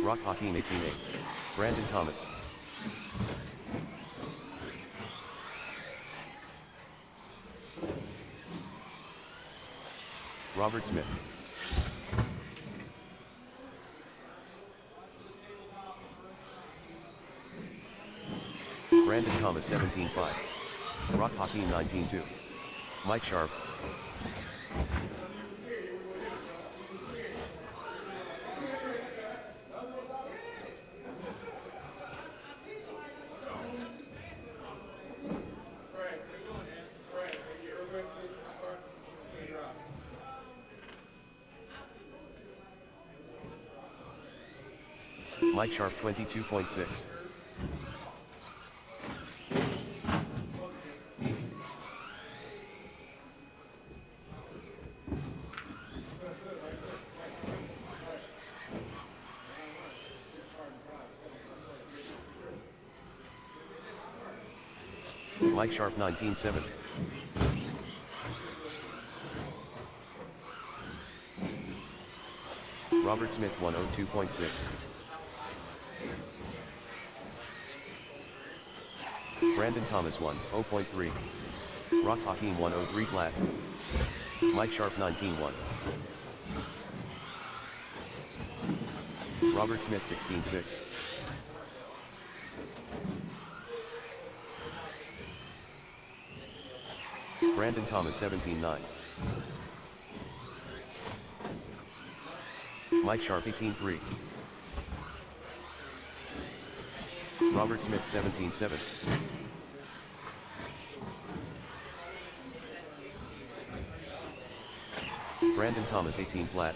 Rock Hakeem 18-8. Brandon Thomas. Robert Smith. Brandon Thomas 17-5. Rock Hakeem 19-2. Mike Sharp. Mike Sharp 22.6. Mike Sharp 19-7. Robert Smith 102.6. Brandon Thomas 1-0.3. Rock Hakeem 103 flat. Mike Sharp 19-1. Robert Smith 16-6. Brandon Thomas 17-9. Mike Sharp 18-3. Robert Smith 17-7. Brandon Thomas 18 flat.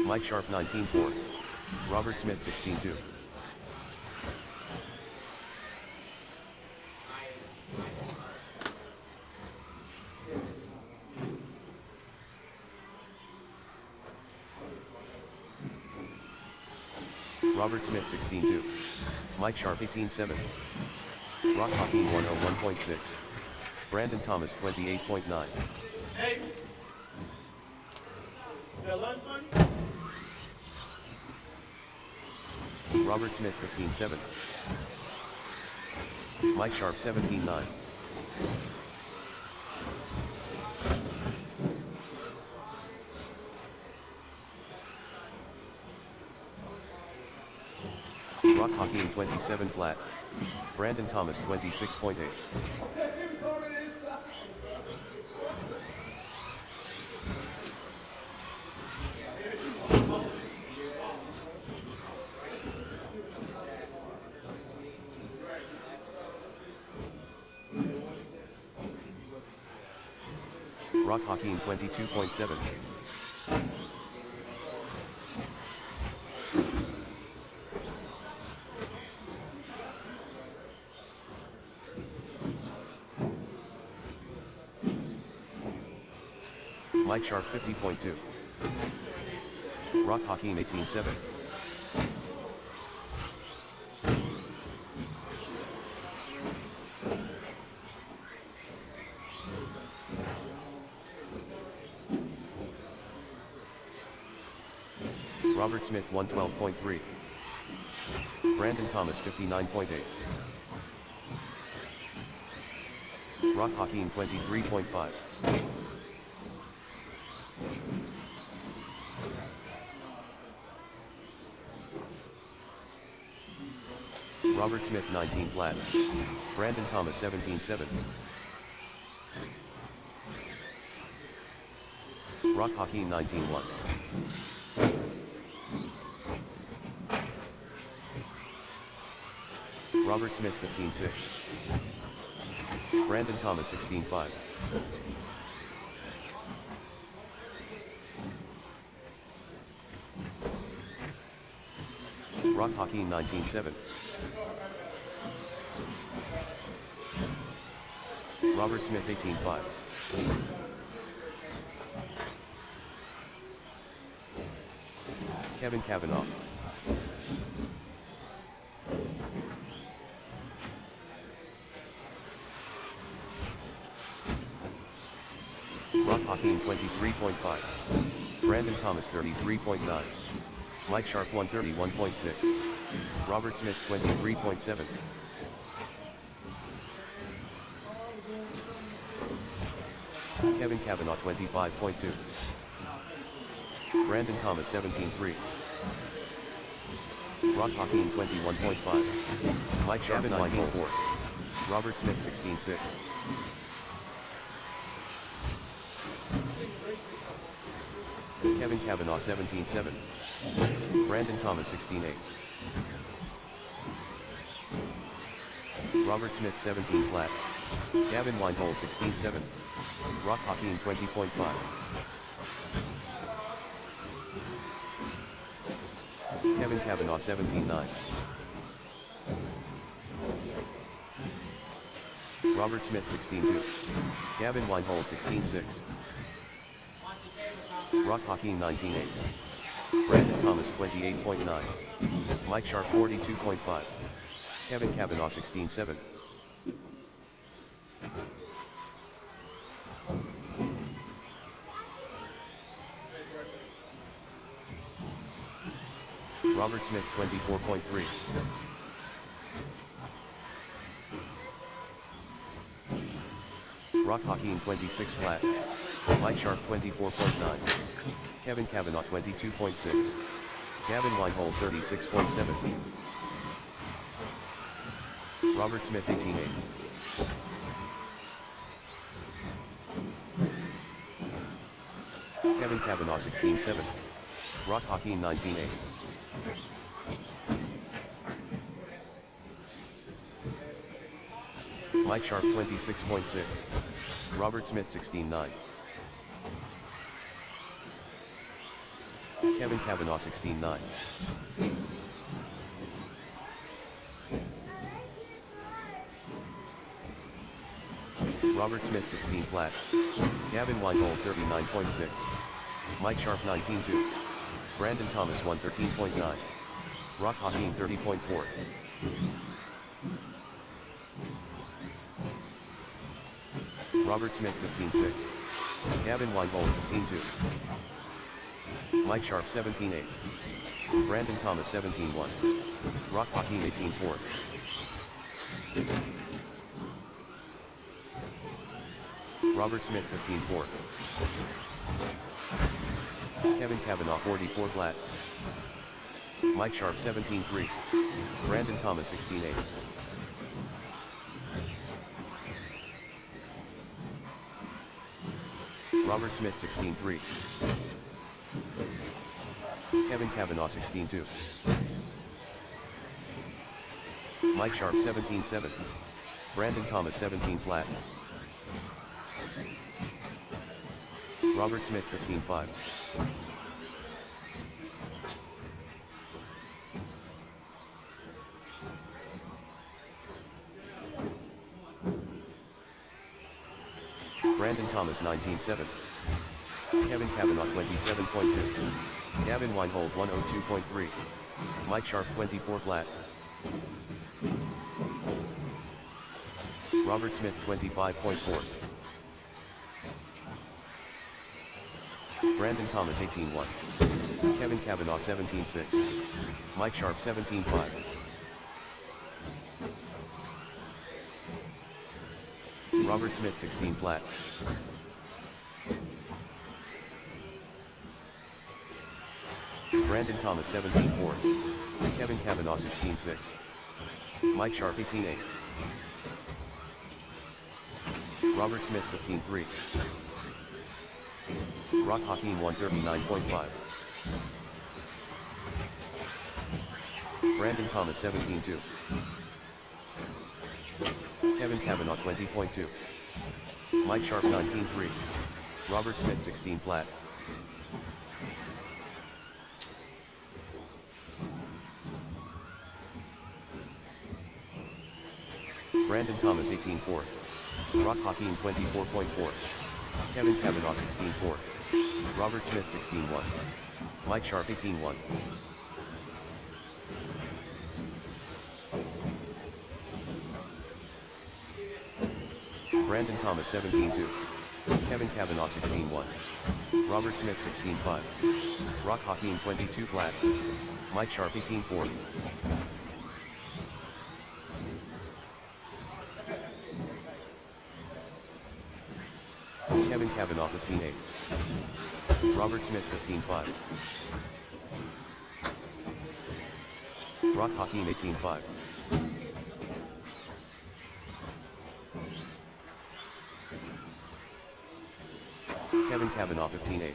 Mike Sharp 19-4. Robert Smith 16-2. Robert Smith 16-2. Mike Sharp 18-7. Rock Hakeem 101.6. Brandon Thomas 28.9. Hey. That lunch money? Robert Smith 15-7. Mike Sharp 17-9. Rock Hakeem 27 flat. Brandon Thomas 26.8. Rock Hakeem 22.7. Mike Sharp 50.2. Rock Hakeem 18-7. Robert Smith 112.3. Brandon Thomas 59.8. Rock Hakeem 23.5. Robert Smith 19 flat. Brandon Thomas 17-7. Rock Hakeem 19-1. Robert Smith 15-6. Brandon Thomas 16-5. Rock Hakeem 19-7. Robert Smith 18-5. Kevin Kavanaugh. Rock Hakeem 23.5. Brandon Thomas 33.9. Mike Sharp 131.6. Robert Smith 23.7. Kevin Kavanaugh 25.2. Brandon Thomas 17.3. Rock Hakeem 21.5. Mike Sharp 19.4. Robert Smith 16.6. Kevin Kavanaugh 17.7. Brandon Thomas 16.8. Robert Smith 17 flat. Gavin Weinhold 16.7. Rock Hakeem 20.5. Kevin Kavanaugh 17.9. Robert Smith 16.2. Gavin Weinhold 16.6. Rock Hakeem 19.8. Brandon Thomas 28.9. Mike Sharp 42.5. Kevin Kavanaugh 16.7. Robert Smith 24.3. Rock Hakeem 26 flat. Mike Sharp 24.9. Kevin Kavanaugh 22.6. Gavin Weinhold 36.7. Robert Smith 18.8. Kevin Kavanaugh 16.7. Rock Hakeem 19.8. Mike Sharp 26.6. Robert Smith 16.9. Kevin Kavanaugh 16.9. Robert Smith 16 flat. Gavin Weinhold 39.6. Mike Sharp 19.2. Brandon Thomas 113.9. Rock Hakeem 30.4. Robert Smith 15.6. Gavin Weinhold 15.2. Mike Sharp 17.8. Brandon Thomas 17.1. Rock Hakeem 18.4. Robert Smith 15.4. Kevin Kavanaugh 44 flat. Mike Sharp 17.3. Brandon Thomas 16.8. Robert Smith 16.3. Kevin Kavanaugh 16.2. Mike Sharp 17.7. Brandon Thomas 17 flat. Robert Smith 15.5. Brandon Thomas 19.7. Kevin Kavanaugh 27.2. Gavin Weinhold 102.3. Mike Sharp 24 flat. Robert Smith 25.4. Brandon Thomas 18.1. Kevin Kavanaugh 17.6. Mike Sharp 17.5. Robert Smith 16 flat. Brandon Thomas 17.4. Kevin Kavanaugh 16.6. Mike Sharp 18.8. Robert Smith 15.3. Rock Hakeem 139.5. Brandon Thomas 17.2. Kevin Kavanaugh 20.2. Mike Sharp 19.3. Robert Smith 16 flat. Brandon Thomas 18.4. Rock Hakeem 24.4. Kevin Kavanaugh 16.4. Robert Smith 16.1. Mike Sharp 18.1. Brandon Thomas 17.2. Kevin Kavanaugh 16-1. Robert Smith 16-5. Rock Hakeem 22 flat. Mike Sharp 18-4. Kevin Kavanaugh 15-8. Robert Smith 15-5. Rock Hakeem 18-5. Kevin Kavanaugh 15-8.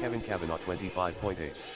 Kevin Kavanaugh 25.8.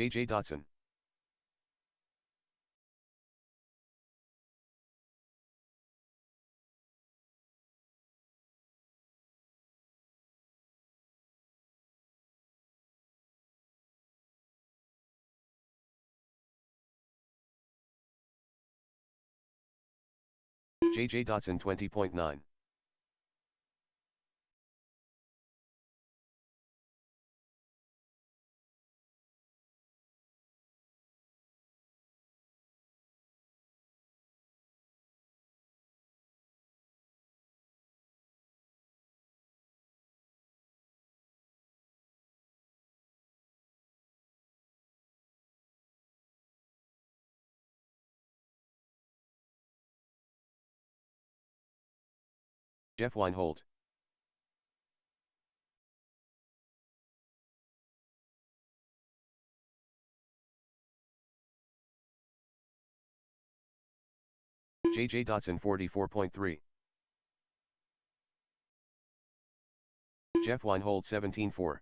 J.J. Dotson. JJ Dotson 20.9. Jeff Weinhold. JJ Dotson 44.3. Jeff Weinhold 17.4.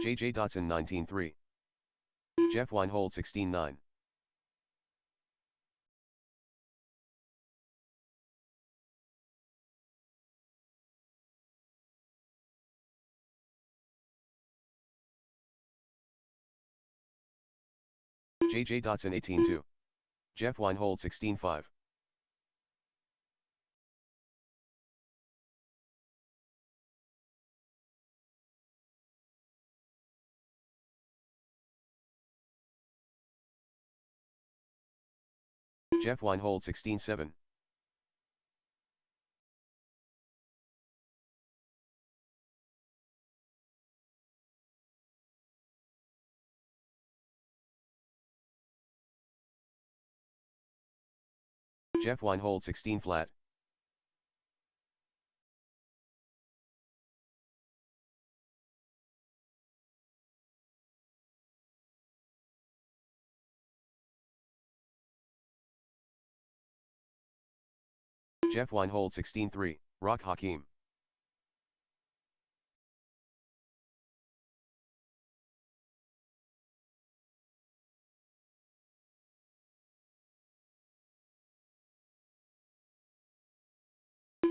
JJ Dotson 19.3. Jeff Weinhold 16.9. JJ Dotson 18.2. Jeff Weinhold 16.5. Jeff Weinhold 16.7. Jeff Weinhold 16 flat. Jeff Weinhold 16.3, Rock Hakeem.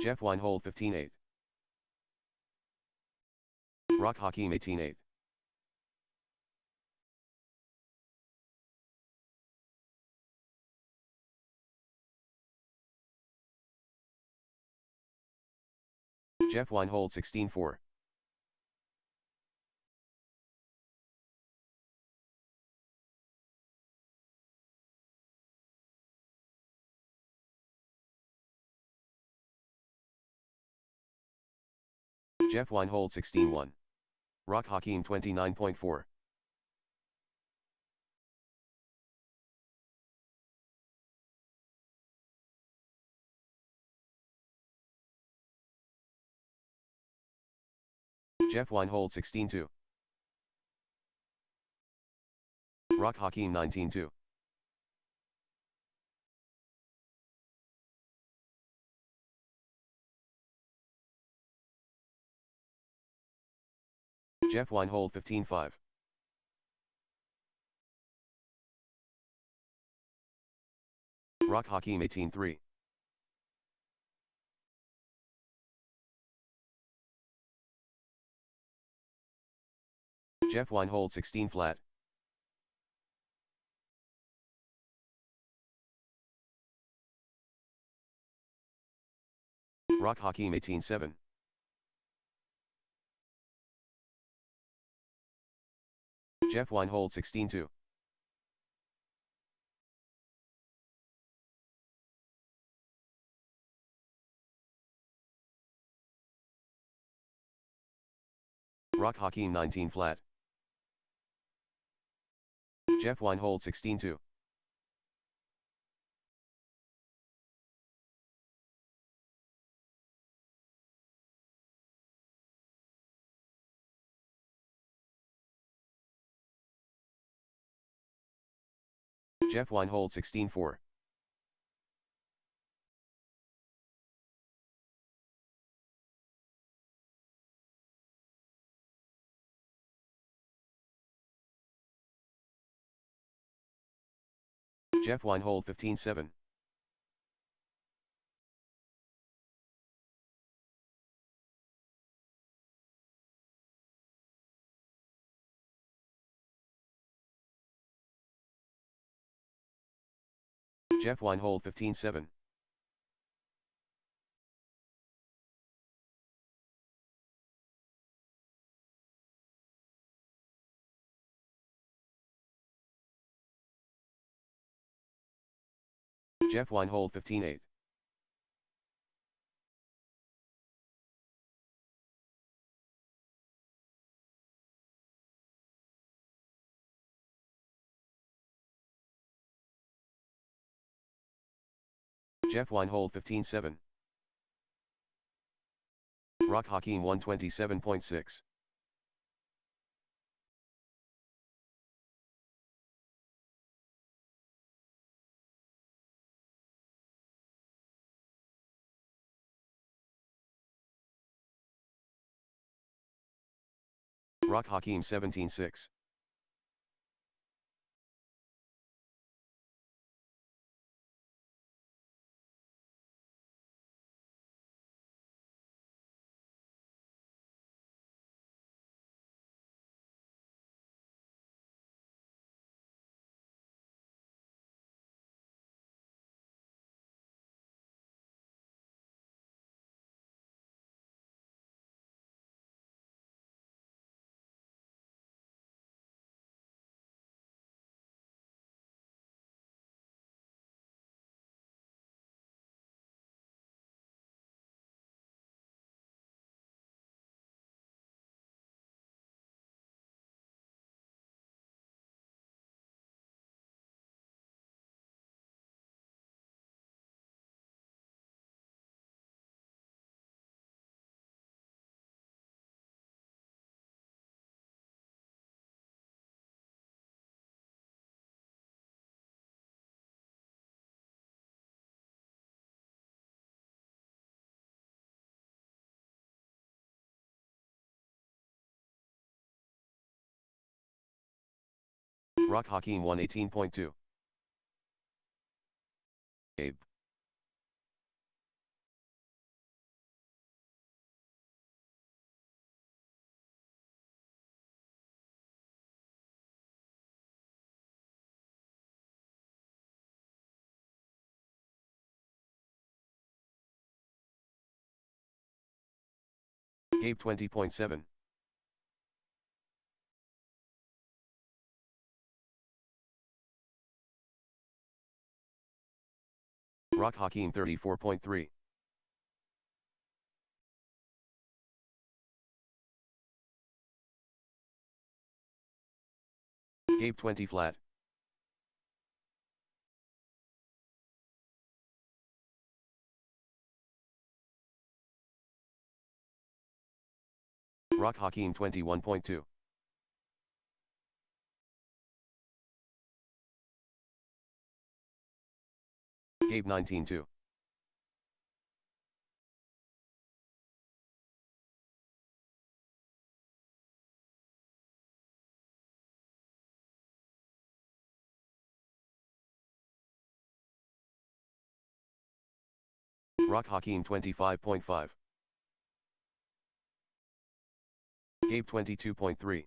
Jeff Weinhold 15.8. Rock Hakeem 18.8. Jeff Weinhold 16.4. Jeff Weinhold 16.1. Rock Hakeem 29.4. Jeff Weinhold 16.2. Rock Hakeem 19.2. Jeff Weinhold 15.5. Rock Hakeem 18.3. Jeff Weinhold 16 flat. Rock Hakeem 18.7. Jeff Weinhold 16.2. Rock Hakeem 19 flat. Jeff Weinhold 16.2. Jeff Weinhold 16.4. Jeff Weinhold 15.7. Jeff Weinhold 15-7. Jeff Weinhold 15-8. Jeff Weinhold 15-7. Rock Hakeem 127.6. Rock Hakeem 17-6. Rock Hakeem 118.2. Abe. Gabe 20.7. Rock Hakeem 34.3. Gabe 20 flat. Rock Hakeem 21.2. Gabe 19.2. Rock Hakeem 25.5. Gabe 22.3.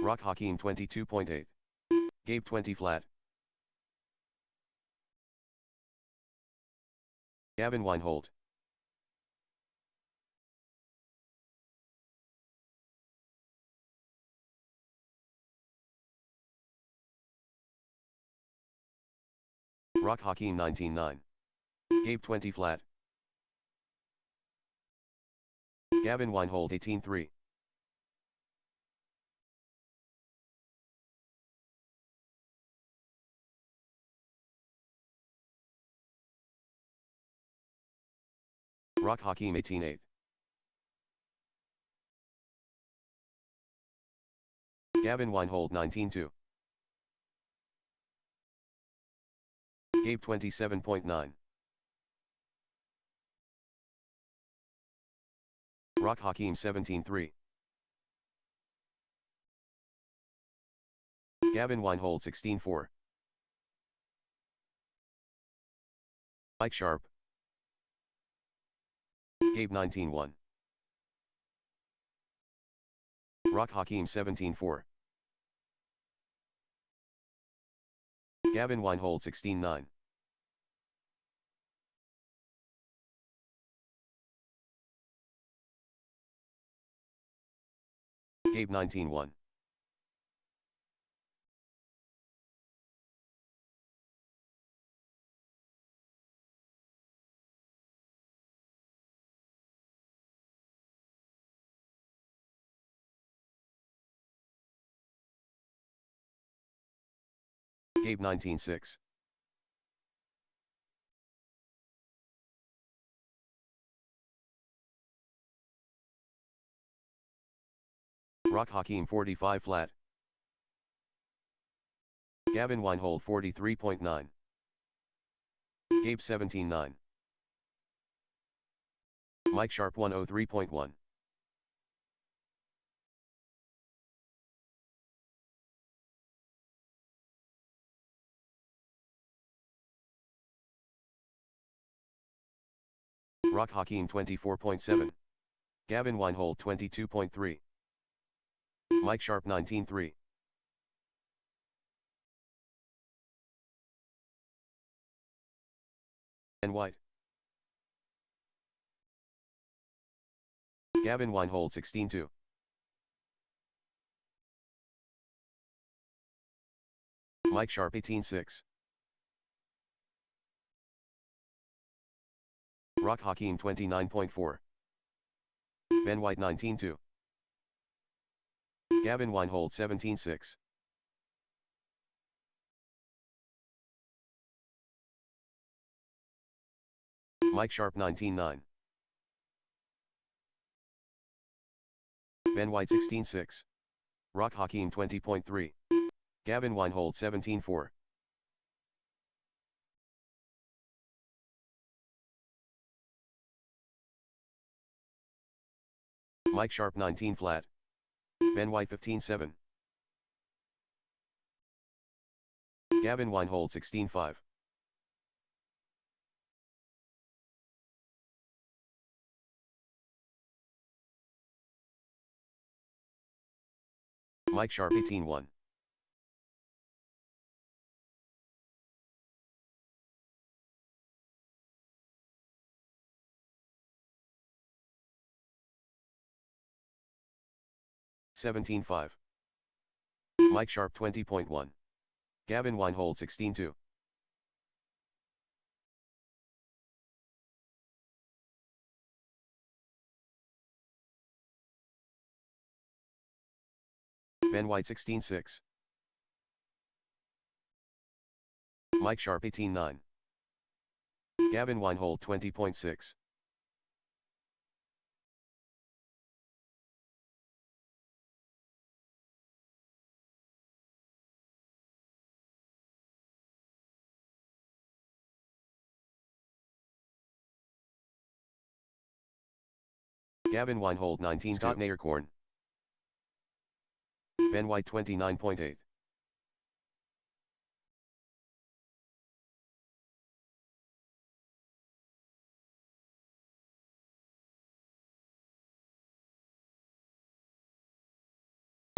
Rock Hakeem 22.8. Gabe 20 flat. Gavin Weinhold. Rock Hakeem 19.9. Gabe 20 flat. Gavin Weinhold 18.3. Rock Hakeem 18.8. Gavin Weinhold 19.2. Gabe 27.9. Rock Hakeem 17.3. Gavin Weinhold 16.4. Mike Sharp. Gabe 19-1. Rock Hakeem 17-4. Gavin Weinhold 16-9. Gabe 19-1. Gabe 19-6. Rock Hakeem 45 flat. Gavin Weinhold 43.9. Gabe 17-9. Mike Sharp 103.1. Rock Hakeem 24.7. Gavin Weinhold 22.3. Mike Sharp 19.3. And White. Gavin Weinhold 16.2. Mike Sharp 18.6. Rock Hakeem 29.4. Ben White 19.2. Gavin Weinhold 17.6. Mike Sharp 19.9. Ben White 16.6. Rock Hakeem 20.3. Gavin Weinhold 17.4. Mike Sharp 19 flat. Ben White 15.7. Gavin Weinhold 16.5. Mike Sharp 18.1. $17.5. Mike Sharp 20.1. Gavin Weinhold 16.2. Ben White 16.6. Mike Sharp 18.9. Gavin Weinhold 20.6. Gavin Weinhold 19. Scott Naircorn. Ben White 29.8.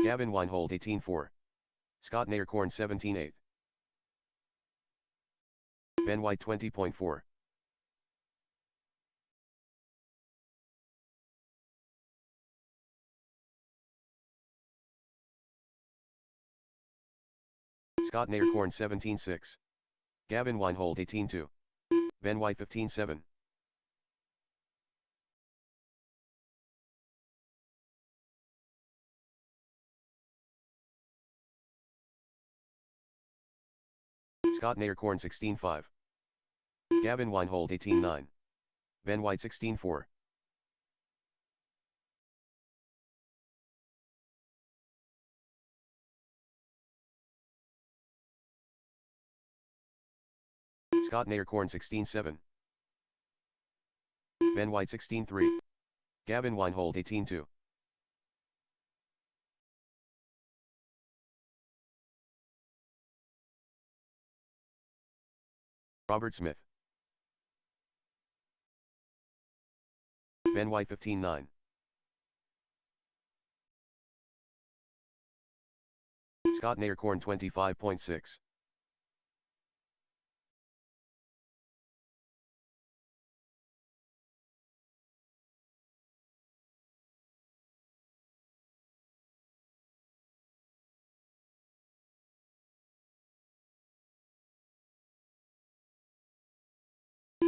Gavin Weinhold 18.4. Scott Naircorn 17.8. Ben White 20.4. Scott Naircorn 17.6. Gavin Weinhold 18.2. Ben White 15.7. Scott Naircorn 16.5. Gavin Weinhold 18.9. Ben White 16.4. Scott Naircorn 16.7. Ben White 16.3. Gavin Weinhold 18.2. Robert Smith. Ben White 15-9. Scott Naircorn 25.6.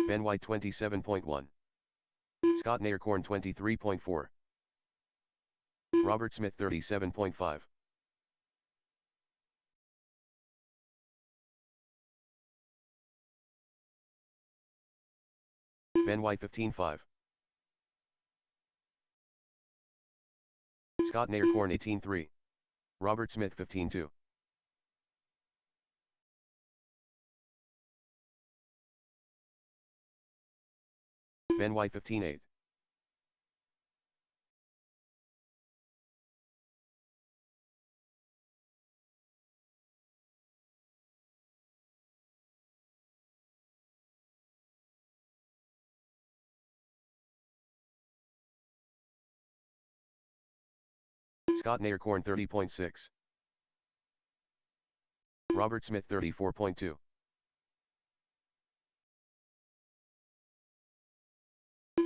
Ben White 27.1. Scott Naircorn 23.4. Robert Smith 37.5. Ben White 15.5. Scott Naircorn 18.3. Robert Smith 15.2. Ben White 15.8. Scott Naircorn 30.6. Robert Smith 34.2.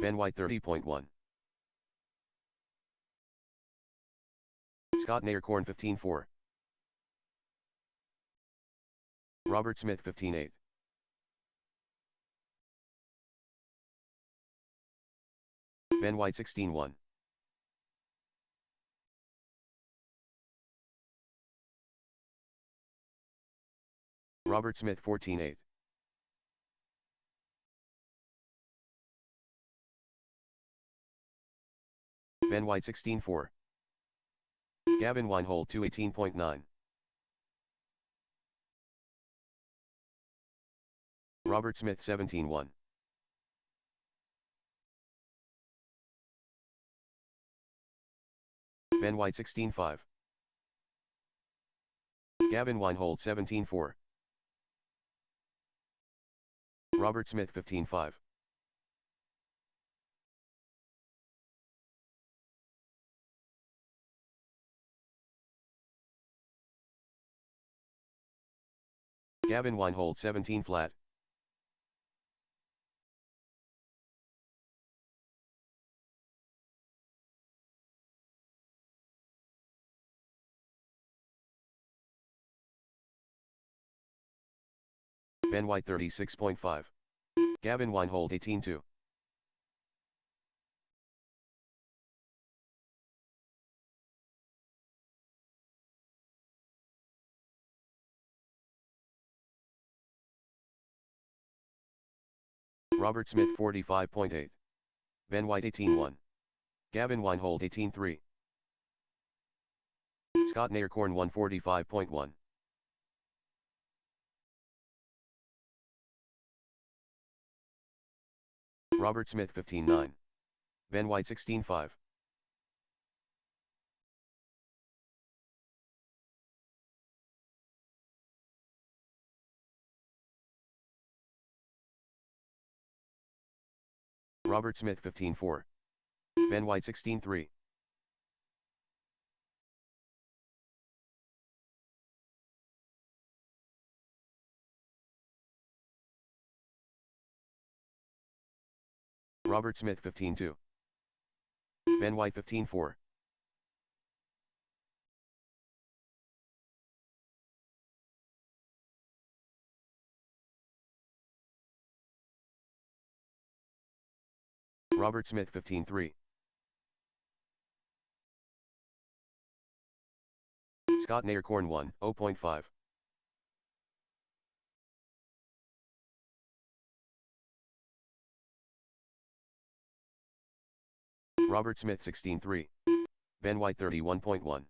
Ben White 30.1. Scott Naircorn 15.4. Robert Smith 15.8. Ben White 16.1. Robert Smith 14.8. Ben White 16.4. Gavin Weinhold 218.9. Robert Smith 17.1. Ben White 16.5. Gavin Weinhold 17.4. Robert Smith 15.5. Gavin Weinhold 17 flat. Ben White 36.5. Gavin Weinhold 18.2. Robert Smith 45.8. Ben White 18.1. Gavin Weinhold 18.3. Scott Naircorn 145.1. Robert Smith 15.9. Ben White 16.5. Robert Smith 15.4. Ben White 16.3. Robert Smith 15.2. Ben White 15.4. Robert Smith 15.3. Scott Naircorn 1.0.5. Robert Smith 16.3. Ben White 31.1.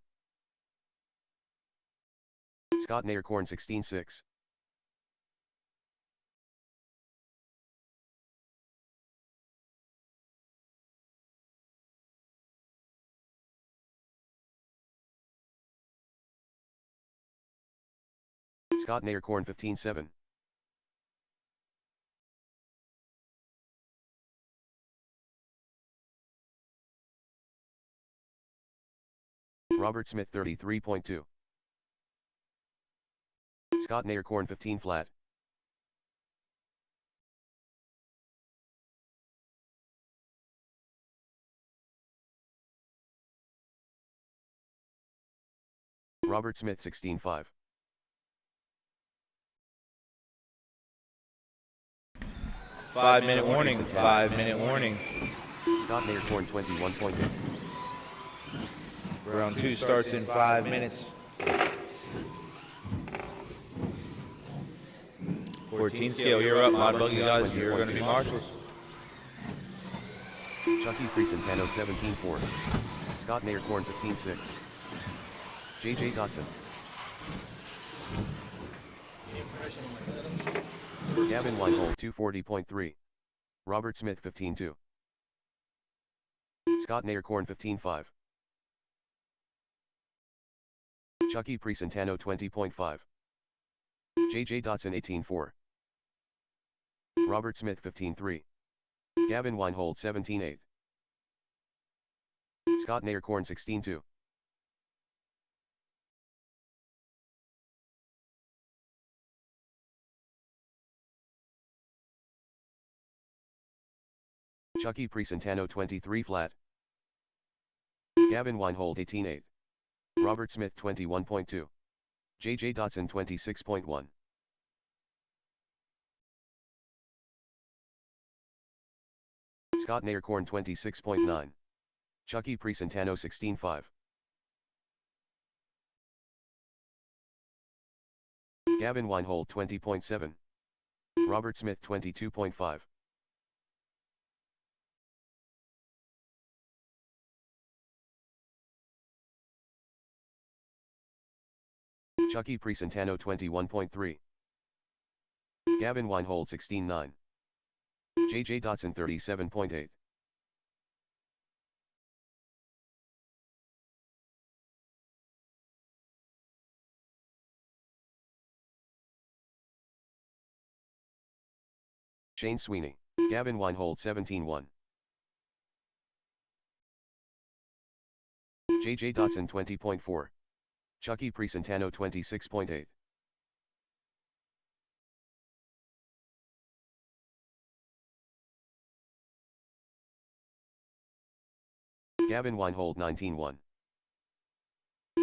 Scott Naircorn 16.6. Scott Naircorn 15.7. Robert Smith 33.2. Scott Naircorn 15 flat. Robert Smith 16.5. 5-minute warning. 5-minute warning. Scott Naircorn 21.8. Round 2 starts in 5 minutes. 14 scale, you're up. Mod Buggy guys, you're going to be marshals. Chucky Presentano 17.4. Scott Naircorn 15.6. JJ Dotson. Gavin Weinhold 240.3. Robert Smith 15.2. Scott Naircorn 15.5. Chucky Presentano 20.5. JJ Dotson 18.4. Robert Smith 15.3. Gavin Weinhold 17.8. Scott Naircorn 16.2. Chucky Presentano 23 flat. Gavin Weinhold 18.8. Robert Smith 21.2. JJ Dotson 26.1. Scott Naircorn 26.9. Chucky Presentano 16.5. Gavin Weinhold 20.7. Robert Smith 22.5. Chucky Presentano 21.3. Gavin Weinhold 16.9. JJ Dotson 37.8. Shane Sweeney. Gavin Weinhold 17.1. JJ Dotson 20.4. Chucky Presentano 26.8. Gavin Weinhold 19.1.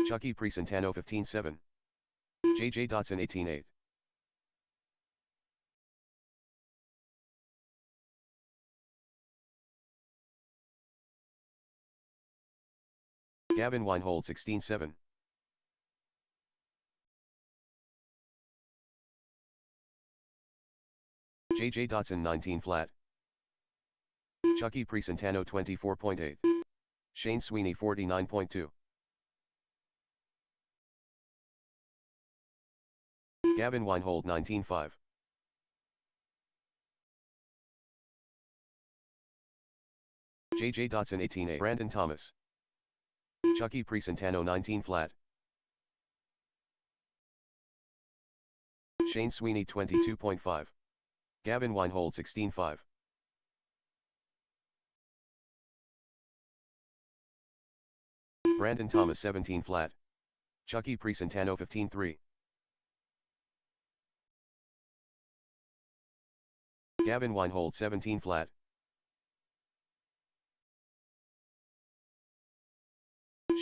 Chucky Presentano 15.7. JJ Dotson 18.8. Gavin Weinhold 16.7. JJ Dotson 19 flat. Chucky Presentano 24.8. Shane Sweeney 49.2. Gavin Weinhold 19.5. JJ Dotson 18.8. Brandon Thomas. Chucky Presentano 19 flat. Shane Sweeney 22.5. Gavin Weinhold 16.5. Brandon Thomas 17 flat. Chucky Presentano 15.3. Gavin Weinhold 17 flat.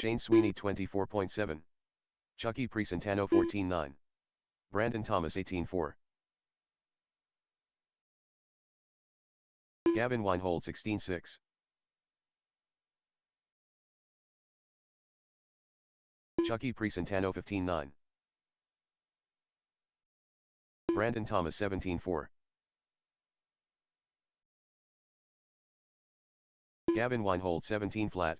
Shane Sweeney 24.7. Chucky Presentano 14.9. Brandon Thomas 18.4. Gavin Weinhold 16.6. Chucky Presentano 15.9. Brandon Thomas 17.4. Gavin Weinhold 17 flat.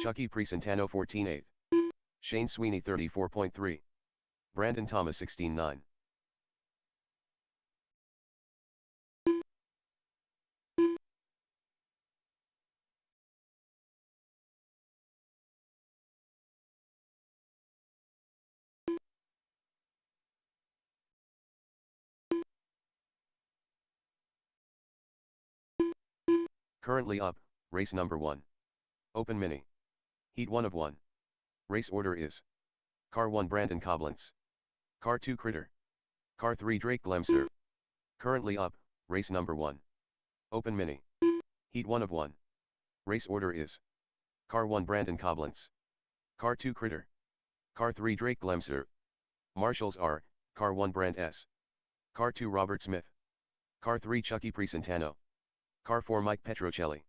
Chucky Presentano 14.8. Shane Sweeney 34.3. Brandon Thomas 16.9. Currently up, race number 1. Open Mini. Heat 1 of 1. Race order is: Car 1 Brandon Coblentz. Car 2 Critter. Car 3 Drake Glemser. Currently up, race number 1. Open Mini. Heat 1 of 1. Race order is: Car 1 Brandon Coblentz. Car 2 Critter. Car 3 Drake Glemser. Marshals are: Car 1 Brand S. Car 2 Robert Smith. Car 3 Chucky Presentano. Car 4 Mike Petrocelli.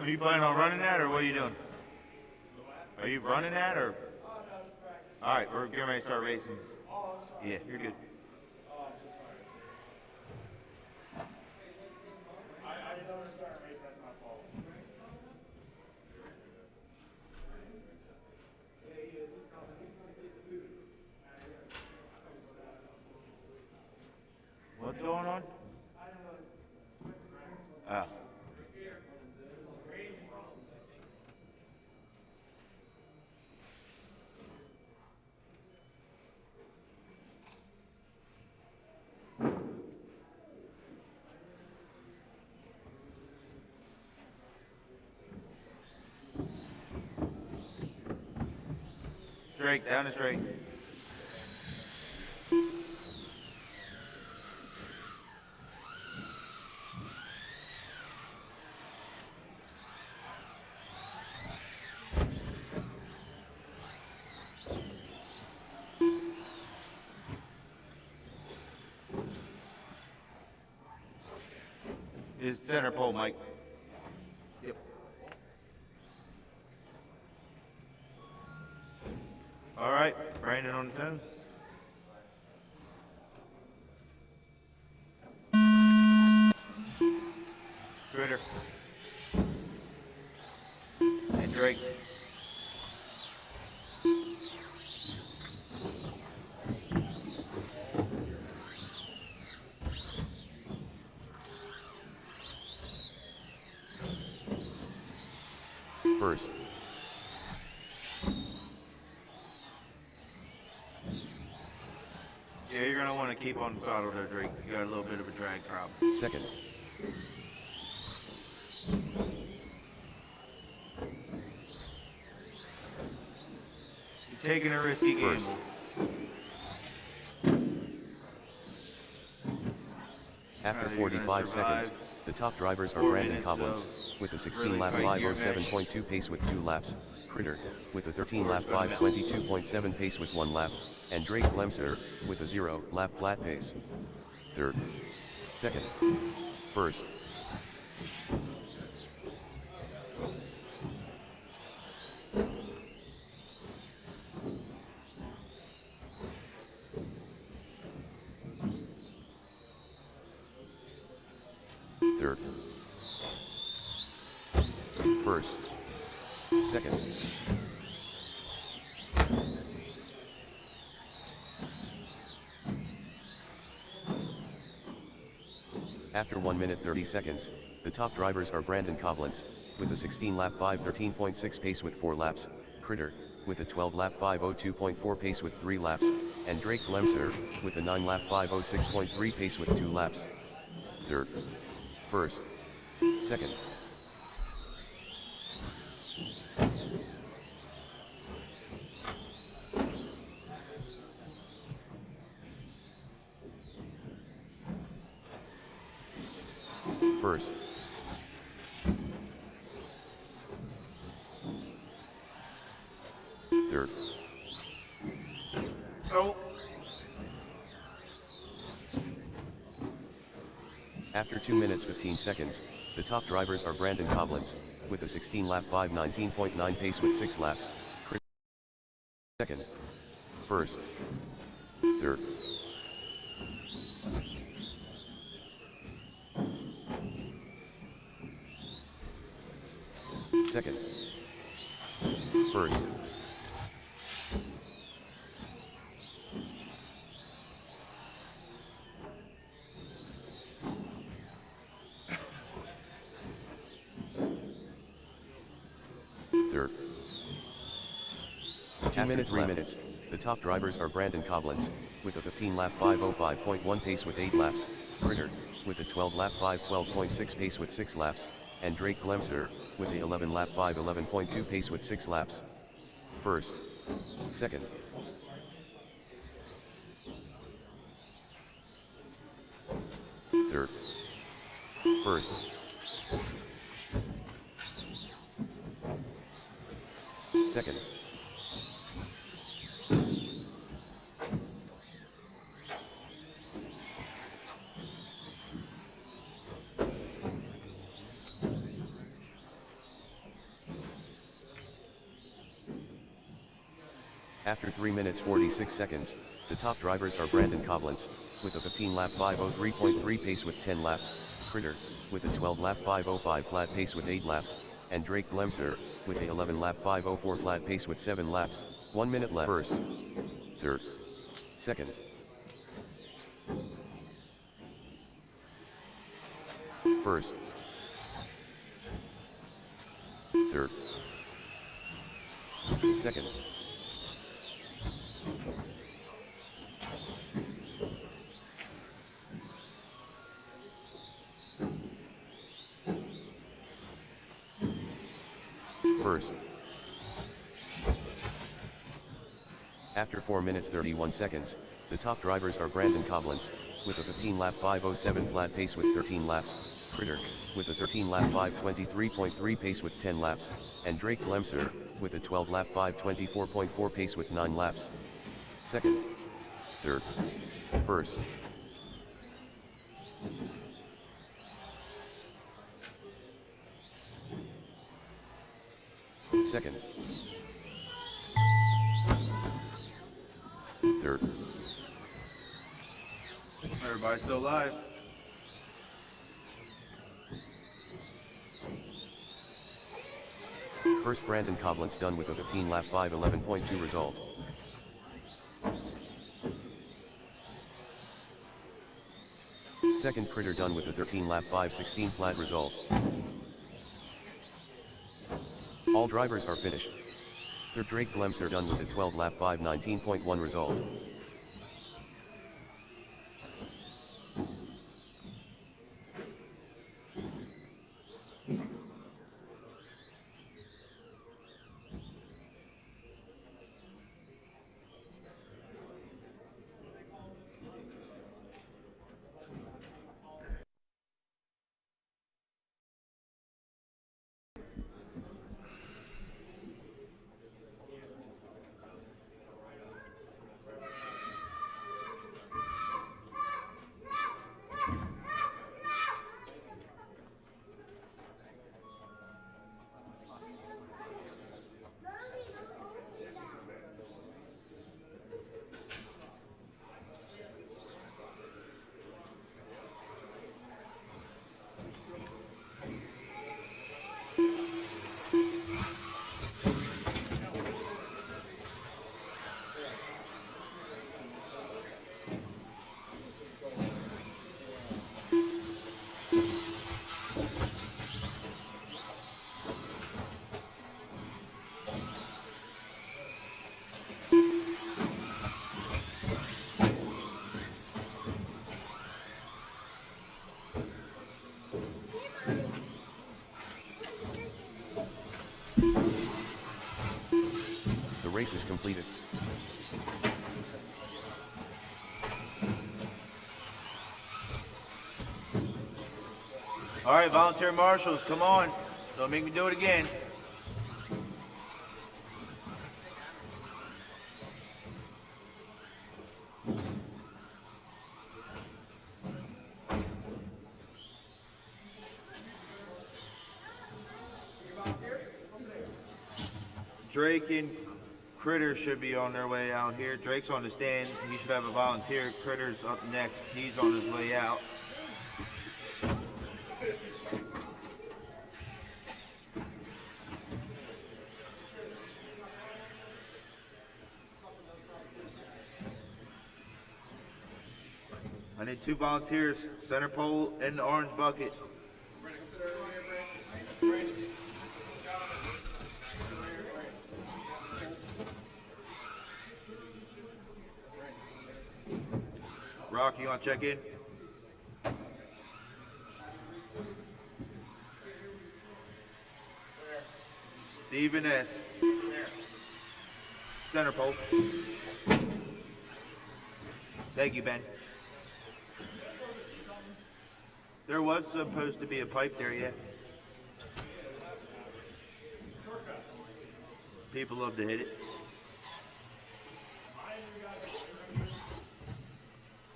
Are you planning on running that, or what are you doing? Are you running that, or? All right, we're getting ready to start racing. Yeah, you're good. I didn't know to start a race, that's my fault. What's going on? Ah. Straight, down the straight. Is center pole, Mike. Yep. All right, Brandon on the tone. Twitter. And Drake. First. Yeah, you're gonna want to keep on throttle there, Drake. You got a little bit of a drag problem. Second. You're taking a risky First. gamble. After You're gonna 45 seconds, survive the top drivers are 4 Brandon minutes Coblentz, of with a 16 really lap tight gear mesh 507.2 pace with 2 laps, Critter, with a 13 before lap it's gonna melt. 522.7 pace with 1 lap, and Drake Glemser, with a 0 lap flat pace. Third. Second. First. Third. First. Second. After 1 minute 30 seconds, the top drivers are Brandon Coblentz, with a 16 lap 513.6 pace with 4 laps, Critter, with a 12 lap 502.4 pace with 3 laps, and Drake Glemser, with a 9 lap 506.3 pace with 2 laps. Third. First. Second. First. Third. Oh. After 2 minutes 15 seconds, the top drivers are Brandon Coblentz, with a 16 lap 519.9 pace with 6 laps, Critter. Second. First. Third. Second. First. Third. 2 minutes 3 minutes, the top drivers are Brandon Coblentz, with a 15 lap 505.1 pace with 8 laps, Critter, with a 12 lap 512.6 pace with 6 laps, and Drake Glemser, with the 11 lap 511.2 pace with 6 laps. First. Second. Third. First. Second. After 3 minutes 46 seconds, the top drivers are Brandon Coblentz, with a 15 lap 503.3 pace with 10 laps, Critter, with a 12 lap 505 flat pace with 8 laps, and Drake Glemser, with a 11 lap 504 flat pace with 7 laps, 1 minute left. First. Third. Second. First. Third. Second. First. After 4 minutes 31 seconds, the top drivers are Brandon Coblentz, with a 15 lap 507 flat pace with 13 laps, Critter, with a 13 lap 523.3 pace with 10 laps, and Drake Glemser, with a 12 lap 524.4 pace with 9 laps. Second. Third. First. Second. Third. Everybody's still alive. First Brandon Coblentz done with a 15 lap 511.2 result. Second Critter done with a 13 lap 516 flat result. All drivers are finished. Third Drake Glemser done with a 12 lap 519.1 result. race is completed. All right, volunteer marshals, come on. Don't make me do it again. Drake and Critter should be on their way out here. Drake's on the stand. He should have a volunteer. Critter's up next. He's on his way out. I need 2 volunteers, center pole and the orange bucket. Rock, you want to check in? Stephen S. Center pole. Thank you, Ben. There was supposed to be a pipe there, yeah. People love to hit it.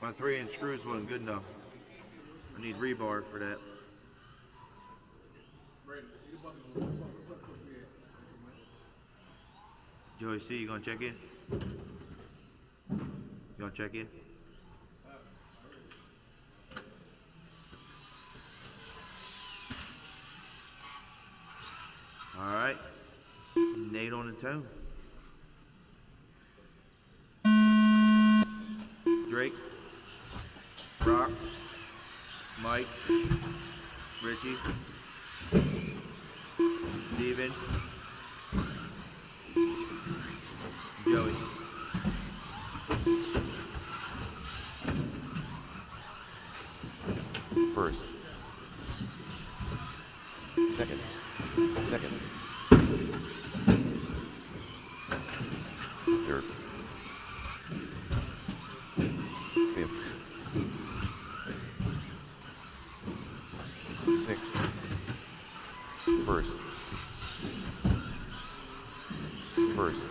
My 3-inch screws wasn't good enough. I need rebar for that. Joey C, you gonna check in? You gonna check in? All right, Nate on the tone. Drake, Rock, Mike, Richie, Steven, Joey. First. Second. Second. Third. Fifth. Sixth. First. First.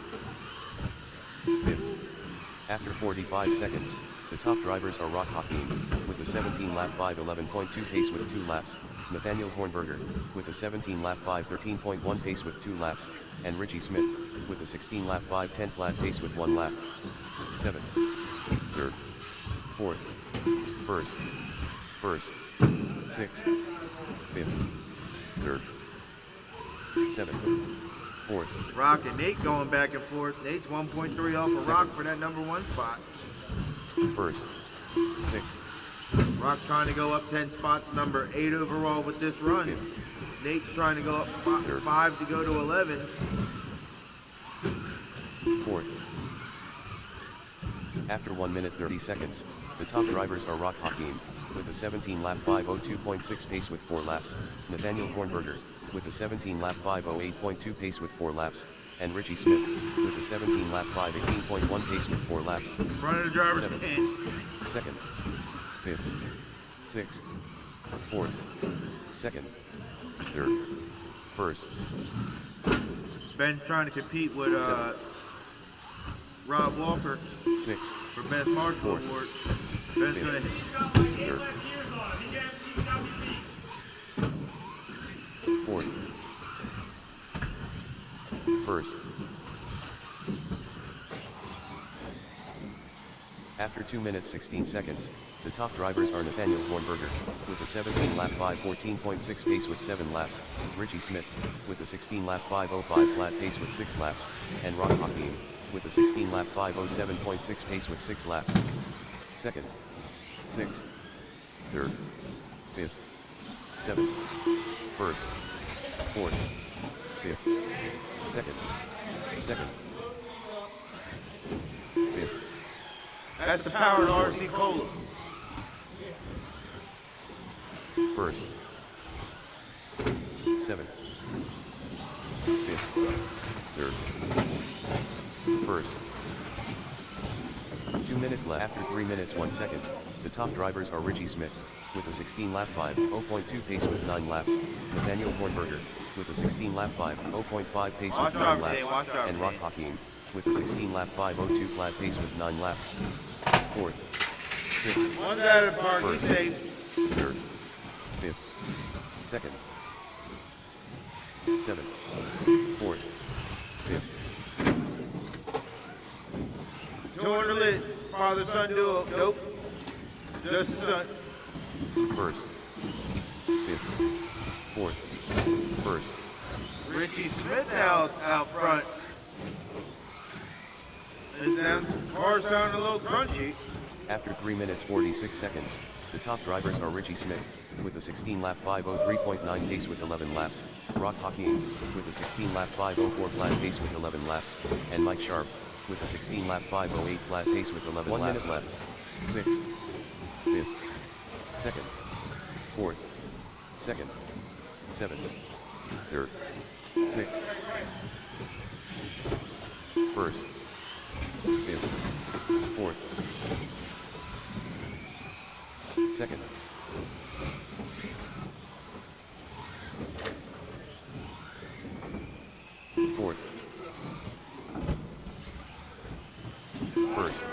Fifth. After 45 seconds, the top drivers are Rock Hakeem, with a 17-lap 5:11.2 pace with 2 laps, Nathaniel Hornberger, with a 17-lap 5:13.1 pace with 2 laps, and Richie Smith, with a 16-lap 5:10 flat pace with 1 lap. 7th, 3rd, 4th, 1st, 6th, 5th, 3rd, 7th, 4th. Rock and Nate going back and forth. Nate's 1.3 off of Rock for that number 1 spot. 1st, 6th. Rock trying to go up 10 spots, number 8 overall with this run. Nate's trying to go up 5 to go to 11. 4th. After 1 minute 30 seconds, the top drivers are Rock Hakeem, with a 17-lap 5:02.6 pace with 4 laps, Nathaniel Hornberger, with a 17-lap 5:08.2 pace with 4 laps, and Richie Smith, with a 17-lap 5:18.1 pace with 4 laps. Front of the driver's stand. 2nd, 5th, 6th, 4th, 2nd, 3rd, 1st. Ben's trying to compete with Rob Walker 6th, for Best Marshal 4th, Award. Ben's gonna hit. 3rd, 4th, 1st. After 2 minutes 16 seconds, the top drivers are Nathaniel Hornberger, with a 17-lap 5:14.6 pace with 7 laps, Richie Smith, with a 16-lap 5:05 flat pace with 6 laps, and Rock Hakeem, with a 16-lap 5:07.6 pace with 6 laps. 2nd, 6th, 3rd, 5th, 7th, 1st, 4th, 5th, 2nd, 2nd, 5th. That's the power of RC Cola. 1st, 7th, 5th, 3rd, First. 2 minutes left. After 3 minutes 1 second, the top drivers are Richie Smith, with a 16-lap 5.0.2 pace with 9 laps, Nathaniel Hornberger, with a 16-lap 5.0.5 pace with 9 laps, and Rock Hakeem, with a 16-lap 5.02 flat pace with 9 laps. Fourth. Sixth. One's out of the park, he's First. safe. Third. Fifth. Second. Seventh. Fourth. Fifth. Join the lit. Father-son duo. Nope. Just the son. First. Fifth. Fourth. First. Richie Smith out front. Car sounding a little crunchy. After 3 minutes 46 seconds, the top drivers are Richie Smith, with a 16-lap 5.03.9 pace with 11 laps, Rock Hakeem, with a 16-lap 5.04 flat pace with 11 laps, and Mike Sharp, with a 16-lap 5.08 flat pace with 11 laps. 1 minute left. Sixth. Fifth. Second. Fourth. Second. Seventh. Third. Sixth. First. Fifth. Fourth. Second. Fourth. First.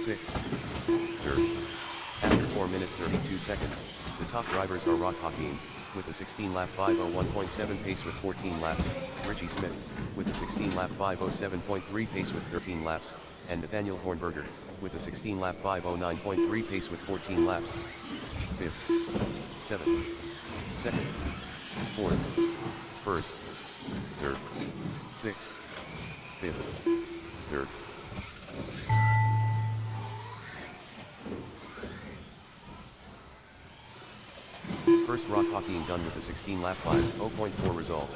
Sixth. Third. After 4 minutes 32 seconds, the top drivers are Rock Hakeem, with a 16-lap 5.01.7 pace with 14 laps, Richie Smith, with a 16-lap 5.07.3 pace with 13 laps, and Nathaniel Hornberger, with a 16-lap 5.09.3 pace with 14 laps. Fifth. Seventh. Second. Fourth. First. Third. Sixth. Fifth. Third. First Rock Hakeem done with a 16-lap 5.0.4 result.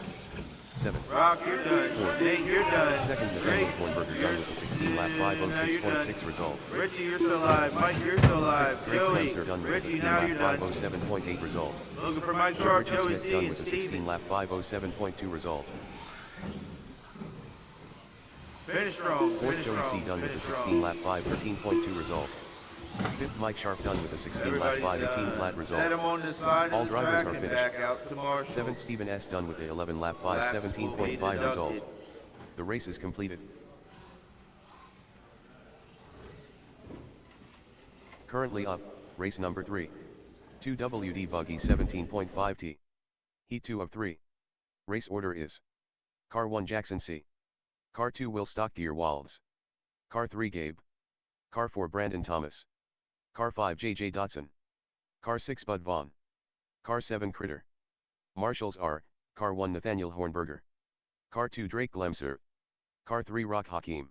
7. Rock, you're done. 4. Nate, you're done. Second Nathaniel Hornberger done with a 16-lap 5.06.6 result. Richie, you're still alive. Mike, you're still alive. Drake Joey, Lemser done with a Richie, now you're 15-lap done. 5.07.8 result. Looking for Mike Sharp, Richie Joey Smith C, done and with a Steven. 16-lap 5.07.2 result. Finish strong. Fourth Finish Joey C strong. done with a Finish 16-lap 5.13.2 result. Fifth Mike Sharp done with a 16-lap 5.18 flat result. Set him on the side All of the drivers track are and finished. back out to Marshall. Seventh Stephen S done with a 11-lap Laps will be 5.17.5 result. deducted. The race is completed. Currently up, race number 3. 2WD Buggy 17.5T. Heat 2 of 3. Race order is: Car 1 Jackson C. Car 2 Will Stockgear Walls. Car 3 Gabe. Car 4 Brandon Thomas. Car 5 JJ Dotson. Car 6 Bud Vaughn. Car 7 Critter. Marshals are: Car 1 Nathaniel Hornberger. Car 2 Drake Glemser. Car 3 Rock Hakeem.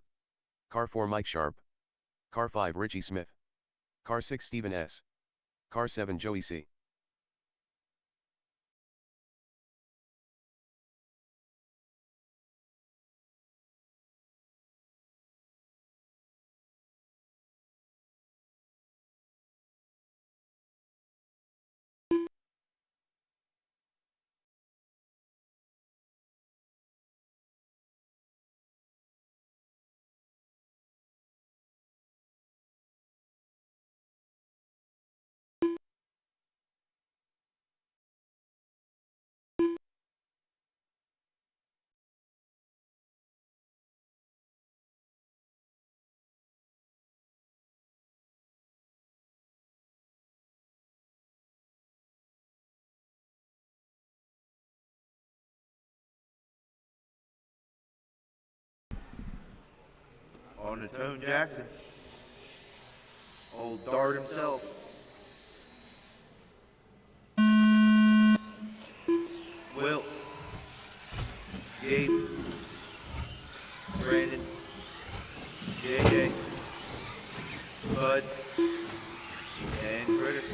Car 4 Mike Sharp. Car 5 Richie Smith. Car 6 Stephen S. Car 7 Joey C. On the Tone Jackson. Old Dart himself. Will. Gabe. Brandon. JJ. Bud. And Critter.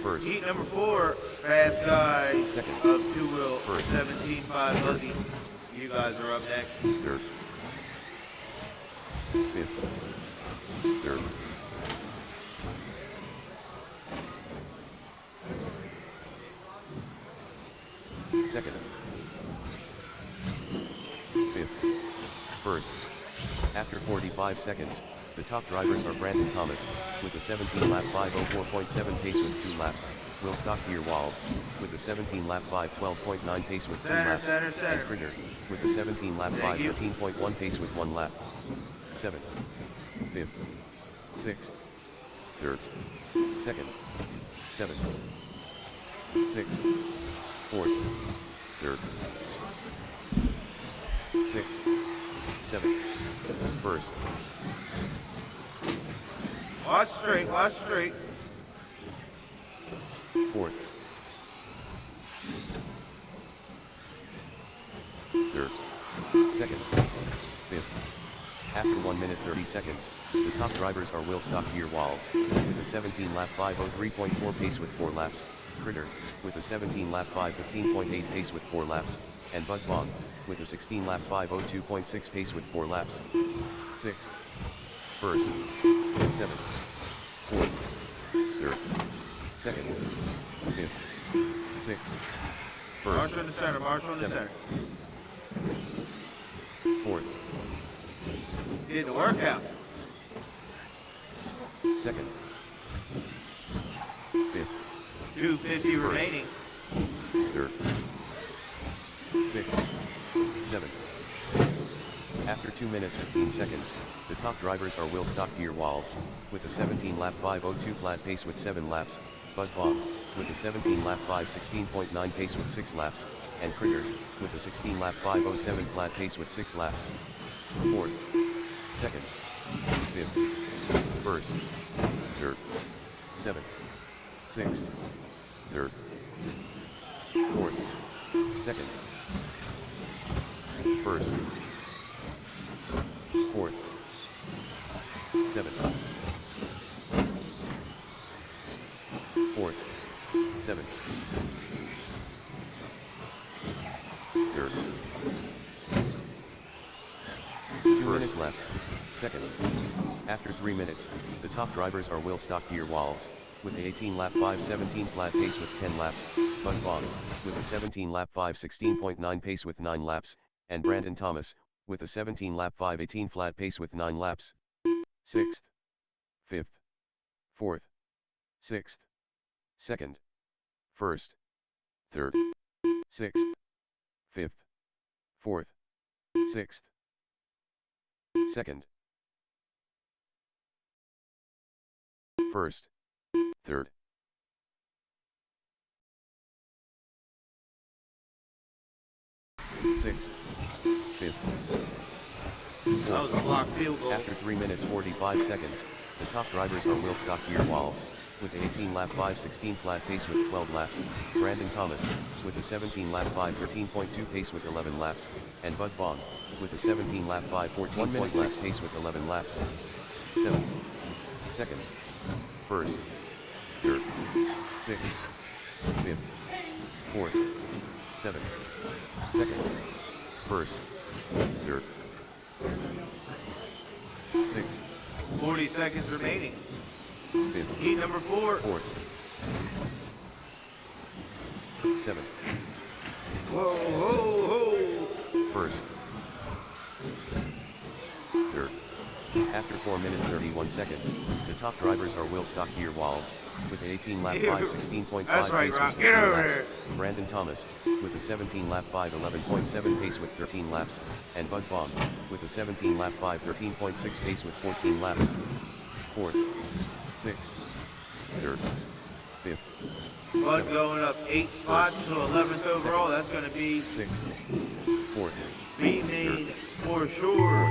First. Heat number 4, fast guy Second. of 2-wheel, First. 17.5 buggy. You guys are up next. Third. Fifth. Third. second, fifth, first. After 45 seconds, the top drivers are Brandon Thomas, with a 17-lap 5:04.7 pace with 2 laps, Will Stockgear Walbs, with a 17-lap 5:12.9 pace with 2 laps, and Critter, with a 17-lap 5:13.1 pace with 1 lap. 7th, 5th, 6th, 3rd, 2nd, 7th, 6th, 4th, 3rd, 6th, 7th, 1st. Watch straight, watch straight. 4th, 3rd, 2nd, 5th. After 1 minute 30 seconds, the top drivers are Will Stockgear Walbs, with a 17-lap 5:03.4 pace with 4 laps, Critter, with a 17-lap 5:15.8 pace with 4 laps, and Bud Bond, with a 16-lap 5:02.6 pace with 4 laps. 6th, 1st, 7th, 4th, 3rd, 2nd, 5th, 6th, 1st, March on the center, march on the 7th, center. 4th, Getting the workout. 2nd, 5th, 250 remaining. 3rd, 6th, 7th. After 2 minutes 15 seconds, the top drivers are Will Stockgear Walbs, with a 17-lap 5:02 flat pace with 7 laps, Bud Bond, with a 17-lap 5:16.9 pace with 6 laps, and Critter, with a 16-lap 5:07 flat pace with 6 laps. 4th, 2nd, 5th, 1st, 3rd, 7th, 6th, 3rd, 4th, 2nd, 1st, 4th, 7th, 4th, 7th, 3rd. 2 minutes left. 2nd. After 3 minutes, the top drivers are Will Stockgear Walbs, with a 18-lap 5:17 flat pace with 10 laps, Bud Bond, with a 17-lap 5:16.9 pace with 9 laps, and Brandon Thomas, with a 17-lap 5:18 flat pace with 9 laps. 6th, 5th, 4th, 6th, 2nd, 1st, 3rd, 6th, 5th, 4th, 6th, 2nd, 1st, 3rd. 6th, 5th. That was a blocked field goal. After 3 minutes 45 seconds, the top drivers are Will Stockgear Walbs, with a 18-lap 5:16 flat pace with 12 laps, Brandon Thomas, with a 17-lap 5:13.2 pace with 11 laps, and Bud Bond, with a 17-lap 5:14.6 pace with 11 laps. 7th, 2nd, 1st, 3rd, 6th, 5th, 4th, 7th, 2nd, 1st, 3rd, 6th, 40 seconds remaining. 5th, Heat number 4. 4th, 7th, Whoa, whoa, whoa. 1st, 3rd. After 4 minutes 31 seconds, the top drivers are Will Stockgear Walbs, with an 18-lap 5:16.5 That's right, pace Rock. with Get 15 over laps, here. Brandon Thomas, with a 17-lap 5:11.7 pace with 13 laps, and Bud Bond, with a 17-lap 5:13.6 pace with 14 laps. 4th, 6th, 3rd, 5th, Bud 7th, going up 8 spots to 11th overall. That's going to be 6th, 4th, B-Main for sure.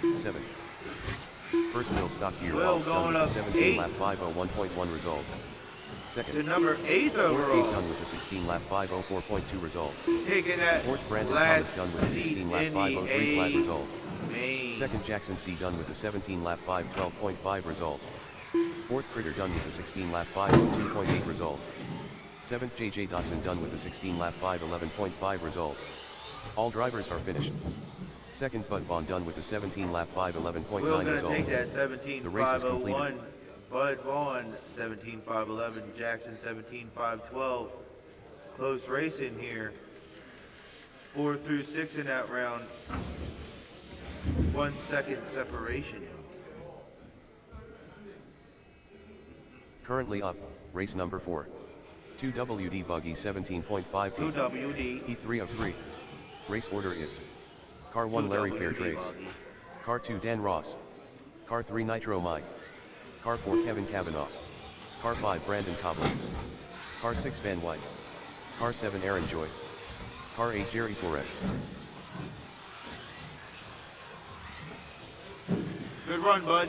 7th. First Will Stockgear Will Walbs done going with a up 17-lap 8. 5:01.1 result. To 2nd, number 8th 4th, overall. done with a 16-lap 5:04.2 result. Taking that 4th, Brandon last Thomas done with a seat 16-lap in 5:03 flat the result. main. 2nd, Jackson C done with a 17-lap 5:12.5 result. 4th, Critter done with a 16-lap 5:02.8 result. 7th, JJ Dotson done with a 16-lap 5:11.5 result. All drivers are finished. 2nd, Bud Bond done with a 17-lap Will 5:11.9 going to result. take that The race is completed. 17.501 Bud Vaughn 17.511, Jackson 17.512. Close racing here. 4 through 6 in that round. 1 second separation. Currently up, race number 4. 2WD Buggy 17.5T. 2WD. Heat 3 of 3. Race order is Car 1 Larry Fairtrace. Car 2 Dan Ross. Car 3 Nitro Mike. Car 4 Kevin Kavanaugh. Car 5 Brandon Coblins. Car 6 Ben White. Car 7 Aaron Joyce. Car 8 Jerry Torres. Good run, bud.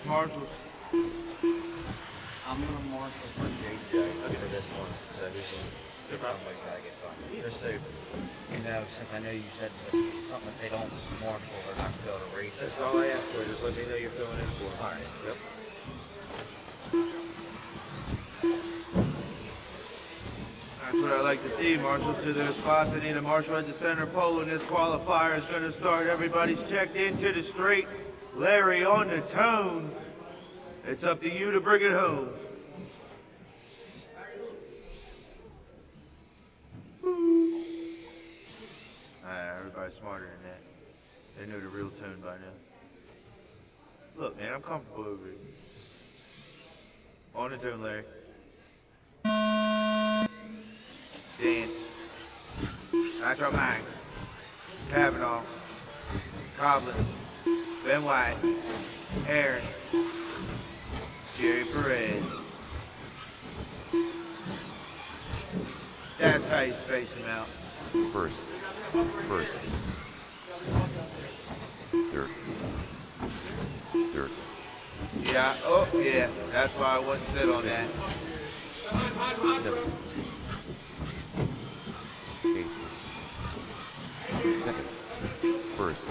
Marshalls. I'm gonna marshal for JJ for this one. So he's gonna make that get done. Just so you know, since I know you said something that they don't marshal, they're not gonna be able to race it. That's all I ask for. Just let me know you're filling in for. All right. Yep. That's what I like to see. Marshals to their spots. I need a marshal at the center pole, and this qualifier is going to start. Everybody's checked into the straight. Larry on the tone. It's up to you to bring it home. Everybody's smarter than that. They know the real tone by now. Look, man, I'm comfortable over here. On the tone, Larry. Dan. Nitro Mike. Kavanaugh. Coblin. Ben White. Aaron. Jerry Perez. That's how you space them out. First. Third. Yeah, oh yeah, that's why I wouldn't sit on that. 7. 8. Second. First.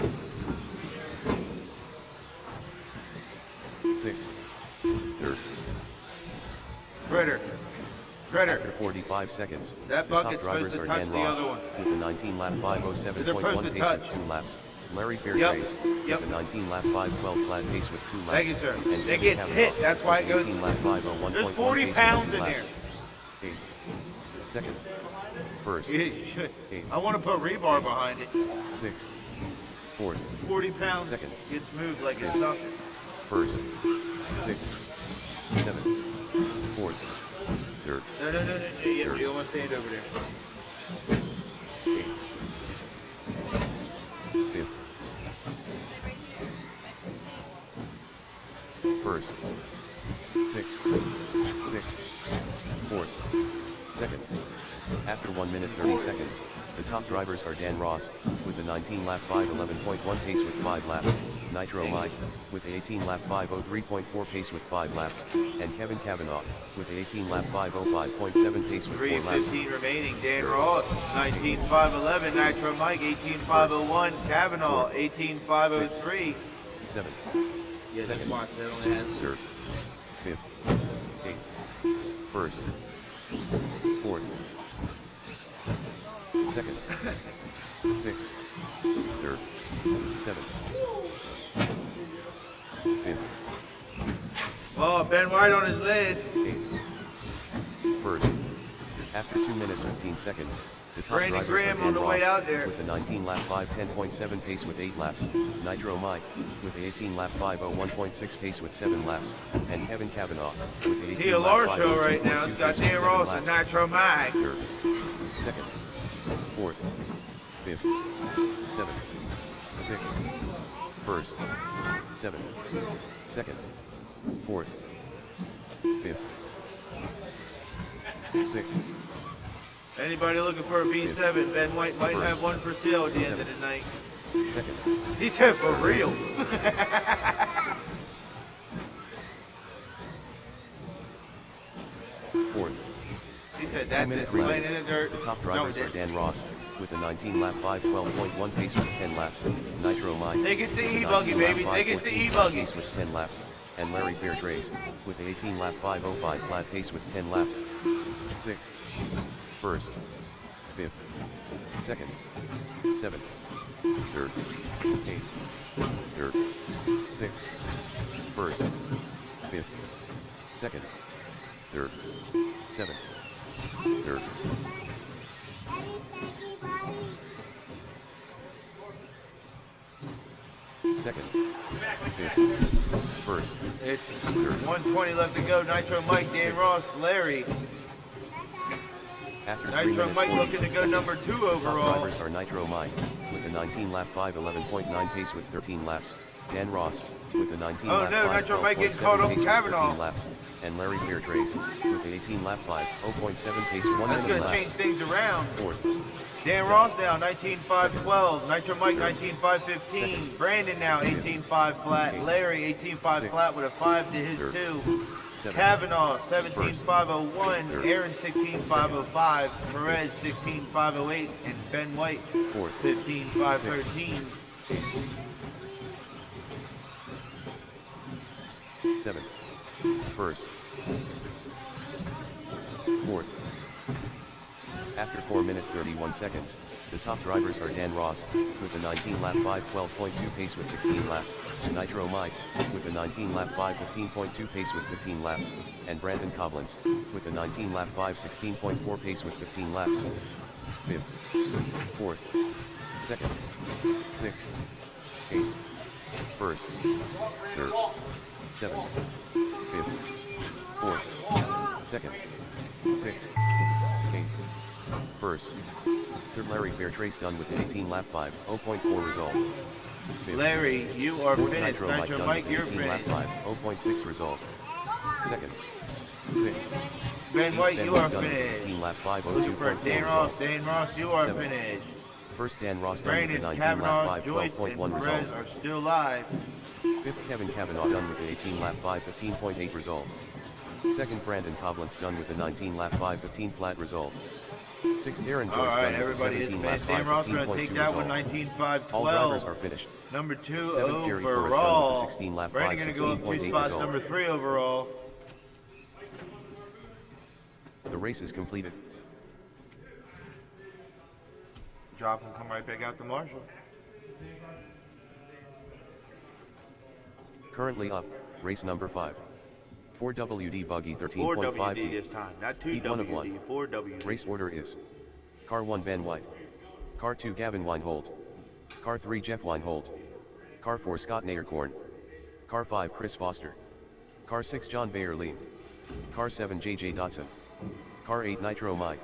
6. Third. Critter. After 45 seconds, That the top bucket's drivers supposed to are touch Dan the Ross other one. with a 19-lap They're 507.1 supposed to pace touch. with 2 laps. Larry Yep. Fairtrace Yep. with a 19-lap 512 flat pace with 2 laps. Thank you, sir. And They Kevin get Kavanaugh hit, that's why it with goes- 18-lap 501.1 There's 40 pace with pounds 2 in laps. there. 8. Second. First. Yeah, you should. I want to put rebar behind it. 6. Fourth. 40 pounds. Second. Gets moved like it's nothing. First. 6. 7. Fourth. Third. No. You don't want to stand over there. 8. Fifth. First. 6. Fourth. Second. After 1 minute 30 seconds, the top drivers are Dan Ross, with a 19-lap 511.1 pace with 5 laps, Nitro Mike, with a 18-lap 503.4 pace with 5 laps, and Kevin Kavanaugh, with a 18-lap 505.7 pace with 4 laps. 3:15 remaining. Dan Ross, 19.511. Nitro Mike, 18.501. Kavanaugh, 18.503. 7. Yeah, Second. just watch. That only has. Third. Fifth. Eighth. First. Fourth. Second. Sixth. Third. Seventh. Fifth. Oh, Ben White on his lid. Eighth. First. After 2 minutes 15 seconds, the top Brandon drivers Graham are Dan on the way Ross, out there. with a 19-lap 510.7 pace with 8 laps, Nitro Mike, with a 18-lap 501.6 pace with 7 laps, and Kevin Kavanaugh, with a 18-lap TLR show right now. 502.2 It's got pace with Dan 7 Ross and laps. Nitro Mike. Third. Second. Fourth. Fifth. Seventh. Sixth. First. Seventh. Second. Fourth. Fifth. Sixth. Anybody looking for a B7? Ben White might have one for sale at the end of the night. Second. He said for real. Fourth. He said Two that That's it. minutes Playing left. in the dirt. The top No, drivers it are didn't. Dan Ross, with a 19-lap 5:12.1 pace with 10 laps, Nitro Mike, Think it's the with a E-Buggy, 19-lap baby. Think it's the 5:14 E-Buggy. pace with 10 laps, and Larry Fairtrace, with a 18-lap 5:05 flat pace with 10 laps. 6th, 1st, 5th, 2nd, 7th, 3rd, 8th, 3rd, 6th, 1st, 5th, 2nd, 3rd, 7th, 3rd. Second, fifth, first, It's third. 120 left to go. Nitro Mike, Dan Six. Ross, Larry. After 3 Nitro minutes Mike 46 looking to go seconds, number 2 the top overall. drivers are Nitro Mike, with a 19-lap 5:11.9 pace with 13 laps, Dan Ross, with a 19-lap Oh, no, Nitro Mike getting caught 5:12.7 up pace with Kavanaugh. 13 laps, and Larry Fairtrace, with a 18-lap 5:0.7 pace 1 That's minute going to laps. change things around. Fourth, Dan Second. Ross now 19.512. Nitro Mike Third. 19.515. Second. Brandon now Fifth. 18.5 flat. Eighth. Larry 18.5 Sixth. flat with a 5 to his Third. 2. seventh, Kavanaugh 17.501. Third. Aaron 16.505. Perez 16.508. And Ben White fourth, 15.513. seventh, first, fourth. After 4 minutes 31 seconds, the top drivers are Dan Ross, with a 19-lap 5:12.2 pace with 16 laps, Nitro Mike, with a 19-lap 5:15.2 pace with 15 laps, and Brandon Coblentz, with a 19-lap 5:16.4 pace with 15 laps. 5th, 4th, 2nd, 6th, 8th, 1st, 3rd, 7th, 5th, 4th, 2nd, 6th, 8th, 1st. Third Larry Fairtrace done with an 18-lap 5:0.4 result. Fifth. Larry, you are Fourth finished. Nitro Mike Nitro done Mike, with you're an 18-lap finished. 5:0.6 result. Second. Sixth. Ben Eighth, White, Ben you White are done with an finished. 18-lap Looking for 5:02.4 Dan Ross. result. Dan Ross, you are Seventh. finished. First Dan Ross done with Brandon an 19-lap Kavanaugh, Joyce, 5:12.1 and result. Perez are still live. Fifth Kevin Kavanaugh done with an 18-lap 5:15.8 result. Second Brandon Coblentz done with a 19-lap 5:15 flat result. Sixth Aaron All Joyce right, done with a everybody is 17-lap finished. Dan Ross going to 5:15.2 take that one, result. 19.512. All drivers are finished. Number 2 Seventh Jerry Perez done with overall. a 16-lap Brandon going to go up 2 5:16.8 spots, result. number 3 overall. The race is completed. Drop and come right back out to Marshall. Currently up, race number 5. 4WD Buggy 4 WD 13.5T. this time, not 2 Heat 1 of 1. WD, 4 WD. Race order is: Car 1 Ben White, Car 2 Gavin Weinhold, Car 3 Jeff Weinhold, Car 4 Scott Naircorn, Car 5 Chris Foster, Car 6 John Bayer Lee, Car 7 JJ Dotson, Car 8 Nitro Mike.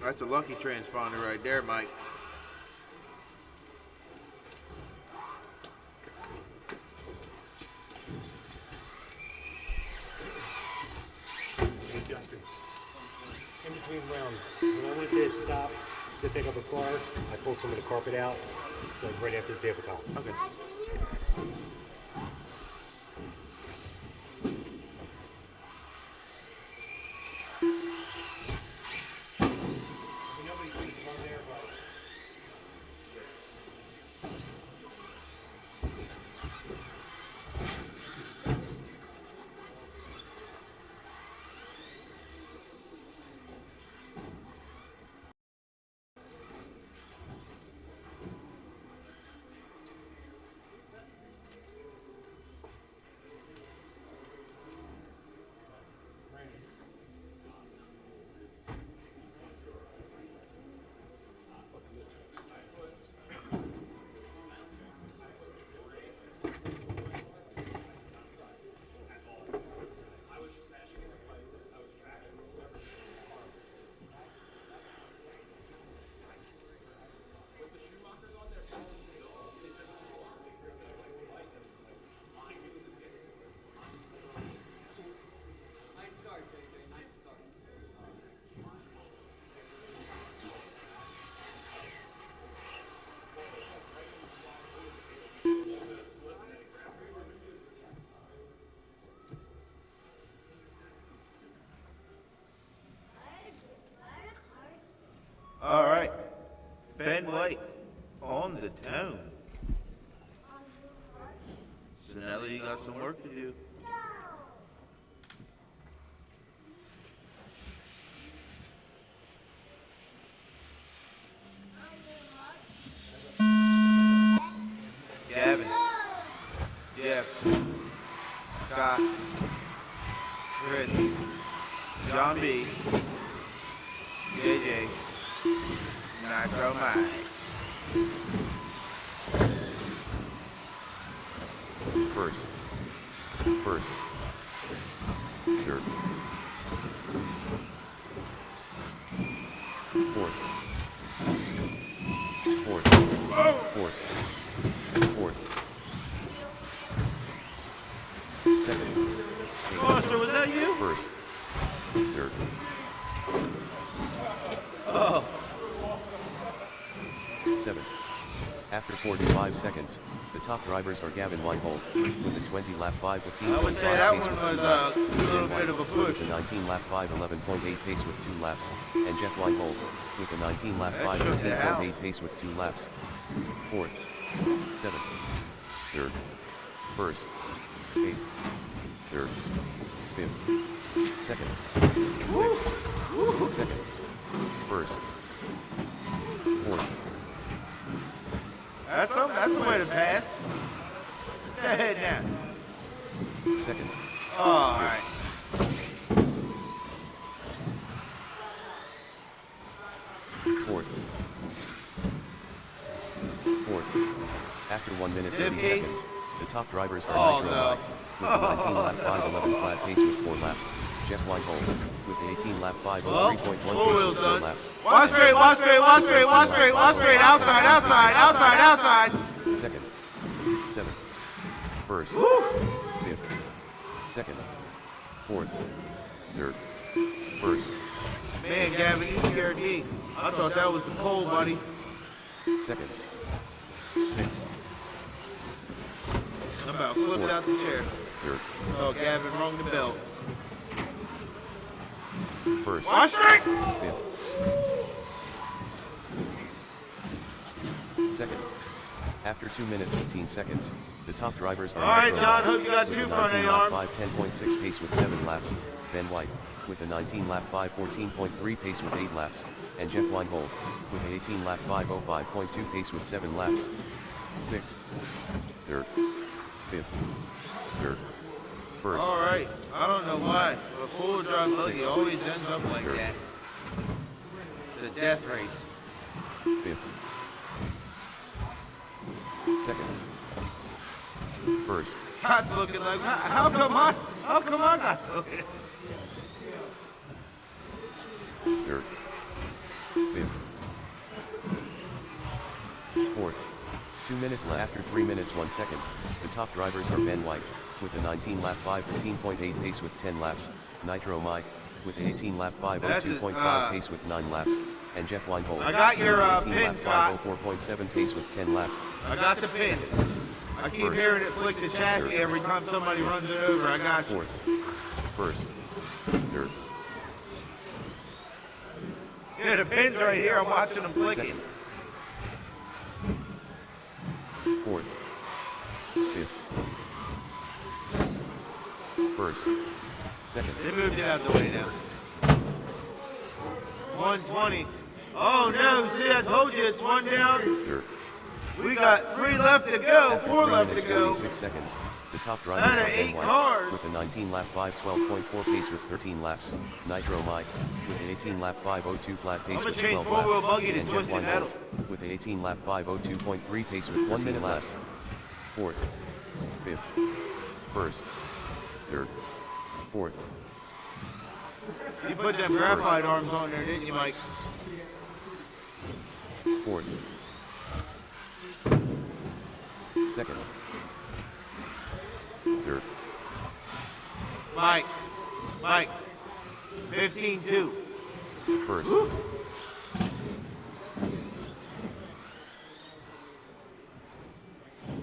That's a lucky transponder right there, Mike. Hey, Justin. In between rounds, when I went to stop to pick up a car, I pulled some of the carpet out, like right after the tabletop. Okay. some work to do. Gavin, Jeff, Scott, Chris, John B, JJ, Nitro Mike. First. Third. Fourth. Second. Monster, was that you? First. Third. Oh. Seventh. After 45 seconds, the top drivers are Gavin Weinhold with a 20-lap 5:15.5 I would pace say that with one 2 was laps, a little Dan bit of a White push. with a 19-lap 5:11.8 pace with 2 laps, and Jeff Weinhold with a 19-lap That shook the 5:13.8 house. pace with 2 laps. Fourth, seventh, third, first, eighth, third, fifth, second, sixth, second, first, fourth. That's a way to pass. Go ahead now. Second, Oh, all right. fourth. After 1 minute 30 Fifty. seconds, the top drivers are Oh, Nitro no. Mike with a 19-lap 5:11 flat pace with 4 laps, Jeff Weinhold with an 18-lap 5:03.1 pace Four-wheel's with 4 done. laps. Watch straight, watch straight, watch straight, watch straight, watch straight. Outside, outside, outside, outside. Second, seventh, first, fifth, second, fourth, third, first, Man, Gavin, you scared me. I thought that was the pole, buddy. second, sixth, I'm about to flip out the chair. third, Oh, Gavin, rung the bell. first, Watch straight. fifth, second. After 2 minutes 15 seconds, the top drivers are All right, Nitro John, Mike hope you got with two a front 19-lap arms. 5:10.6 pace with 7 laps, Ben White with a 19-lap 5:14.3 pace with 8 laps, and Jeff Weinhold with an 18-lap 5:05.2 pace with 7 laps. Sixth, third, fifth, third, first, All right. I don't know why, but a four-wheel drive buggy Six. always ends up like Third. that. It's a death race. fifth, second, first, Scott's looking like, how come I got to it? third, fifth, fourth. 2 minutes after 3 minutes 1 second, the top drivers are Ben White with a 19-lap 5:15.8 pace with 10 laps, Nitro Mike with an 18-lap 5:02.5 pace with 9 laps, and Jeff Weinhold I got your, with an pin, 18-lap Scott. 5:04.7 pace with 10 laps. I got the pin. I keep First. hearing it flick the chassis every time somebody runs it over. I got you. Fourth, first, third, Yeah, the pin's right here. I'm watching them flicking. second, fourth, fifth, first, second, They moved it out the way now. 120. Oh no, see, I told you it's one down. third. We got 3 left to go, After 4 3 left to minutes go. 46 seconds, the top drivers Out are of Ben 8 White cars. with a 19-lap 5:12.4 pace with 13 laps, Nitro Mike with an 18-lap 5:02 flat pace I'ma with change 12 four-wheel laps, buggy to and Jeff twisted Weinhold metal. with an 18-lap 5:02.3 pace with 1 minute laps. Fourth, fifth, first, third, fourth, You put them graphite arms on there, didn't you, Mike? fourth, second, third, Mike. 15-2. first,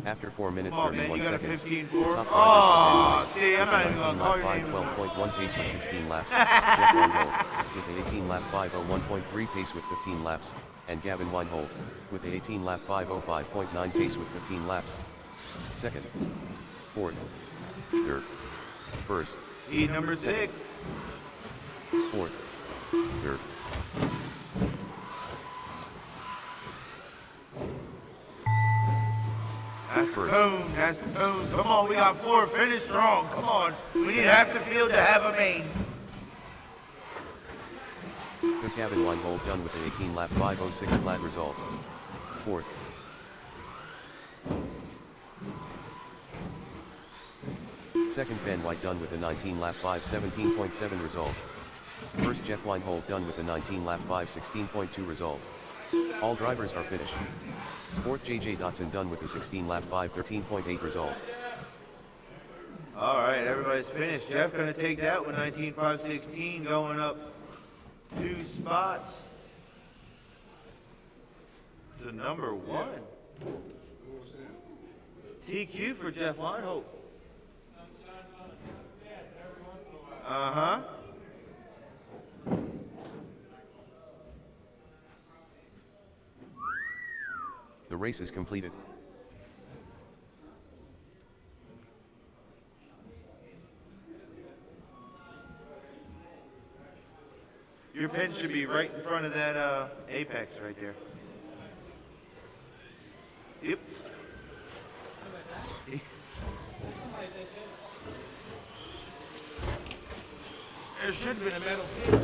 After 4 minutes Come on, man, 31 you got a seconds, 15-4? the top Oh, drivers see, I'm not even are Ben gonna call White your with a name. 19-lap 5:12.1 pace with 16 laps, Jeff Weinhold with an 18-lap 5:01.3 pace with 15 laps, and Gavin Weinhold with an 18-lap 5:05.9 pace with 15 laps. Second, fourth, Dirt. First. Heat number 6. Fourth. Dirt. That's the First. tone. That's the tone. Come on, we got 4. Finish strong. Come on. We need half the field to have a main. The cabin line hole done with an 18 lap 506 flat result. Fourth. Second Ben White done with a 19 lap 517.7 result. First Jeff Weinhold done with a 19 lap 516.2 result. All drivers are finished. Fourth JJ Dotson done with a 16 lap 513.8 result. All right, everybody's finished. Jeff gonna take that with 19.516, going up 2 spots to number 1. TQ for Jeff Weinhold. Uh-huh. The race is completed. Your pin should be right in front of that apex right there. Yep. There should have been a metal pin.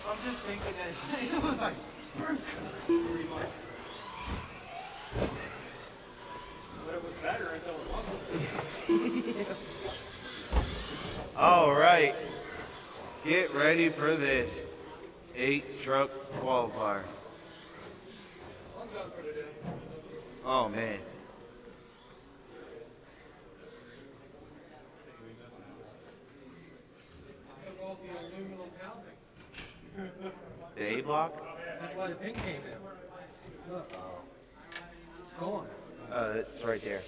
I'm just thinking that it was like. But it was better until it wasn't. All right, get ready for this 8 truck qualifier. Oh man. The aluminum housing. The A block? That's why the pin came in. Look. Gone. It's right there.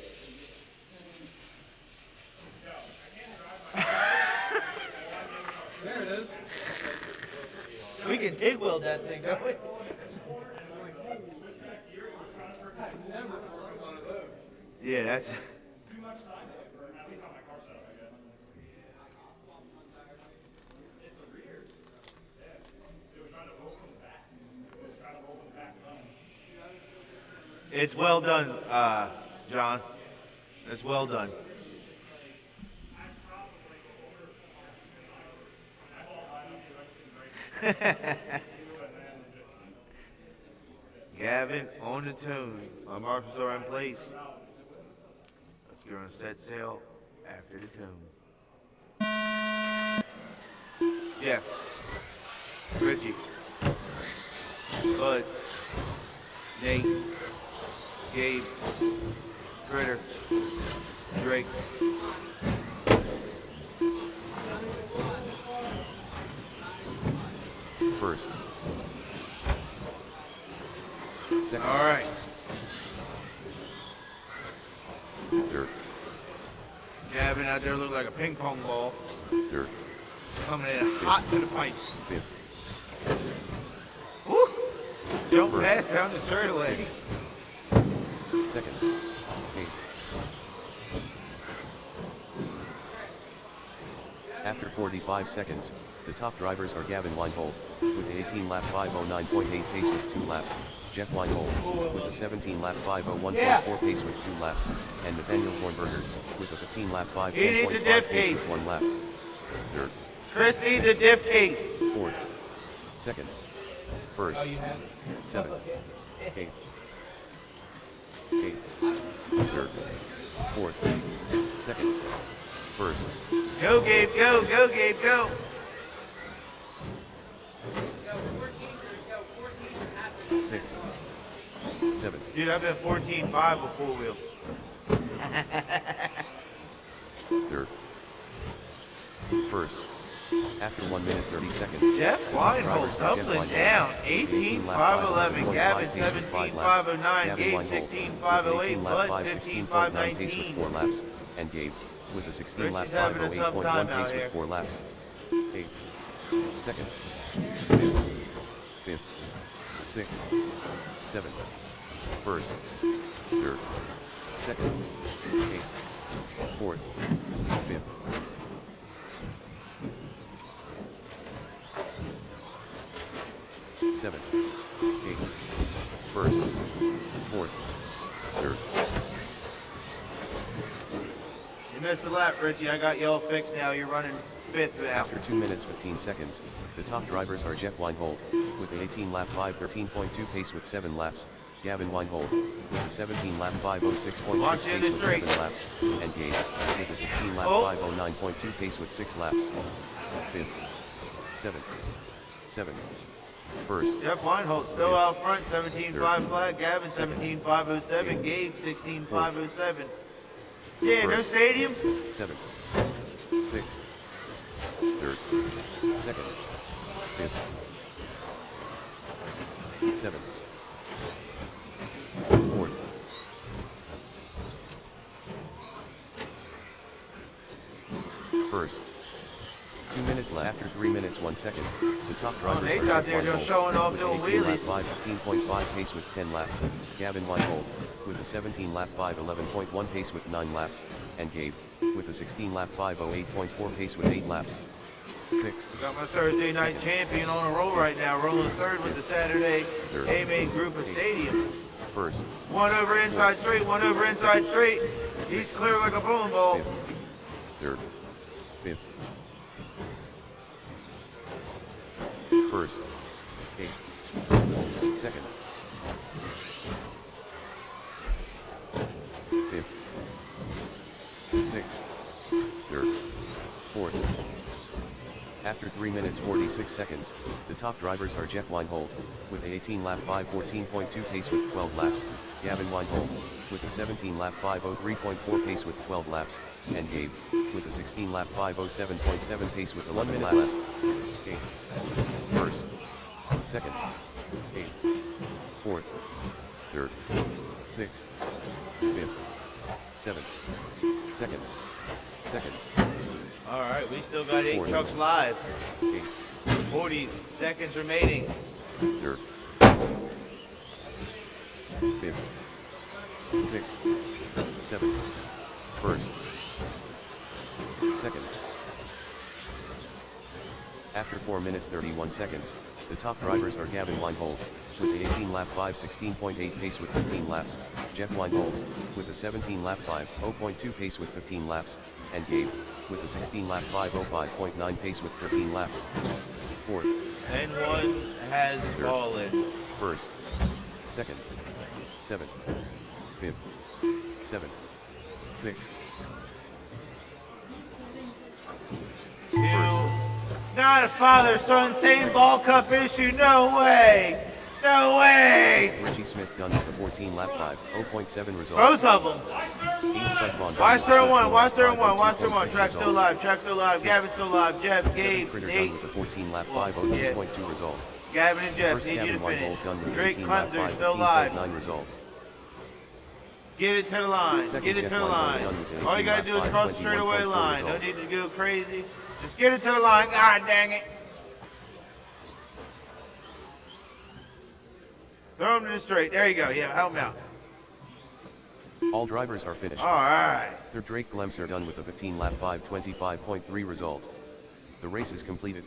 There it is. We can TIG weld that thing, don't we? Yeah, that's. It's well done, John. It's well done. Gavin on the tune. Our marshals are in place. Let's get on set sail after the tune. Jeff. Richie. Bud. Nate. Gabe. Critter. Drake. First. Second. All right. Dirt. Gavin out there look like a ping pong ball. Dirt. Coming in hot to the pipes. Fifth. Woo! Jump First. pass down the straightaway. Sixth. Second. 8. After 45 seconds, the top drivers are Gavin Weinhold, with the 18-lap 509.8 pace with 2 laps, Jeff Weinhold, with a 17-lap 501.4 pace with 2 laps, and Nathaniel Hornberger, with a 15-lap 510.5 pace with 1 lap. Third. Chris needs a diff case. Fourth. Second. First. Seventh. Eighth. Third. Fourth. Second. First. Go, Gabe, go, go, Gabe, go. Sixth. Seventh. Dude, I've been 14.5 with four wheel. Third. First. After 1 minute 30 seconds. Jeff Weinhold doubling down. 18.511. Gavin 17.509. Gabe 16.508. Bud 15.519 pace with 4 laps. And Gabe, with a 16-lap Rich is having a tough 508.1 time pace out with here. 4 laps. 8th. Second. 5th. 5th. 6th. 7th. First. Third. Second. 8th. 4th. 5th. Seventh, eighth, first, fourth, third. You missed a lap, Richie. I got you all fixed now. You're running 5th now. After 2 minutes 15 seconds, the top drivers are Jeff Weinhold, with a 18-lap 513.2 pace with 7 laps, Gavin Weinhold, with a 17-lap 506.6 pace with 7 laps, and Gabe, with a 16-lap 509.2 pace with 6 laps. 5th, 7th, 7th. First. Jeff Weinhold still out front, 17.5 flat. Gavin 17.507. Gabe 16.507. Yeah, no stadium. 7th, 6th, 3rd, 2nd, 5th, 7th, 4th, 1st. 2 minutes left. After 3 minutes 1 second, the top drivers Nate's are out there just showing off doing wheelies. 5:15.5 pace with 10 laps, Gavin Weinhold, with a 17-lap 5:11.1 pace with 9 laps, and Gabe, with a 16-lap 5:08.4 pace with 8 laps. 6. Got my Thursday night champion on a roll right now, rolling third with the Saturday A-main group of stadium. First. One over inside straight, one over inside straight. He's clear like a bowling ball. 5th, 3rd, 5th. First. 8th. Second. 5th. 6th. 3rd. 4th. After 3 minutes 46 seconds, the top drivers are Jeff Weinhold, with a 18-lap 5:14.2 pace with 12 laps, Gavin Weinhold, with a 17-lap 5:03.4 pace with 12 laps, and Gabe, with a 16-lap 5:07.7 pace with 11 laps. 8th. First. Second. 8th. 4th. 3rd. 6th. 5th. 7th. Second. 2nd. All right, we still got 8 Fourth. trucks live. 8th. 40 seconds remaining. 3rd. 5th. 6th. 7th. First. Second. After 4 minutes 31 seconds, the top drivers are Gavin Weinhold, with a 18-lap 5:16.8 pace with 15 laps, Jeff Weinhold, with a 17-lap 5:0.2 pace with 15 laps, and Gabe, with a 16-lap 5:05.9 pace with 13 laps. 4th. And one has fallen. First. Second. 7th. 5th. 7th. 6th. Two. Not a father-son, same ball cup issue. No way. No way. Richie Smith done with a 14-lap 5:0.7 result. Both of them. Ian Fred Vaughn done Watch with turn a one. Watch 14-lap turn one. Watch turn 5:02.6 one. Track still result. live. Track still live. Six. Gavin still live. Jeff, Seven Gabe, Critter Nate. done with a 14-lap Well, 5:02.2 result. Gavin and Jeff First need you Gavin to finish. Weinhold done with a Drake 18-lap Clemser still live. 5:15.9 result. Get it to the line. Second, Get it Jeff to the Weinhold line. done with an All you gotta 18-lap do is cross the 5:21.4 straightaway line. result. Don't need to go crazy. Just get it to the line. God dang it. Throw him to the straight. There you go. Yeah, help him out. All drivers are finished. All right. Third Drake Glemser done with a 15 lap 5:25.3 result. The race is completed.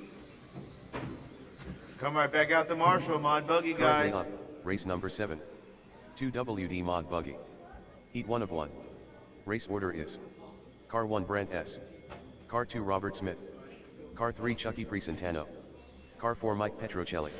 Come right back out to Marshall, Mod Buggy, Currently guys. up, race number 7. 2WD Mod Buggy. Heat 1 of 1. Race order is: Car 1 Brant S. Car 2 Robert Smith. Car 3 Chucky Presentano. Car 4 Mike Petrocelli.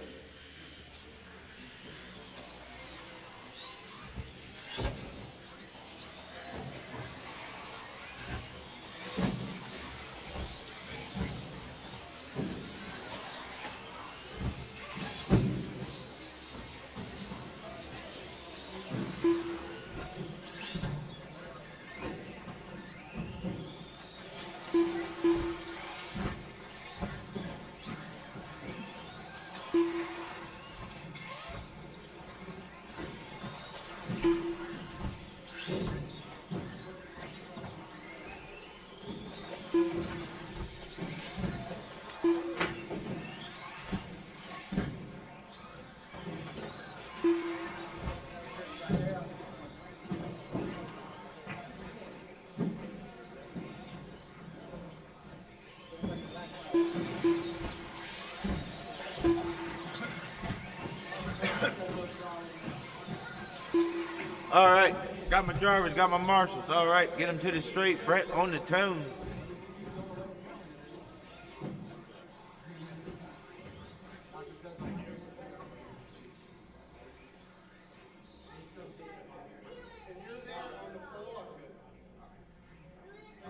All right. Got my drivers, got my marshals. All right. Get them to the straight. Brent on the tone.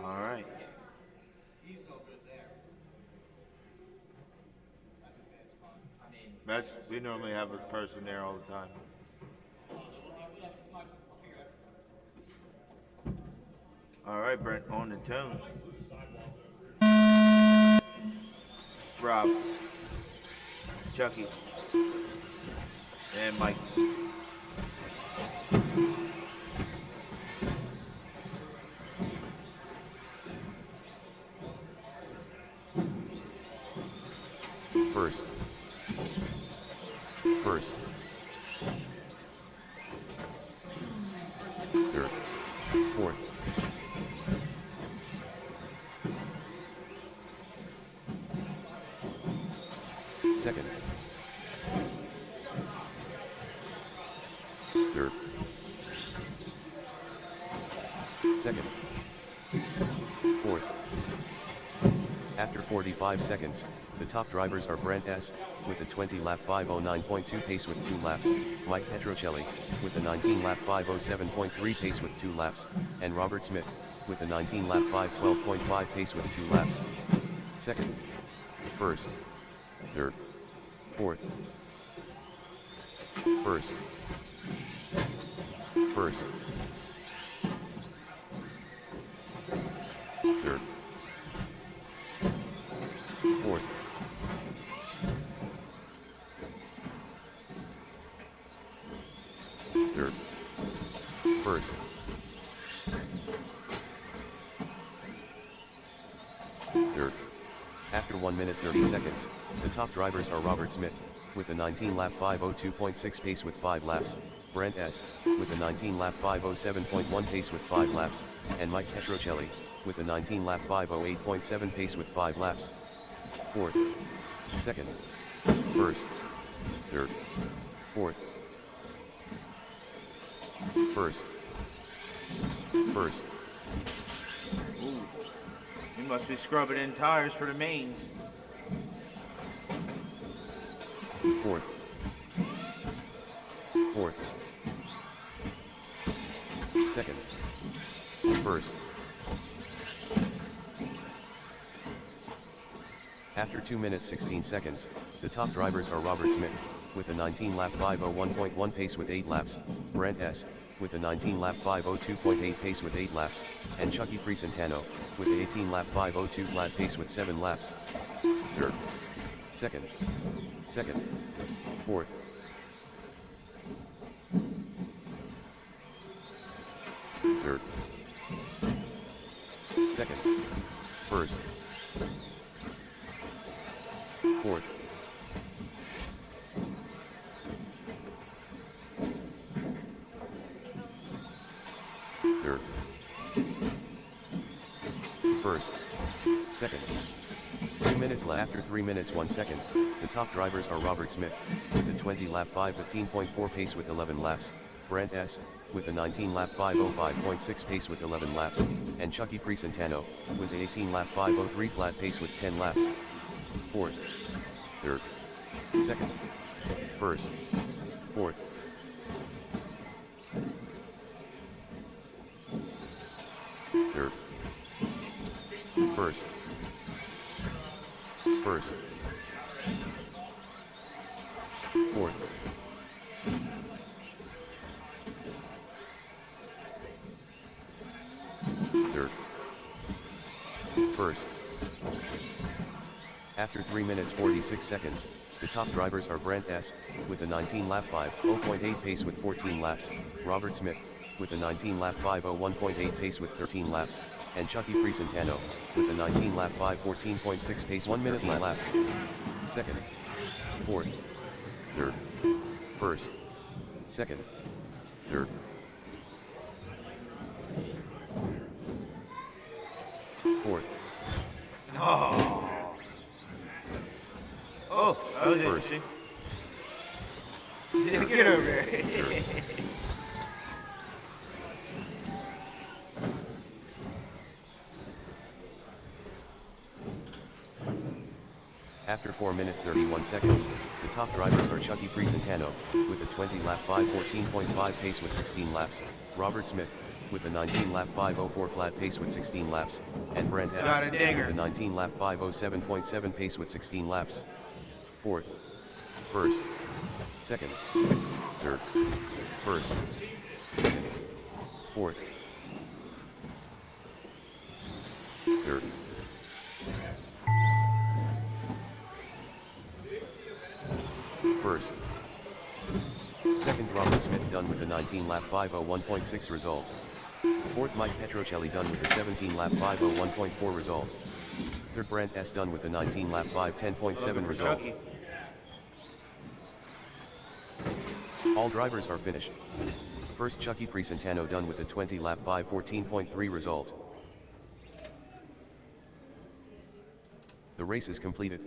All right. We normally have a person there all the time. All right, Brent on the tone. Rob, Chucky, and Mike. First. Third. Fourth. Second. Third. Second. Fourth. After 45 seconds, the top drivers are Brent S. with a 20-lap 5:09.2 pace with 2 laps, Mike Petrocelli with a 19-lap 5:07.3 pace with 2 laps, and Robert Smith with a 19-lap 5:12.5 pace with 2 laps. Second. First. Third. Fourth. First. Third. Fourth. Third. First. Third. After 1 minute 30 seconds, the top drivers are Robert Smith with a 19-lap 5:02.6 pace with 5 laps, Brent S. with a 19-lap 5:07.1 pace with 5 laps, and Mike Petrocelli with a 19-lap 5:08.7 pace with 5 laps. Fourth. Second. First. Third. Fourth. First. Ooh. You must be scrubbing in tires for the mains. Fourth. Second. First. After 2 minutes 16 seconds, the top drivers are Robert Smith with a 19-lap 5:01.1 pace with 8 laps, Brent S. with a 19-lap 5:02.8 pace with 8 laps, and Chucky Presentano with an 18-lap 5:02 flat pace with 7 laps. Third. Second. Fourth. Third. Second. First. Fourth. First. Second. 2 minutes left. After 3 minutes 1 second, the top drivers are Robert Smith, with a 20-lap 5:15.4 pace with 11 laps, Brent S., with a 19-lap 5:05.6 pace with 11 laps, and Chucky Presentano, with an 18-lap 5:03 flat pace with 10 laps. Fourth. Third. Second. First. Fourth. Third. First. First. Fourth. Third. First. After 3 minutes 46 seconds, the top drivers are Brent S., with a 19-lap 5:0.8 pace with 14 laps, Robert Smith, with a 19-lap 5:01.8 pace with 13 laps, and Chucky Presentano, with a 19-lap 5:14.6 pace 1 minute laps. Second. Fourth. Third. First. Second. Third. Fourth. Oh, that was First. interesting. Yeah, get over there. Third. After 4 minutes 31 seconds, the top drivers are Chucky Presentano, with a 20-lap 5:14.5 pace with 16 laps, Robert Smith, with a 19-lap 5:04 flat pace with 16 laps, and Brent S., Got a dinger. with a 19-lap 5:07.7 pace with 16 laps. Fourth. First. Second. Third. First. Second. Fourth. Third. First. Second, Robert Smith done with a 19-lap 5:01.6 result. Fourth, Mike Petrocelli done with a 17-lap 5:01.4 result. Third, Brent S. done with a 19-lap 5:10.7 result. Chucky. All drivers are finished. First, Chucky Presentano done with a 20-lap 5:14.3 result. The race is completed.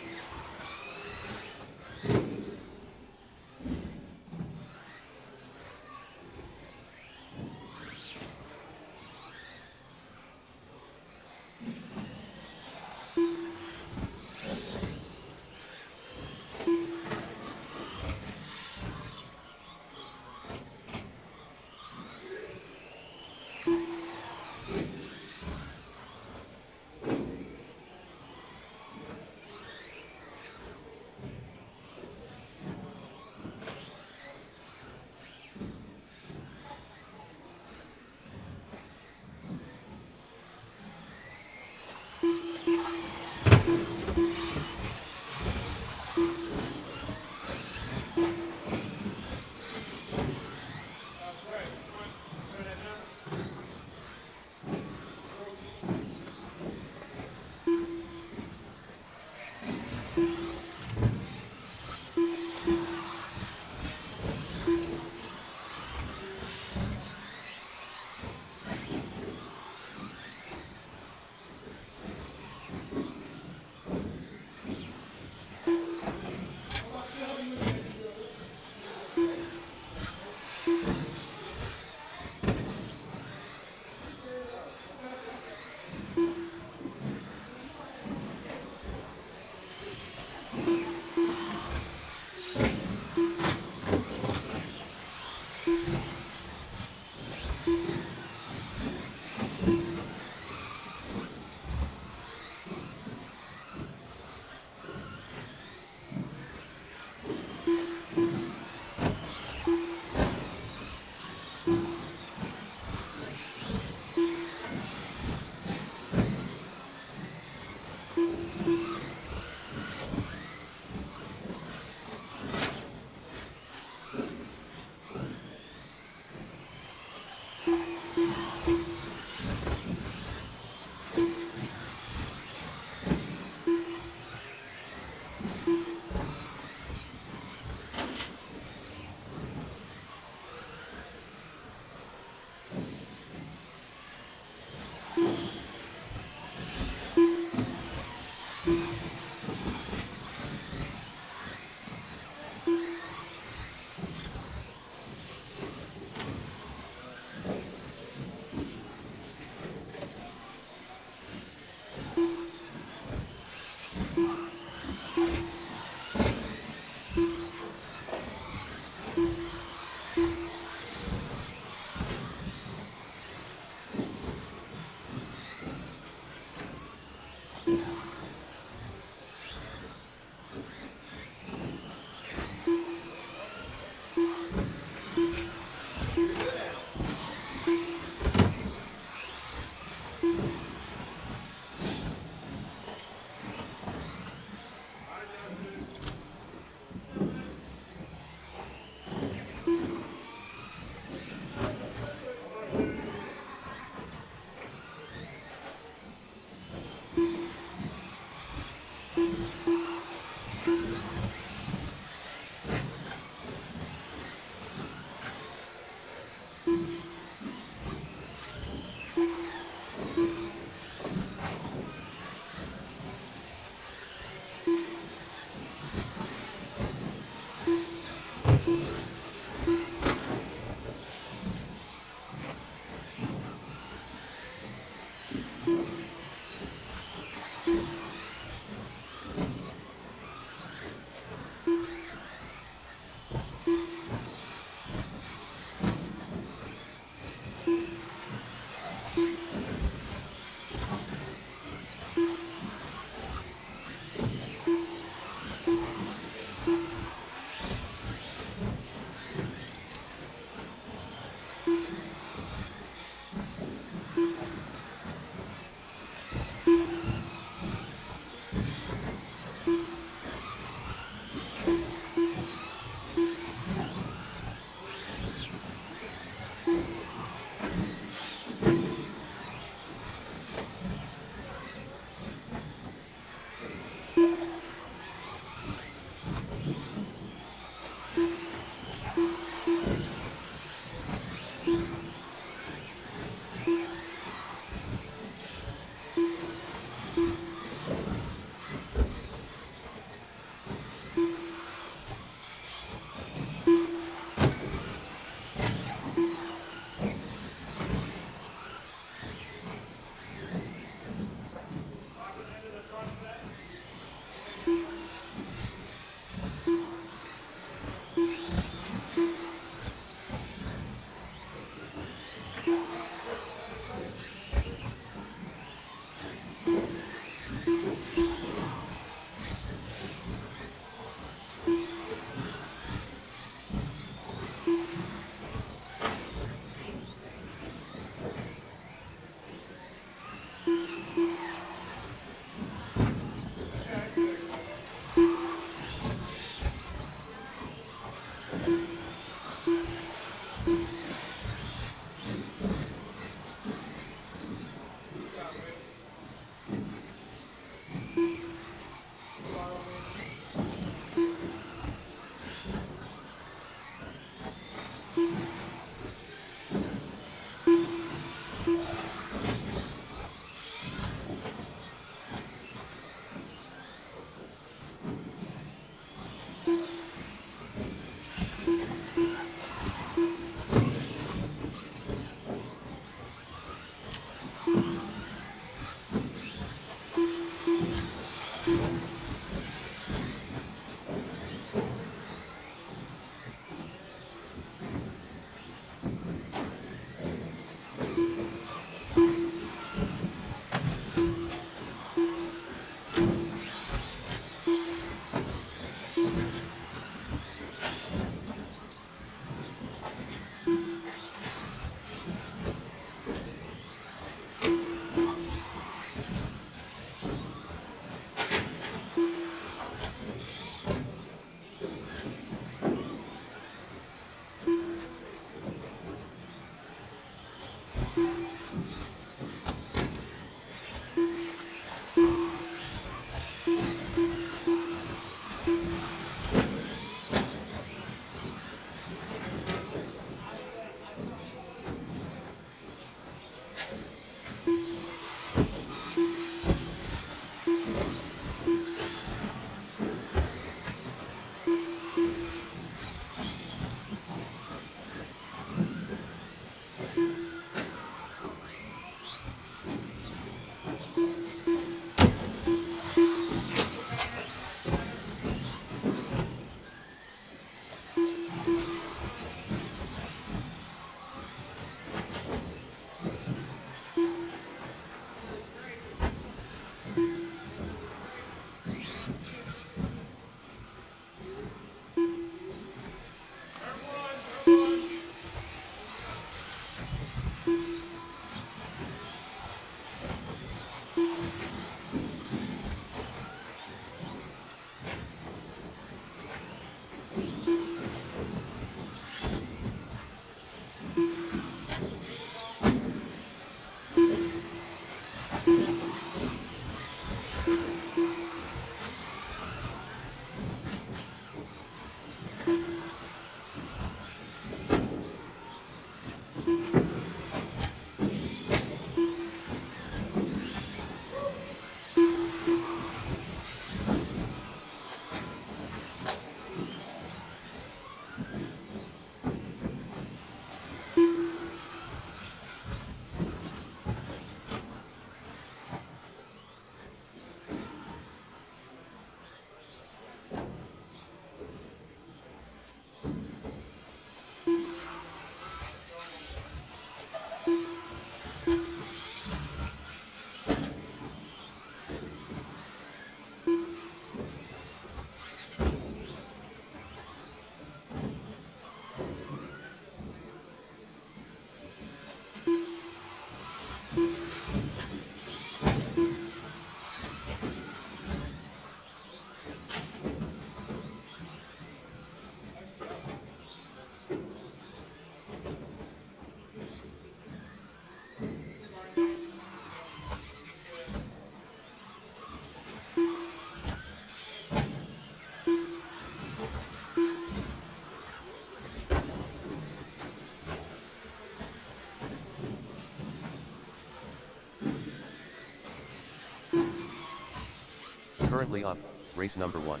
Currently up, race number 1.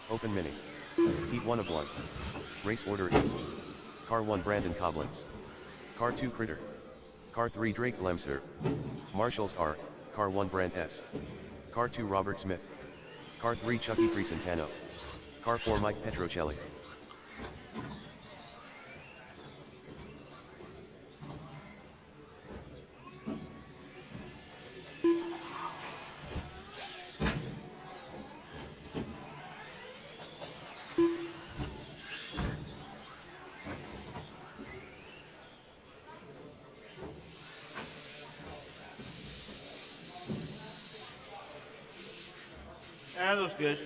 Open Mini. Heat 1 of 1. Race order is: Car 1 Brandon Coblentz. Car 2 Critter. Car 3 Drake Glemser. Marshals are: Car 1 Brand S. Car 2 Robert Smith. Car 3 Chucky Crescentano. Car 4 Mike Petrocelli. That looks good.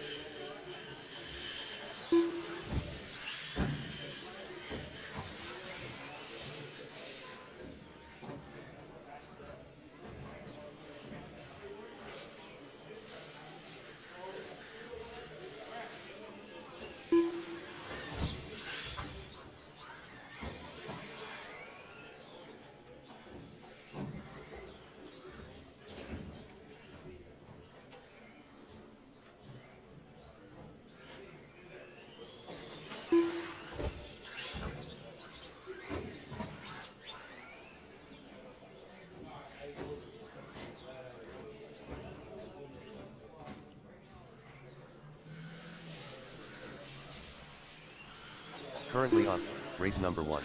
Currently up, race number 1.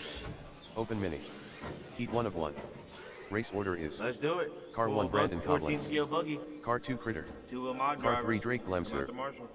Open Mini. Heat 1 of 1. Race order is: Let's do it. Car 1 Brandon 14 Coblentz. scale buggy. Car 2 Critter. 2 of my Car drivers. 3 Drake Come out Glemser. to Marshall.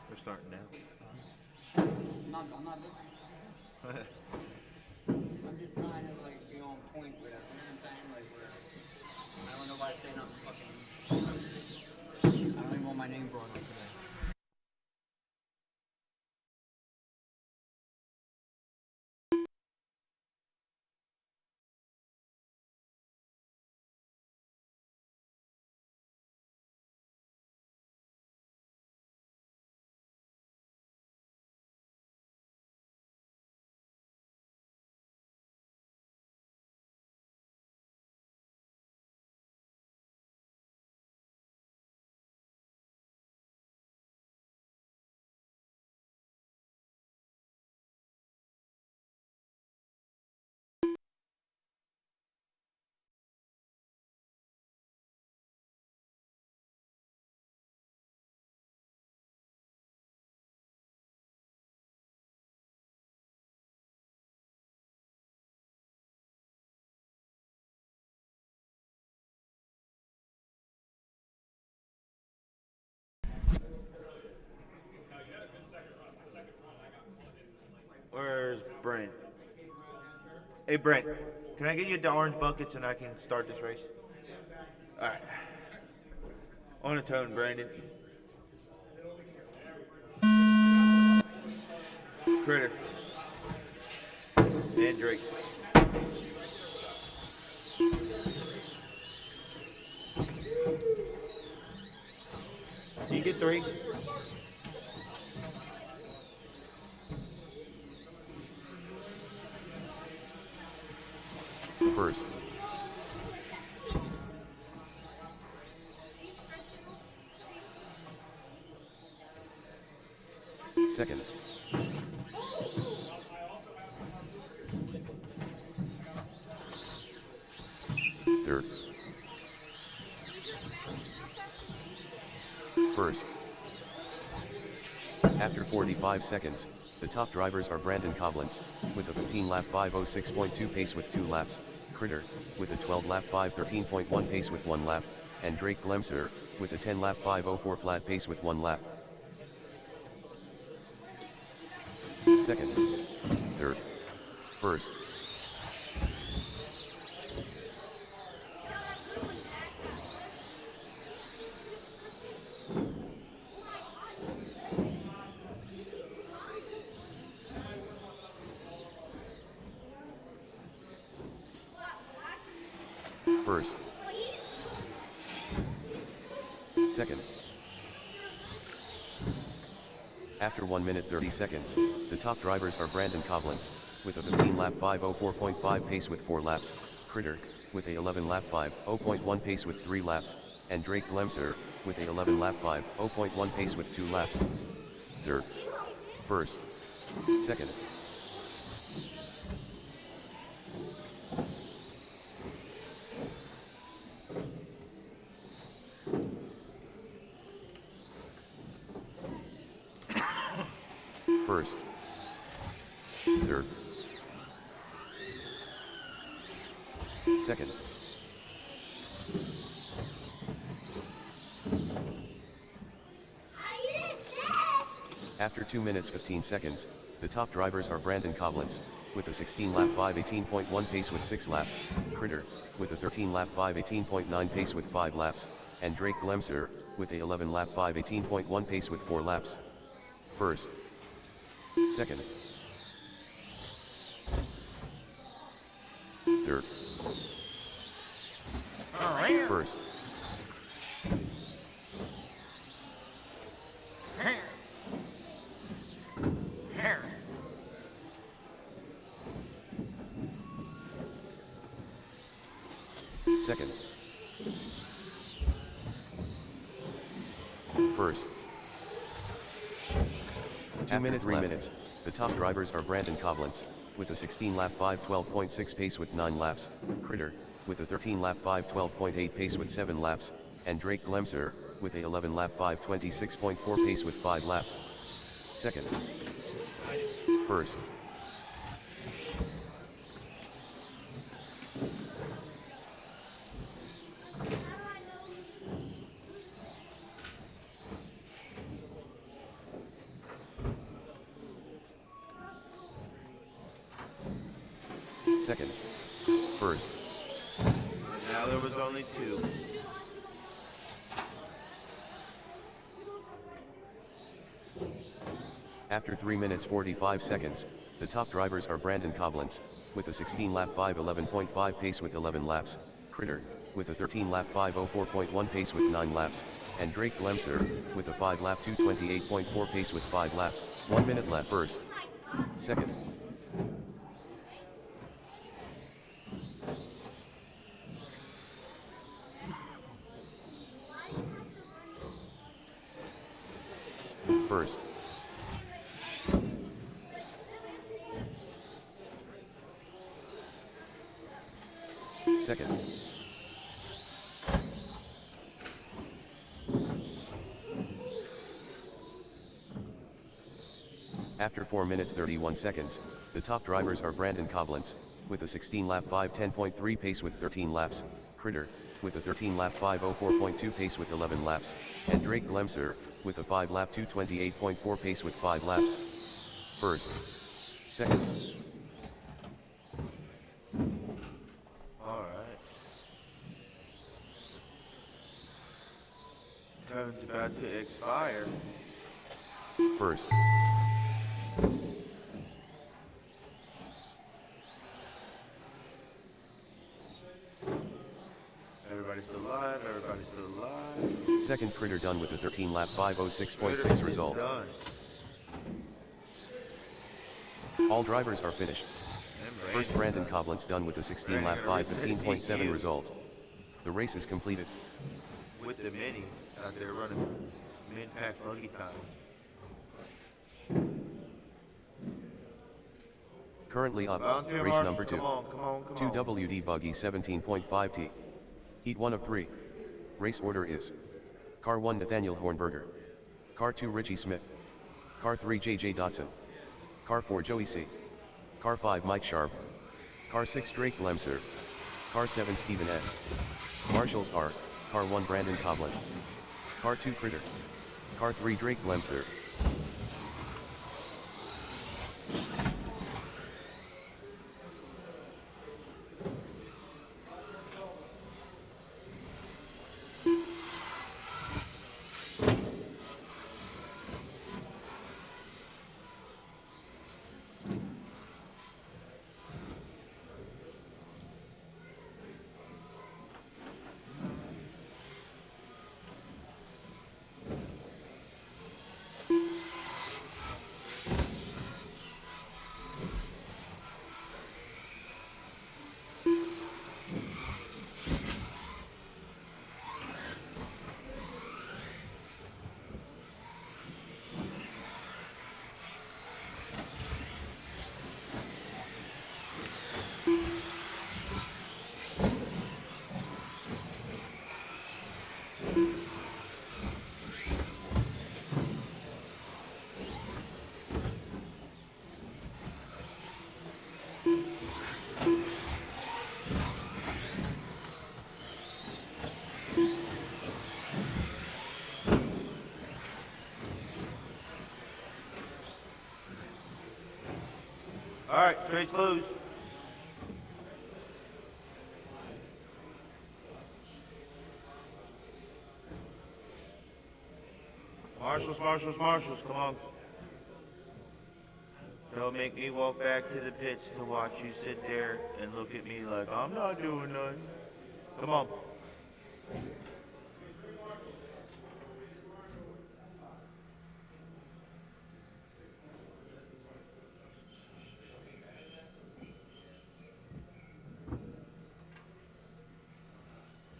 We're starting now. I'm not looking. I'm just trying to like be on point with it. You know what I'm saying? Like where I don't want nobody say nothing fucking. I don't even want my name brought up today. Brent. Hey Brent, can I get you the orange buckets and I can start this race? Alright. On a tone, Brandon. Critter. And Drake. You get 3. First. Second. Third. First. After 45 seconds, the top drivers are Brandon Coblentz, with a 15-lap 5:06.2 pace with 2 laps, Critter, with a 12-lap 5:13.1 pace with 1 lap, and Drake Glemser, with a 10-lap 5:04 flat pace with 1 lap. Second. Third. First. First. Second. After 1 minute 30 seconds, the top drivers are Brandon Coblentz, with a 15-lap 5:04.5 pace with 4 laps, Critter, with a 11-lap 5:0.1 pace with 3 laps, and Drake Glemser, with a 11-lap 5:0.1 pace with 2 laps. Third. First. Second. First. Third. Second. After 2 minutes 15 seconds, the top drivers are Brandon Coblentz, with a 16-lap 5:18.1 pace with 6 laps, Critter, with a 13-lap 5:18.9 pace with 5 laps, and Drake Glemser, with a 11-lap 5:18.1 pace with 4 laps. First. Second. Third. First. Second. First. 2 minutes 3 minutes, the top drivers are Brandon Coblentz, with a 16-lap 5:12.6 pace with 9 laps, Critter, with a 13-lap 5:12.8 pace with 7 laps, and Drake Glemser, with a 11-lap 5:26.4 pace with 5 laps. Second. First. Second. First. And now there was only 2. After 3 minutes 45 seconds, the top drivers are Brandon Coblentz, with a 16-lap 5:11.5 pace with 11 laps, Critter, with a 13-lap 5:04.1 pace with 9 laps, and Drake Glemser, with a 5-lap 2:28.4 pace with 5 laps. 1 minute left. First. Second. First. Second. After 4 minutes 31 seconds, the top drivers are Brandon Coblentz, with a 16-lap 5:10.3 pace with 13 laps, Critter, with a 13-lap 5:04.2 pace with 11 laps, and Drake Glemser, with a 5-lap 2:28.4 pace with 5 laps. First. Second. tone's about to expire. First. Everybody's still alive, everybody's still alive. Second critter done with a 13 lap 506.6 Critter result. done. All drivers are finished. And First Brandon Coblentz done with a 16 lap 515.7 result. The race is completed. With the mini out there running mid-pack buggy time. Currently up, Volunteer race marshals, number 2. come on, come on, come on. 2WD buggy 17.5T. Heat 1 of 3. Race order is: Car 1 Nathaniel Hornberger, Car 2 Richie Smith, Car 3 JJ Dotson, Car 4 Joey C, Car 5 Mike Sharp, Car 6 Drake Lemser, Car 7 Stephen S. Marshals are: Car 1 Brandon Coblentz, Car 2 Critter, Car 3 Drake Lemser. Alright, straight close. Marshals, marshals, marshals, come on. Don't make me walk back to the pits to watch you sit there and look at me like I'm not doing nothing. Come on.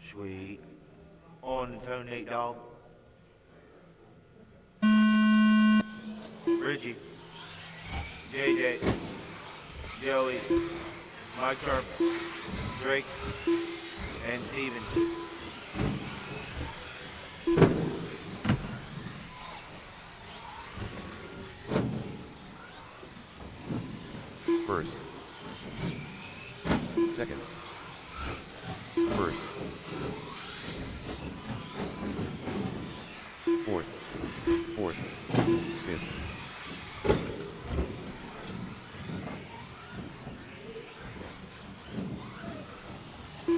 Sweet. On the tone, Nate Dog. Richie. JJ. Joey. Mike Sharp. Drake. And Steven. First. Second. First. Fourth. Fourth. Fifth.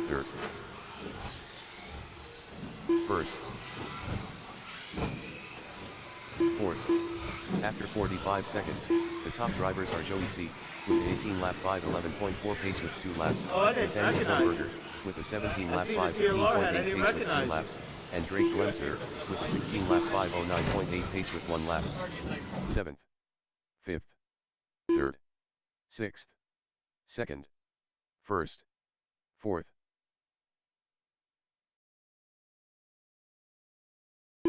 Third. First. Fourth. After 45 seconds, the top drivers are Joey C, with an 18-lap 5:11.4 pace with 2 laps, Nathaniel Hornberger, with a 17-lap 5:15.8 pace with 3 laps, and Drake Glemser, with a 16-lap 5:09.8 pace with 1 lap. 7th. 5th. 3rd. 6th. 2nd. 1st. 4th.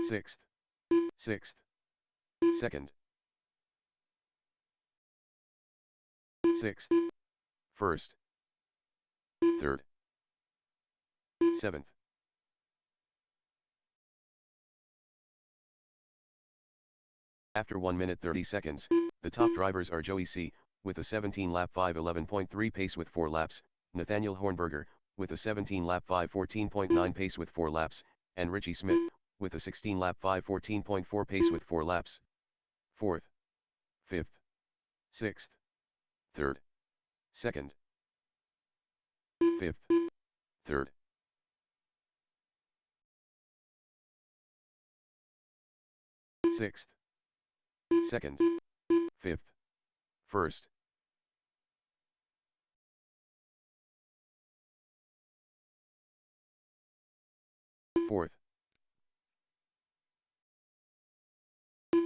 6th. 6th. 2nd. 6th. 1st. 3rd. 7th. After 1 minute 30 seconds, the top drivers are Joey C, with a 17-lap 5:11.3 pace with 4 laps, Nathaniel Hornberger, with a 17-lap 5:14.9 pace with 4 laps, and Richie Smith, with a 16-lap 5:14.4 pace with 4 laps. 4th. 5th. 6th. 3rd. 2nd. 5th. 3rd. sixth, second, fifth, first, fourth,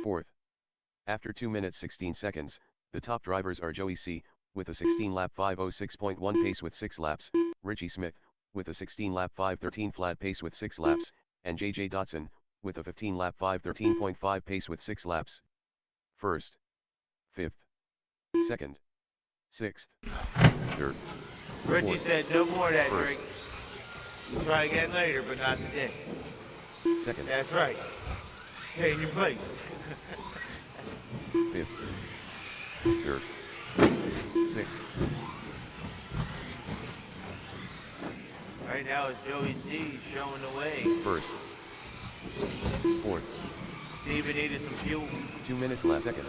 fourth. After 2 minutes 16 seconds, the top drivers are Joey C., with a 16-lap 5:06.1 pace with 6 laps, Richie Smith, with a 16-lap 5:13 flat pace with 6 laps, and JJ Dotson, with a 15-lap 5:13.5 pace with 6 laps. First, fifth, second, sixth, third. Richie fourth, said no more of that first, drink. We'll try again later, but not today. second, That's right. Stay in your place. fifth, third, sixth, Right now it's Joey C showing the way. first, fourth. Steven needed some fuel. 2 minutes left. Second.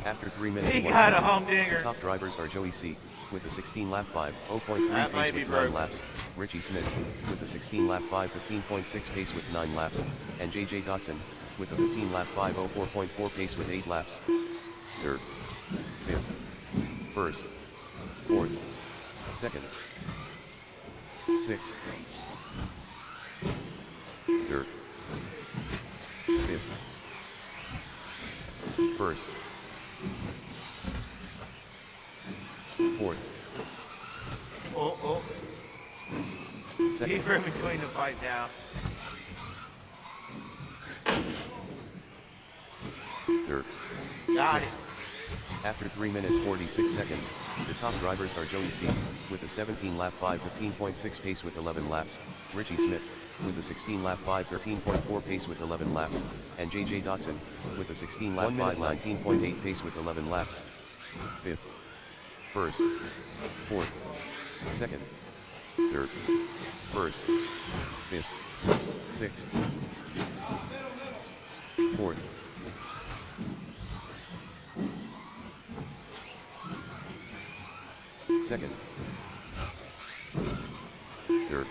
After 3 minutes. He 1 got a second, humdinger. the top drivers are Joey C., with a 16-lap 5:0.3 That might pace be with 9 broken. laps, Richie Smith, with a 16-lap 5:15.6 pace with 9 laps, and JJ Dotson, with a 15-lap 5:04.4 pace with 8 laps. Third, fifth, first, fourth, second, sixth, third, fifth, first, fourth, Oh, second, keep her in between the fight now. third, Got it. sixth. After 3 minutes 46 seconds, the top drivers are Joey C., with a 17-lap 5:15.6 pace with 11 laps, Richie Smith, with a 16-lap 5:13.4 pace with 11 laps, and JJ Dotson, with a 16-lap 5:19.8 pace with 11 laps. Fifth, first, fourth, second, third, first, fifth, sixth, fourth, second, third,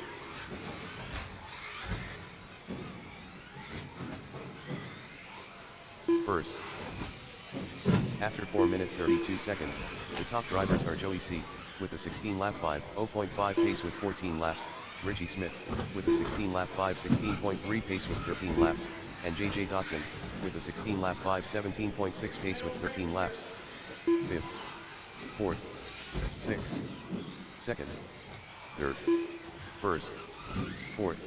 first. After 4 minutes 32 seconds, the top drivers are Joey C., with a 16-lap 5:0.5 pace with 14 laps, Richie Smith, with a 16-lap 5:16.3 pace with 13 laps, and JJ Dotson, with a 16-lap 5:17.6 pace with 13 laps. Fifth, fourth, sixth, second, third, first, fourth,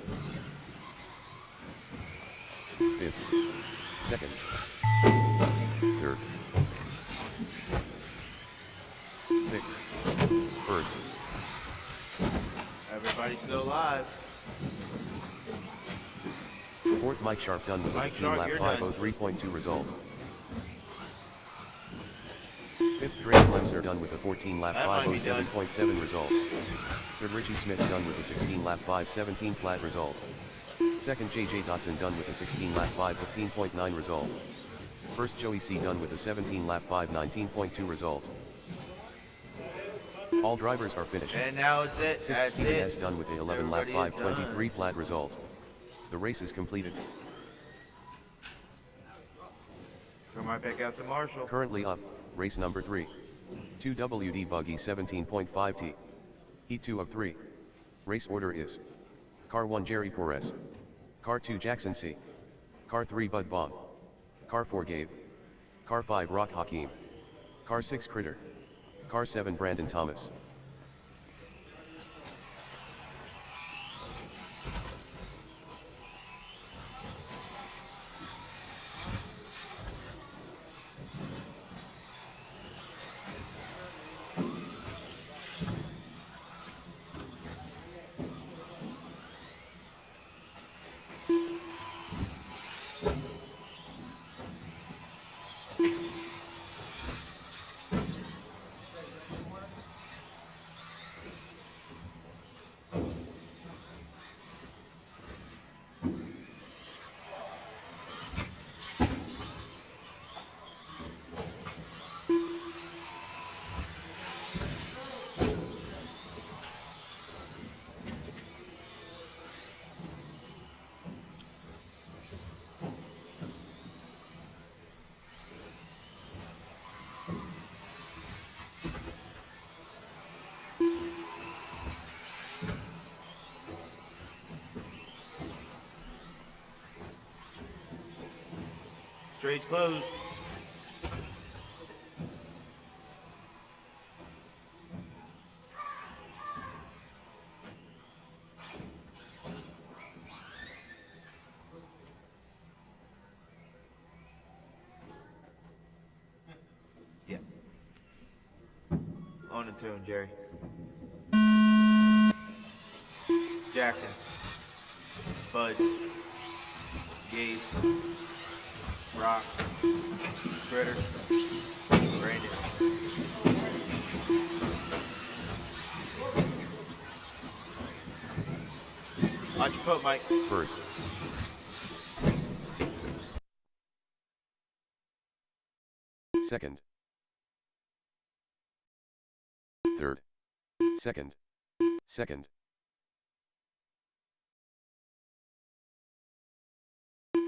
fifth, second, third, sixth, first, Everybody's still alive. fourth. Mike Sharp done with a Mike 15 Sharp, lap you're done. 5:03.2 result. Fifth, Drake Lemser done with a 14 lap That might be done. 5:07.7 result. Third, Richie Smith done with a 16 lap 5:17 flat result. Second, JJ Dotson done with a 16 lap 5:15.9 result. First, Joey C. done with a 17 lap 5:19.2 result. All drivers are finished. And now it's it. Sixth, That's Steven it. S. done with a 11 lap Everybody is 5:23 flat result. The race is completed. Come right back out to Marshall. Currently up, race number 3. 2WD Buggy 17.5T. Heat 2 of 3. Race order is: Car 1 Jerry Perez, Car 2 Jackson C, Car 3 Bud Bong, Car 4 Gabe, Car 5 Rock Hakeem, Car 6 Critter, Car 7 Brandon Thomas. Straight's closed. Yeah. On the tune, Jerry. Jackson. Bud. Gabe. Rock. Critter. Brandon. Watch your foot, Mike. First. Second. Third. Second. Second.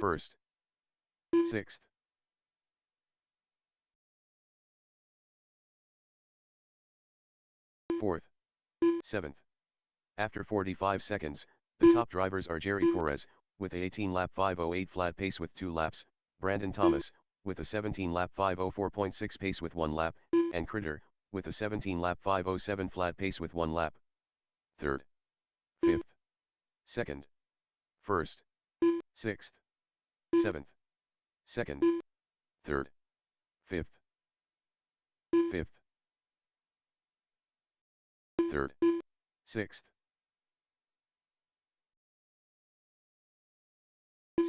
First. Sixth. Fourth. Seventh. After 45 seconds, the top drivers are Jerry Perez, with a 18-lap 5:08 flat pace with 2 laps, Brandon Thomas, with a 17-lap 5:04.6 pace with 1 lap, and Critter, with a 17-lap 5:07 flat pace with 1 lap. Third. Fifth. Second. First. Sixth. Seventh. Second. Third. Fifth. Fifth. Third. Sixth.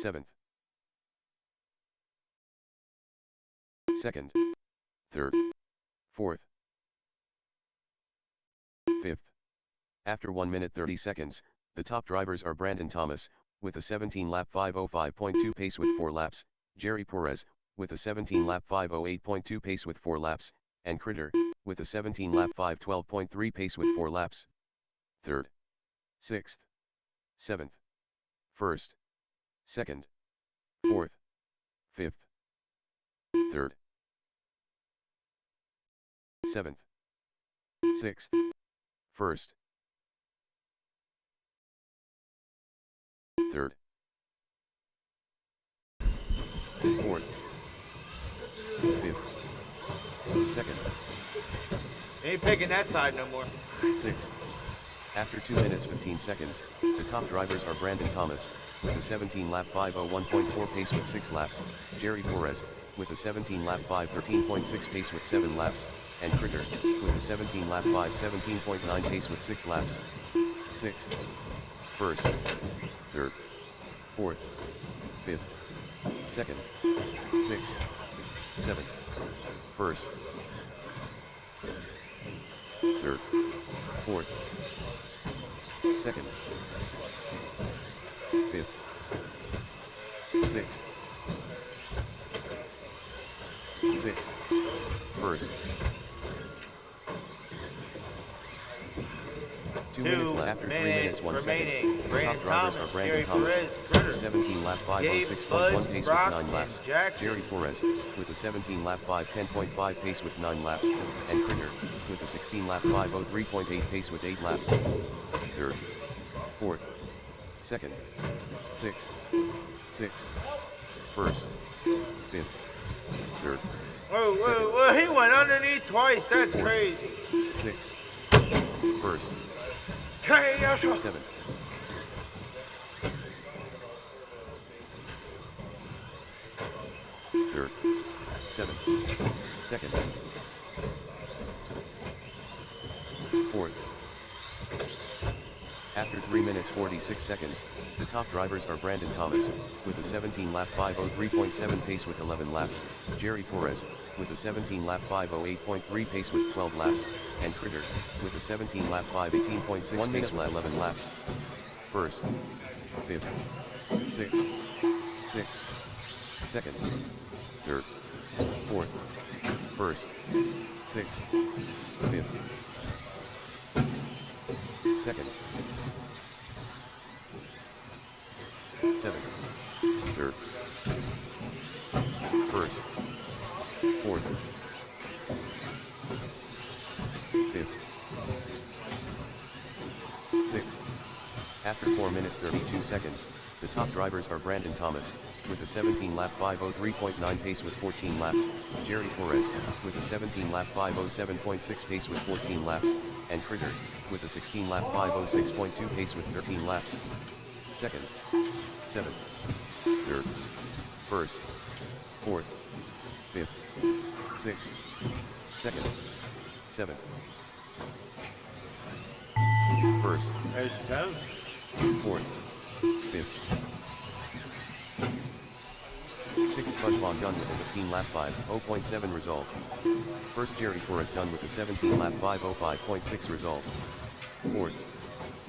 Seventh. Second. Third. Fourth. Fifth. After 1 minute 30 seconds, the top drivers are Brandon Thomas, with a 17-lap 5:05.2 pace with 4 laps, Jerry Perez, with a 17-lap 5:08.2 pace with 4 laps, and Critter, with a 17-lap 5:12.3 pace with 4 laps. Third. Sixth. Seventh. First. Second. Fourth. Fifth. Third. Seventh. Sixth. First. Third. Fourth. Fifth. Second. Ain't picking that side no more. Sixth. After 2 minutes 15 seconds, the top drivers are Brandon Thomas, with a 17-lap 5:01.4 pace with 6 laps, Jerry Perez, with a 17-lap 5:13.6 pace with 7 laps, and Critter, with a 17-lap 5:17.9 pace with 6 laps. Sixth. First. Third. Fourth. Fifth. Second. Sixth. Seventh. First. Third. Fourth. Second. Fifth. Sixth. Sixth. First. 2 minutes left after 3 minutes 1 second. remaining. The Brandon top drivers Thomas, are Brandon Jerry Thomas, Perez, with Critter. a 17-lap Gabe, 5:06.1 Bud, pace Brock, with 9 laps, and Jackson. Jerry Perez, with a 17-lap 5:10.5 pace with 9 laps, and Critter, with a 16-lap 5:03.8 pace with 8 laps. Third. Fourth. Second. Sixth. Sixth. First. Fifth. Third. Whoa, Second. whoa, whoa, he went underneath twice, that's Fourth. crazy. Sixth. First. Seventh. Third. Seventh. Second. Fourth. After 3 minutes 46 seconds, the top drivers are Brandon Thomas, with a 17-lap 5:03.7 pace with 11 laps, Jerry Perez, with a 17-lap 5:08.3 pace with 12 laps, and Critter, with a 17-lap 5:18.6 pace with 11 laps. First. Fifth. Sixth. Sixth. Second. Third. Fourth. First. Sixth. Fifth. Second. Seventh. Third. First. Fourth. Fifth. Sixth. After 4 minutes 32 seconds, the top drivers are Brandon Thomas, with a 17-lap 5:03.9 pace with 14 laps, Jerry Torres, with a 17-lap 5:07.6 pace with 14 laps, and Critter, with a 16-lap 5:06.2 pace with 13 laps. Second, 7th, 3rd, 1st, 4th, 5th, 6th, 2nd, 7th, 1st, There's the tone. 4th, 5th, 6th Buzz done with a 15-lap 5:0.7 result. 1st Jerry Torres done with a 17-lap 5:05.6 result. 4th,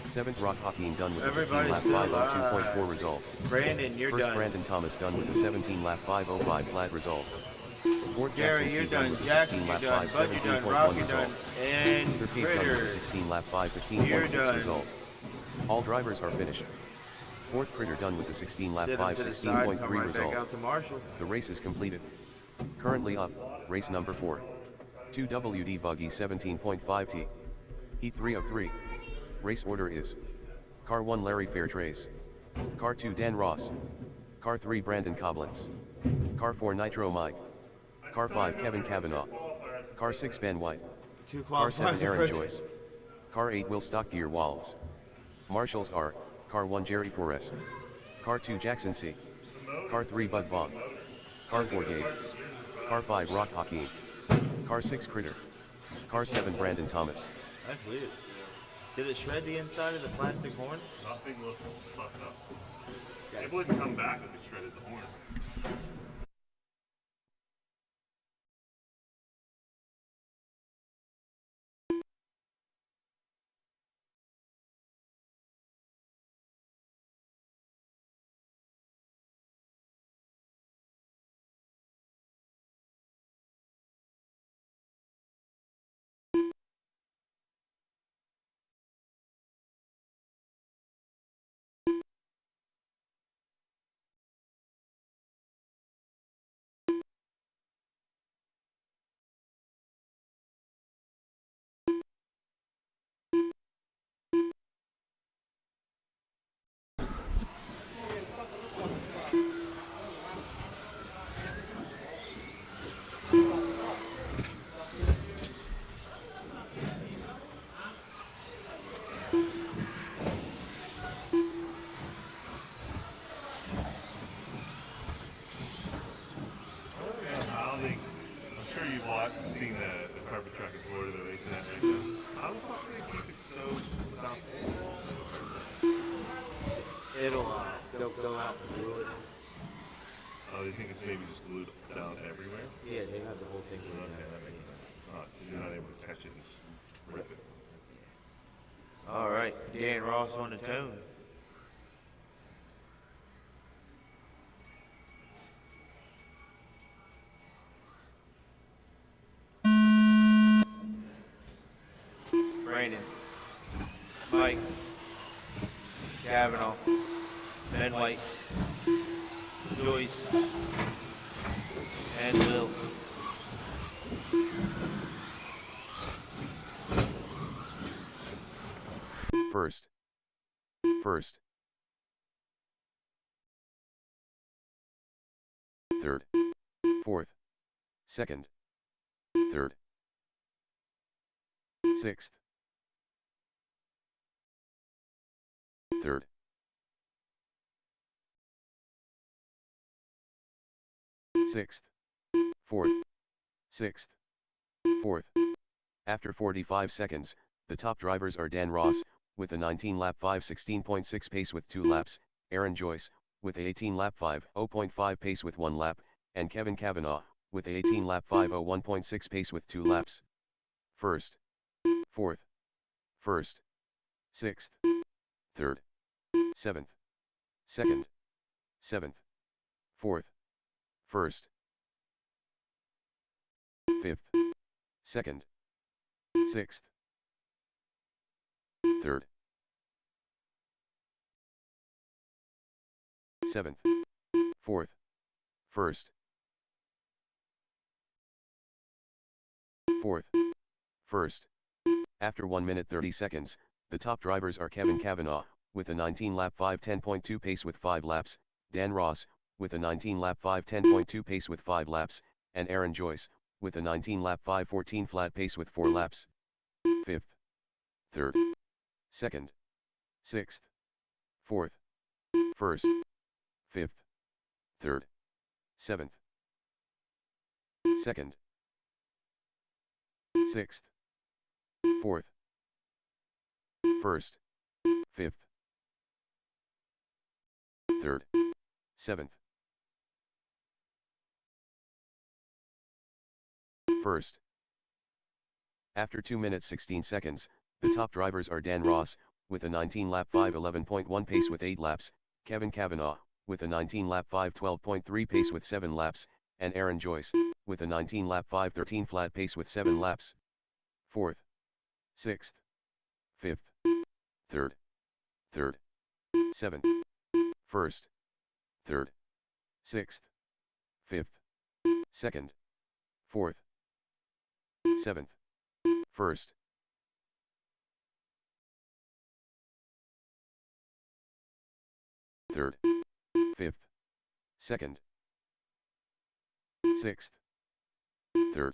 7th Rock Hakeem done with a Everybody's 15-lap still 5:02.4 result. Brandon, you're 1st done. Brandon Thomas done with a 17-lap 5:05 flat result. 4th Jerry, Jackson you're C done done. with a Jackson, you're 16-lap done. Bud, you're done. Rock, 5:17.1 you're done. result. And 13th done with Critter. a 16-lap You're 5:15.6 done. result. All drivers are finished. 4th Critter done with a 16-lap Sit him to the side and come 5:16.3 right result. back out to Marshall. The race is completed. Currently up, race number 4. 2WD Buggy 17.5T. Heat 3 of 3. Race order is: Car 1 Larry Fairtrace. Car 2 Dan Ross. Car 3 Brandon Coblentz. Car 4 Nitro Mike. Car 5 Kevin Kavanaugh. Car 6 Ben White. Two Car 7 qualifiers Aaron present. Joyce. Car 8 Will Stockgear Walls. Marshals are: Car 1 Jerry Torres. Car 2 Jackson C. Car 3 Buzz Vaughn. Car 4 Gabe. Car 5 Rock Hakeem. Car 6 Critter. Car 7 Brandon Thomas. That's weird. Did it shred the inside of the plastic horn? Nothing was fucked up. It wouldn't come back if it shredded the horn. I don't think, I'm sure you've seen the carpet track in Florida they're racing at right now. How the fuck do they keep it so without? They'll go out and glue it. Oh, they think it's maybe just glued down everywhere? Yeah, they have the whole thing glued Okay, down. that makes sense. It's not, you're not able to catch it and just rip it. All right, Dan Ross on the tone. Brandon, Mike, Kavanaugh, Ben White, Joyce, and Will. First. First. Third. Fourth. Second. Third. Sixth. Third. Sixth. Fourth. Sixth. Fourth. After 45 seconds, the top drivers are Dan Ross, with a 19-lap 5:16.6 pace with 2 laps, Aaron Joyce, with a 18-lap 5:0.5 pace with 1 lap, and Kevin Kavanaugh, with a 18-lap 5:01.6 pace with 2 laps. First. Fourth. First. Sixth. Third. Seventh. Second. Seventh. Fourth. First. Fifth. Second. Sixth. Third. Seventh. Fourth. First. Fourth. First. After 1 minute 30 seconds, the top drivers are Kevin Kavanaugh, with a 19-lap 5:10.2 pace with 5 laps, Dan Ross, with a 19-lap 5:10.2 pace with 5 laps, and Aaron Joyce, with a 19-lap 5:14 flat pace with 4 laps. 5th, 3rd, 2nd, 6th, 4th, 1st, 5th, 3rd, 7th, 2nd, 6th, 4th, 1st, 5th, 3rd, 7th, 1st. After 2 minutes 16 seconds, the top drivers are Dan Ross, with a 19-lap 5:11.1 pace with 8 laps, Kevin Kavanaugh, with a 19-lap 5:12.3 pace with 7 laps, and Aaron Joyce, with a 19-lap 5:13 flat pace with 7 laps. 4th, 6th, 5th, 3rd, 3rd, 7th, 1st, 3rd, 6th, 5th, 2nd, 4th, 7th, 1st, 3rd, 5th, 2nd, 6th, 3rd.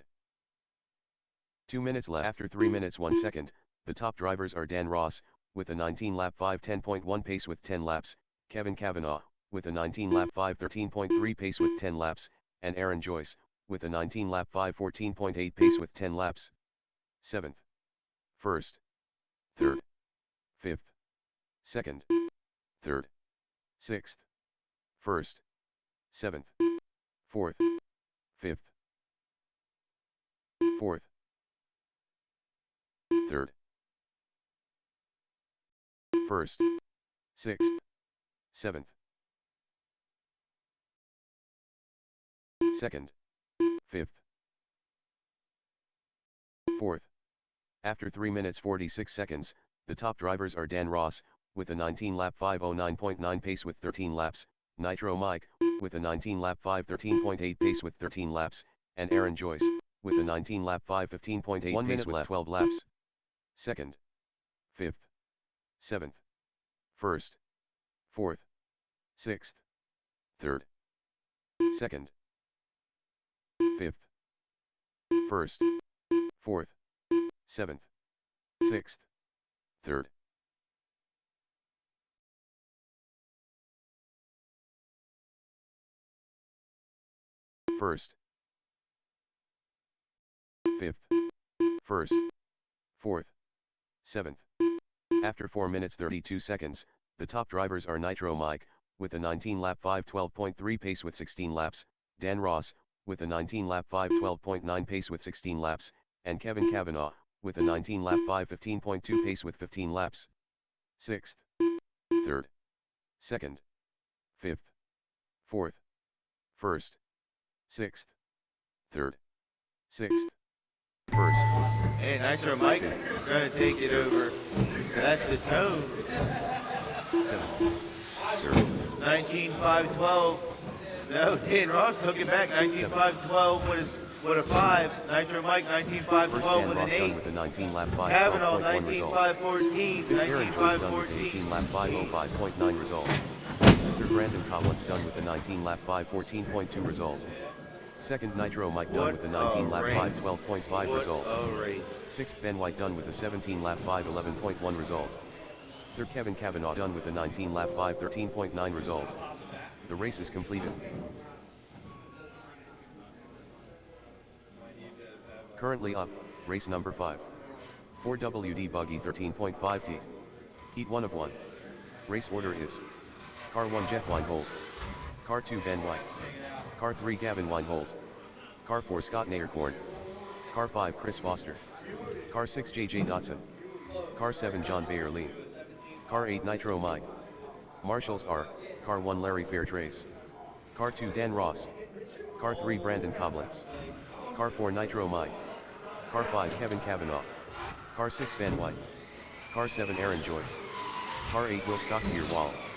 2 minutes left. After 3 minutes 1 second, the top drivers are Dan Ross, with a 19-lap 5:10.1 pace with 10 laps, Kevin Kavanaugh, with a 19-lap 5:13.3 pace with 10 laps, and Aaron Joyce, with a 19-lap 5:14.8 pace with 10 laps. 7th, 1st, 3rd, 5th, 2nd, 3rd, 6th, 1st, 7th, 4th, 5th, 4th, 3rd, 1st, 6th, 7th, 2nd, 5th, 4th. After 3 minutes 46 seconds, the top drivers are Dan Ross, with a 19-lap 5:09.9 pace with 13 laps, Nitro Mike, with a 19-lap 5:13.8 pace with 13 laps, and Aaron Joyce, with a 19-lap 5:15.8 pace with 12 laps. 2nd, 5th, 7th, 1st, 4th, 6th, 3rd, 2nd, 5th, 1st, 4th, 7th, 6th, 3rd. 1st, 5th, 1st, 4th, 7th. After 4 minutes 32 seconds, the top drivers are Nitro Mike, with a 19-lap 5:12.3 pace with 16 laps, Dan Ross, with a 19-lap 5:12.9 pace with 16 laps, and Kevin Kavanaugh, with a 19-lap 5:15.2 pace with 15 laps. 6th, 3rd, 2nd, 5th, 4th, 1st, 6th, 3rd, 6th, 1st. And Nitro Mike gonna take it over. So that's the tone. 7th, 3rd, 19.512. No, Dan Ross took it back. 19.512 with a 5. Nitro Mike First 19.512 Dan with Ross an done 8. with a 19-lap Kavanaugh 5:12.1 result. 19.514. Fifth Aaron Joyce done with a 19.514. 18-lap 5:05.9 result. Third Brandon Collins done with a 19-lap 5:14.2 result. Second Nitro Mike done with a 19-lap 5:12.5 result. Sixth Ben White done with a 17-lap 5:11.1 result. Third Kevin Kavanaugh done with a 19-lap 5:13.9 result. The race is completed. Currently up, race number 5. 4WD Buggy 13.5T. Heat 1 of 1. Race order is: Car 1 Jeff Weinhold, Car 2 Ben White, Car 3 Gavin Weinhold, Car 4 Scott Naircorn, Car 5 Chris Foster, Car 6 JJ Dotson, Car 7 John Bayer Lee, Car 8 Nitro Mike, Marshals are: Car 1 Larry Fairtrace, Car 2 Dan Ross, Car 3 Brandon Coblentz, Car 4 Nitro Mike, Car 5 Kevin Kavanaugh, Car 6 Ben White, Car 7 Aaron Joyce, Car 8 Will Stockier Wallace.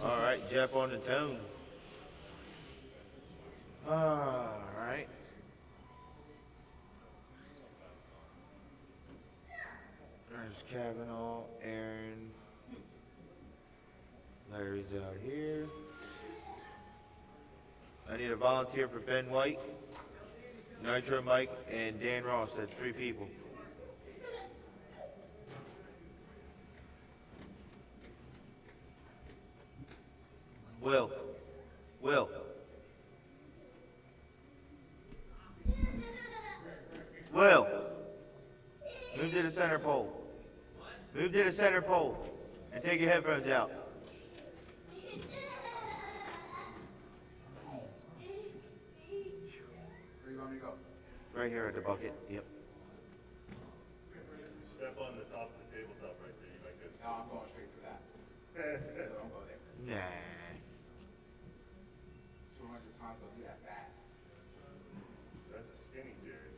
All right, Jeff on the tone. All right. There's Kavanaugh, Aaron. Larry's out here. I need a volunteer for Ben White, Nitro Mike, and Dan Ross. That's 3 people. Will. Will. Will. Move to the center pole. Move to the center pole. And take your headphones out. Where you want me to go? Right here at the bucket. Yep. Step on the top of the tabletop right there. You might get. No, I'm going straight for that. So don't go there. Nah. 200 pounds don't do that fast. That's a skinny Jerry.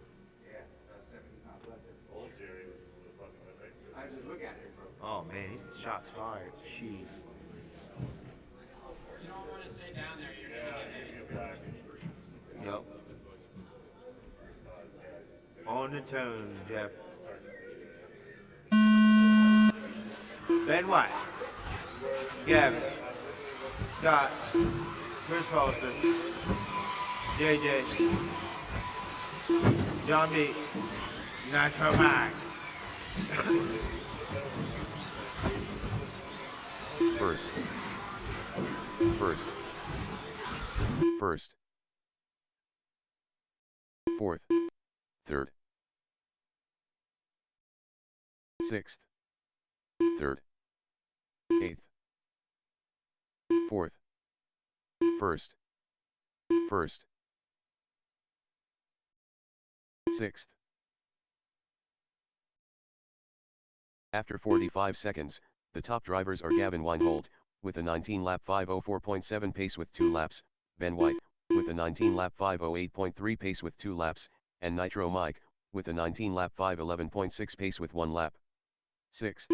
Yeah, that's 70 pounds less than. Old Jerry with the fucking limp base. I just look at it, bro. Oh man, these shots fired. Jeez. You don't want to sit down there, you're Yeah, gonna you'll get back. Yep. On the tone, Jeff. Ben White. Gavin. Scott. Chris Foster. JJ. John B. Nitro Mike. First. First. First. Fourth. Third. Sixth. Third. Eighth. Fourth. First. First. Sixth. After 45 seconds, the top drivers are Gavin Weinhold, with a 19-lap 5:04.7 pace with 2 laps, Ben White, with a 19-lap 5:08.3 pace with 2 laps, and Nitro Mike, with a 19-lap 5:11.6 pace with 1 lap. 6th,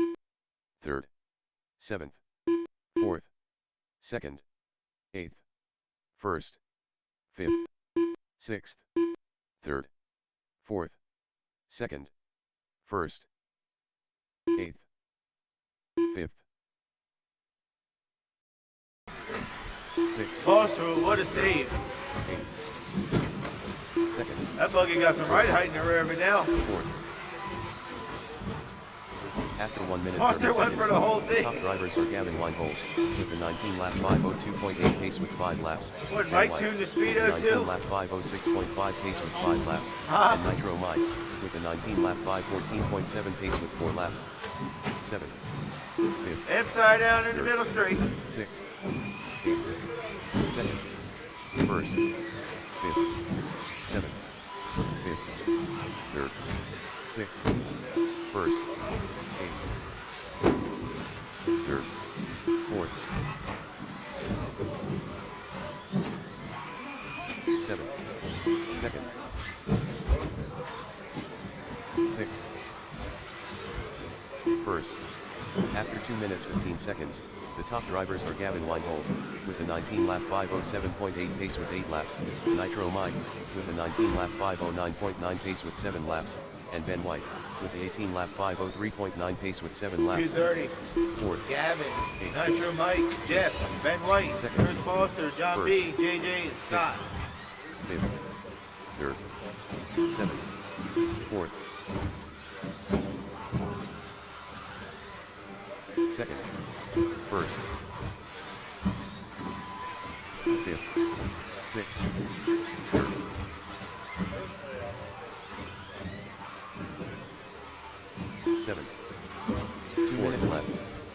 3rd, 7th, 4th, 2nd, 8th, 1st, 5th, 6th, 3rd, 4th, 2nd, 1st, 8th, 5th, 6th, Foster, what a save. 8th, 2nd, That buggy got some right height in the rear of it now. 4th. After 1 minute Foster 30 went seconds, for the whole thing. top drivers are Gavin Weinhold, with a 19-lap 5:02.8 pace with 5 laps, What, Ben Mike White, tuned the with a speedo too? 19-lap 5:06.5 pace with 5 laps, Huh? and Nitro Mike, with a 19-lap 5:14.7 pace with 4 laps. 7th, 5th, Upside down in the middle straight. 6th, 8th, 2nd, 1st, 5th, 7th, 5th, 3rd, 6th, 1st, 8th, 3rd, 4th, 7th, 2nd, 6th, 1st. After 2 minutes 15 seconds, the top drivers are Gavin Weinhold, with a 19-lap 5:07.8 pace with 8 laps, Nitro Mike, with a 19-lap 5:09.9 pace with 7 laps, and Ben White, with the 18-lap 5:03.9 pace with 7 laps. 230. 4th, Gavin, Eight. Nitro Mike, Jeff, Ben White, Second. Chris Foster, John B, First. JJ, and Scott. 5th, 3rd, 7th, 4th, 2nd, 1st, 5th, 6th, 3rd, 7th. 2 minutes left.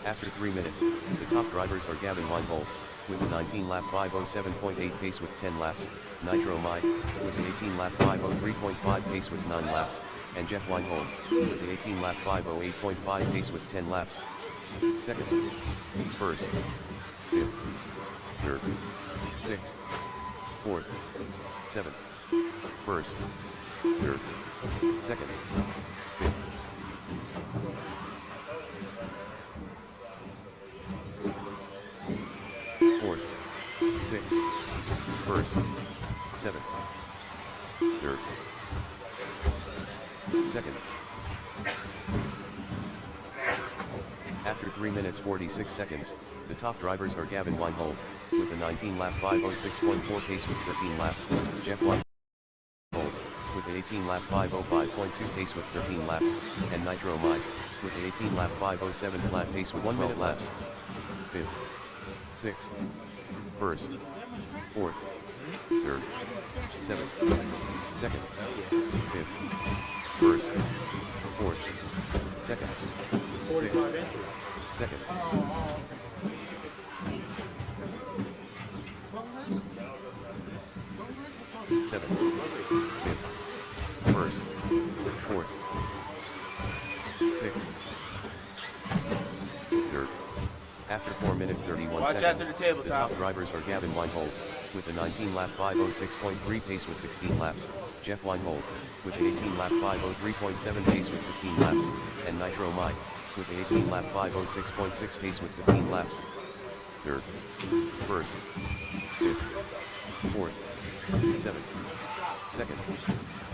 After 3 minutes, the top drivers are Gavin Weinhold, with a 19-lap 5:07.8 pace with 10 laps, Nitro Mike, with an 18-lap 5:03.5 pace with 9 laps, and Jeff Weinhold, with the 18-lap 5:08.5 pace with 10 laps. 2nd, 1st, 5th, 3rd, 6th, 4th, 7th, 1st, 3rd, 2nd, 5th. 7. Third. Second. After 3 minutes 46 seconds, the top drivers are Gavin Weinhold, with a 19-lap 5:06.4 pace with 13 laps, Jeff Weinhold, with an 18-lap 5:05.2 pace with 13 laps, and Nitro Mike, with an 18-lap 5:07 flat pace with 1 minute laps. 5th. 6th. 1st. 4th. 3rd. 7th. 2nd. 5th. 1st. 4th. 2nd. 6th. 2nd. 7th. 5th. 1st. 4th. 6th. 3rd. After 4 minutes 31 Watch seconds, after the tabletop. top drivers are Gavin Weinhold, with a 19-lap 5:06.3 pace with 16 laps, Jeff Weinhold, with an 18-lap 5:03.7 pace with 15 laps, and Nitro Mike, with an 18-lap 5:06.6 pace with 15 laps. 3rd. 1st. 5th. 4th. 7th. 2nd.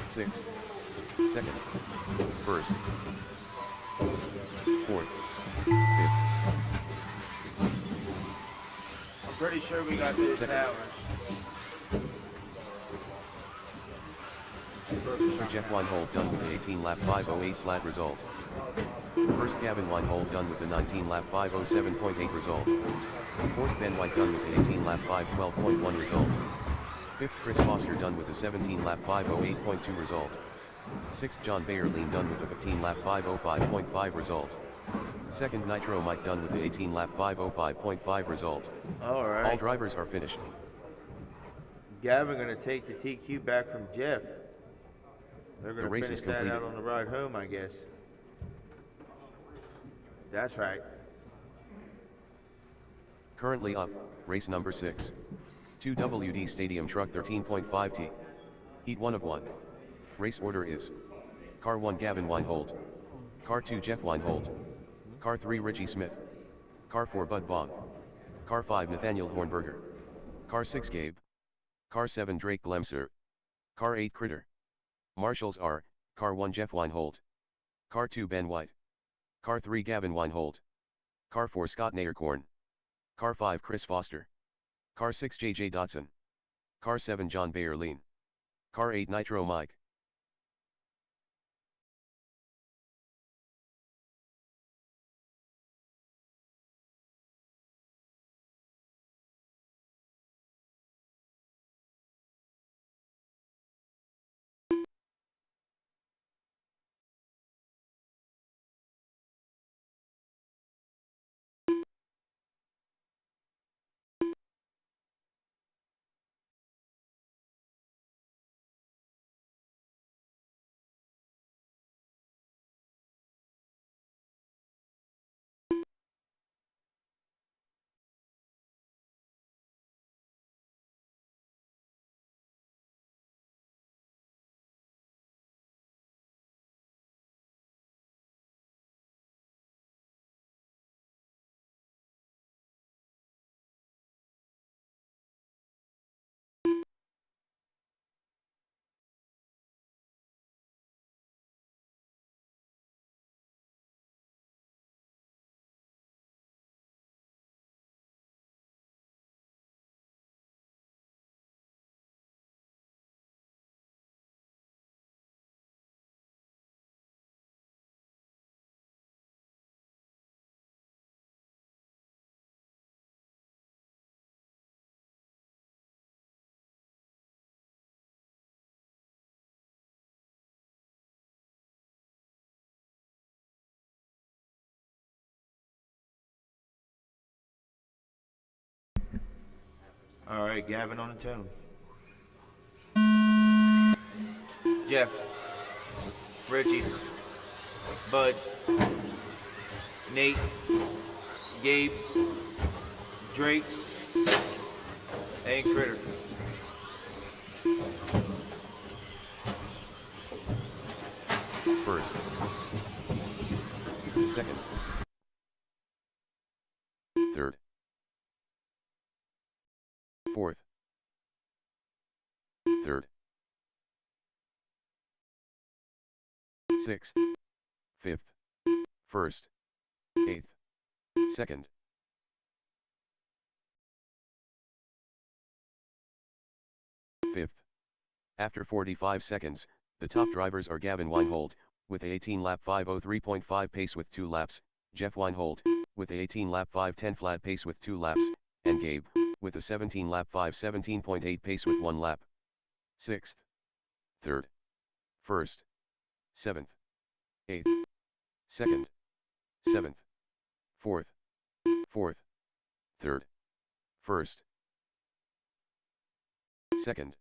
6th. 2nd. 1st. 4th. 5th. I'm pretty sure we got this Second. now. Jeff Weinhold done with an 18-lap 5:08 flat result. First Gavin Weinhold done with a 19-lap 5:07.8 result. Fourth Ben White done with an 18-lap 5:12.1 result. Fifth Chris Foster done with a 17-lap 5:08.2 result. Sixth John Bayerlein done with a 15-lap 5:05.5 result. Second Nitro Mike done with an 18-lap 5:05.5 result. All All right. drivers are finished. Gavin gonna take the TQ back from Jeff. They're The gonna race finish is that out completed. on the ride home, I guess. That's right. Currently up, race number 6. 2WD Stadium Truck 13.5T. Heat 1 of 1. Race order is: Car 1 Gavin Weinhold. Car 2 Jeff Weinhold. Car 3 Richie Smith. Car 4 Bud Vaughn. Car 5 Nathaniel Hornberger. Car 6 Gabe. Car 7 Drake Glemser. Car 8 Critter. Marshals are: Car 1 Jeff Weinhold. Car 2 Ben White. Car 3 Gavin Weinhold. Car 4 Scott Nayerkorn. Car 5 Chris Foster. Car 6 JJ Dotson. Car 7 John Bayerlein. Car 8 Nitro Mike. All right, Gavin on the tone. Jeff, Richie, Bud, Nate, Gabe, Drake, and Critter. First. Second. Third. Fourth. third, sixth, fifth, first, eighth, second, fifth. After 45 seconds, the top drivers are Gavin Weinhold, with a 18-lap 5:03.5 pace with 2 laps, Jeff Weinhold, with a 18-lap 5:10 flat pace with 2 laps, and Gabe, with a 17-lap 5:17.8 pace with 1 lap. 6th, 3rd, 1st, 7th, 8th, 2nd, 7th, 4th, 4th, 3rd, 1st, 2nd,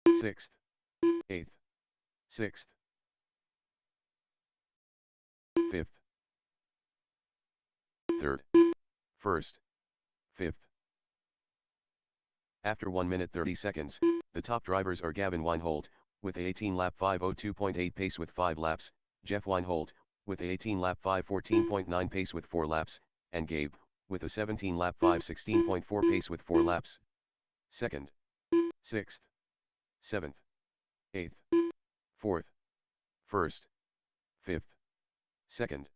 6th, 8th, 6th, 5th, 3rd, 1st, 5th. After 1 minute 30 seconds, the top drivers are Gavin Weinhold, with a 18-lap 5:02.8 pace with 5 laps, Jeff Weinhold, with a 18-lap 5:14.9 pace with 4 laps, and Gabe, with a 17-lap 5:16.4 pace with 4 laps. 2nd, 6th, 7th, 8th, 4th, 1st, 5th, 2nd.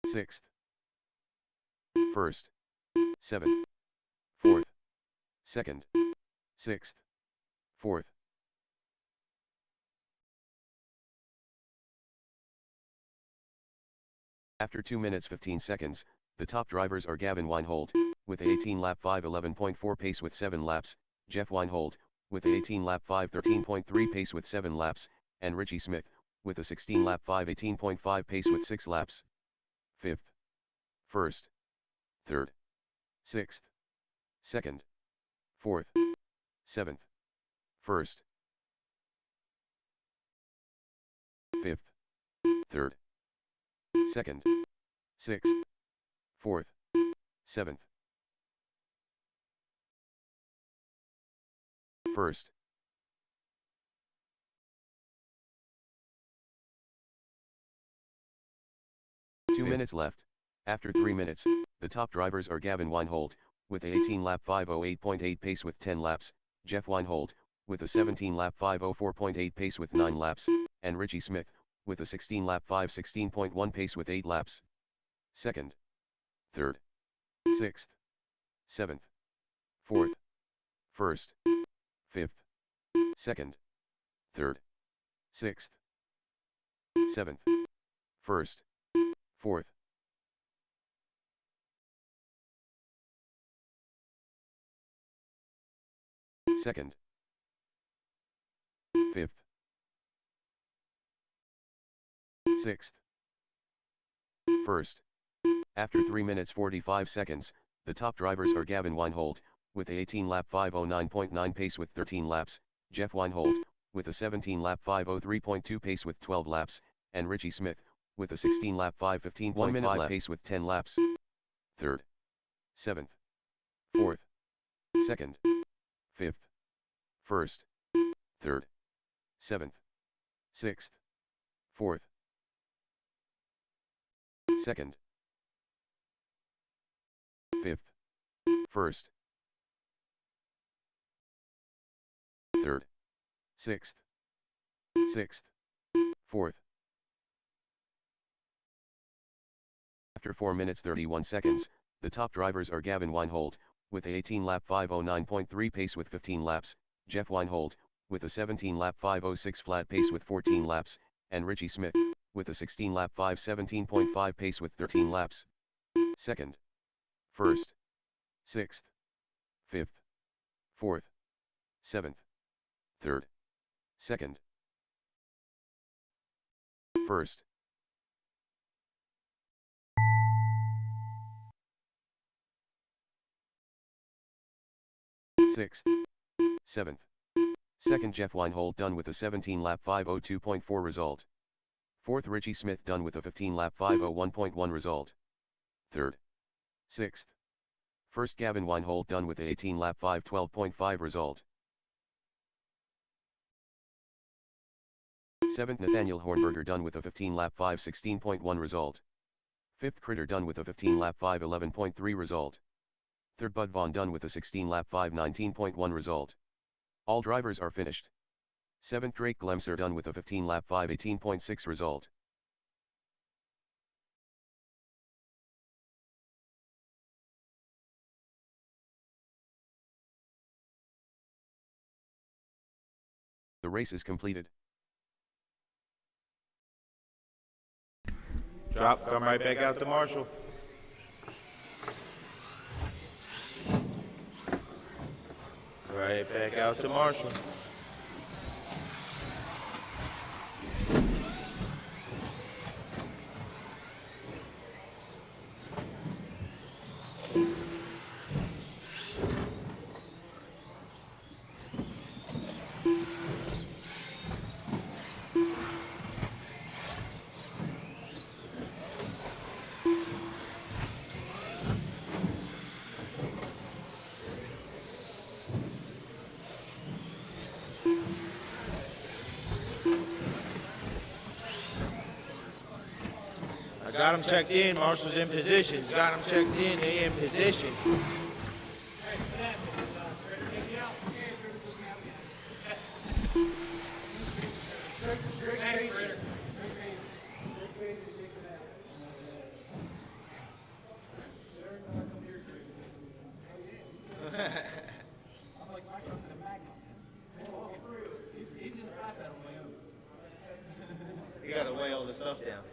Sixth, 1st, 7th, 4th, 2nd, 6th, 4th. After 2 minutes 15 seconds, the top drivers are Gavin Weinhold, with a 18-lap 5:11.4 pace with 7 laps, Jeff Weinhold, with a 18-lap 5:13.3 pace with 7 laps, and Richie Smith, with a 16-lap 5:18.5 pace with 6 laps. 5th, 1st, 3rd, 6th, 2nd, 4th, 7th, 1st, 5th, 3rd, 2nd, 6th, 4th, 7th, 1st. Two minutes left. After 3 minutes, the top drivers are Gavin Weinhold, with a 18-lap 5:08.8 pace with 10 laps, Jeff Weinhold, with a 17-lap 5:04.8 pace with 9 laps, and Richie Smith, with a 16-lap 5:16.1 pace with 8 laps. 2nd, 3rd, 6th, 7th, 4th, 1st, 5th, 2nd, 3rd, 6th, 7th, 1st, 4th. 2nd, 5th, 6th, 1st. After 3 minutes 45 seconds, the top drivers are Gavin Weinhold, with a 18-lap 5:09.9 pace with 13 laps, Jeff Weinhold, with a 17-lap 5:03.2 pace with 12 laps, and Richie Smith, with a 16-lap 5:15.5 pace with 10 laps. 3rd, 7th, 4th, 2nd, 5th, 1st, 3rd, 7th, 6th, 4th, 2nd, 5th, 1st, 3rd, 6th, 6th, 4th. After 4 minutes 31 seconds, the top drivers are Gavin Weinhold, with a 18-lap 5:09.3 pace with 15 laps, Jeff Weinhold, with a 17-lap 5:06 flat pace with 14 laps, and Richie Smith, with a 16-lap 5:17.5 pace with 13 laps. 2nd, 1st, 6th, 5th, 4th, 7th, 3rd, 2nd, 1st. 6th, 7th, 2nd Jeff Weinhold done with a 17-lap 5:02.4 result. 4th Richie Smith done with a 15-lap 5:01.1 result. 3rd, 6th, 1st Gavin Weinhold done with a 18-lap 5:12.5 result. 7th Nathaniel Hornberger done with a 15 lap 5:16.1 result. 5th Critter done with a 15 lap 5:11.3 result. 3rd Bud Vaughn done with a 16 lap 5:19.1 result. All drivers are finished. 7th Drake Glemser done with a 15 lap 5:18.6 result. The race is completed. Drop, come right back out to Marshall. Right back out to Marshall. Got them checked in. Marshall's in position. Got them checked in. They in position. You gotta weigh all the stuff down.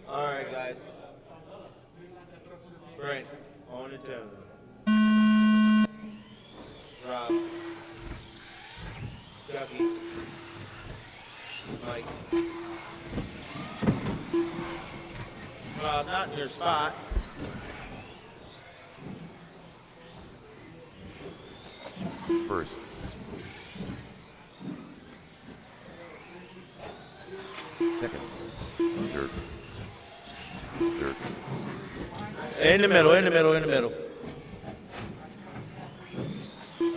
All right, guys. Brent, on the tone. Rob. Ducky. Mike. Rob, not in your spot. First. Second. Third. Third. In the middle, in the middle, in the middle.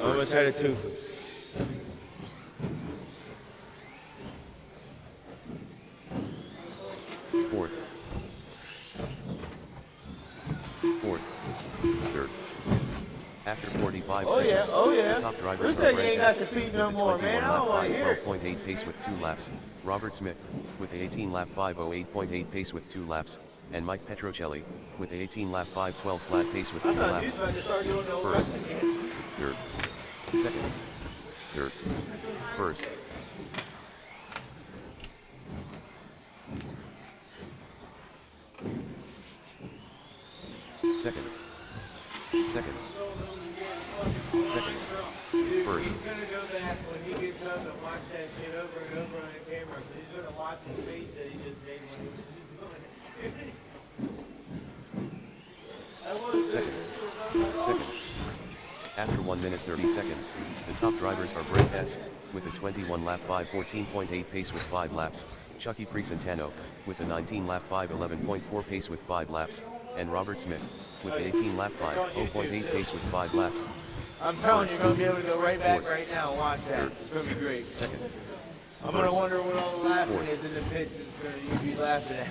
Almost had a two. Fourth. Fourth. Third. After 45 seconds, the top drivers are Brent Hess with a 21 lap 5:12.8 pace with 2 laps, Robert Smith with a 18 lap 5:08.8 pace with 2 laps, and Mike Petrocelli with a 18 lap 5:12 flat pace with 2 laps. First, third, second, third, first. Second, second, second, first. He's gonna go back when he gets home and watch that shit over and over on the camera. He's gonna watch his face that he just made when he was doing it. Second, second. After 1 minute 30 seconds, the top drivers are Brent Hess with a 21 lap 5:14.8 pace with 5 laps, Chucky Presentano with a 19 lap 5:11.4 pace with 5 laps, and Robert Smith with an 18 lap 5:0.8 pace with 5 laps. I'm telling you, First. you're gonna be able to go right back Fourth. right now and watch that. Third. It's gonna be great. Second, I'm gonna First. wonder what all the laughing Fourth. is in the pits. It's gonna you be laughing at.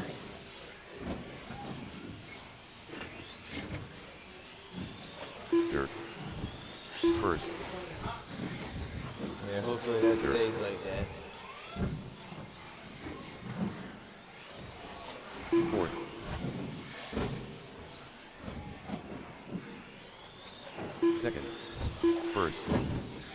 third, first, Yeah, hopefully that Third. stays like that. fourth, second, first.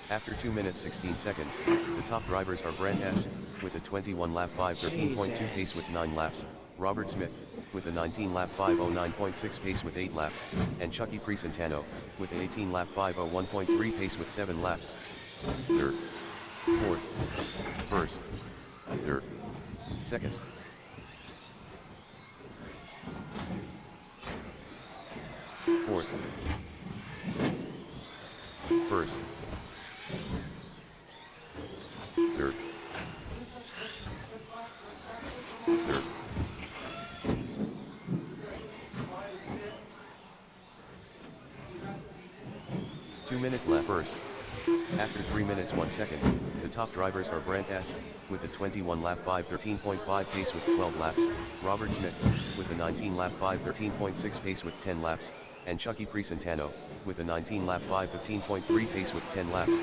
After 2 minutes 16 seconds, the top drivers are Brent Hess with a 21 lap 5:13.2 pace with 9 laps, Robert Smith with a 19 lap 5:09.6 pace with 8 laps, and Chucky Presentano with an 18 lap 5:01.3 pace with 7 laps. Third, fourth, first, third, second. Fourth, first, third, third. 2 minutes left first. After 3 minutes 1 second, the top drivers are Brent S. with a 21-lap 5:13.5 pace with 12 laps, Robert Smith with a 19-lap 5:13.6 pace with 10 laps, and Chucky Presentano with a 19-lap 5:15.3 pace with 10 laps.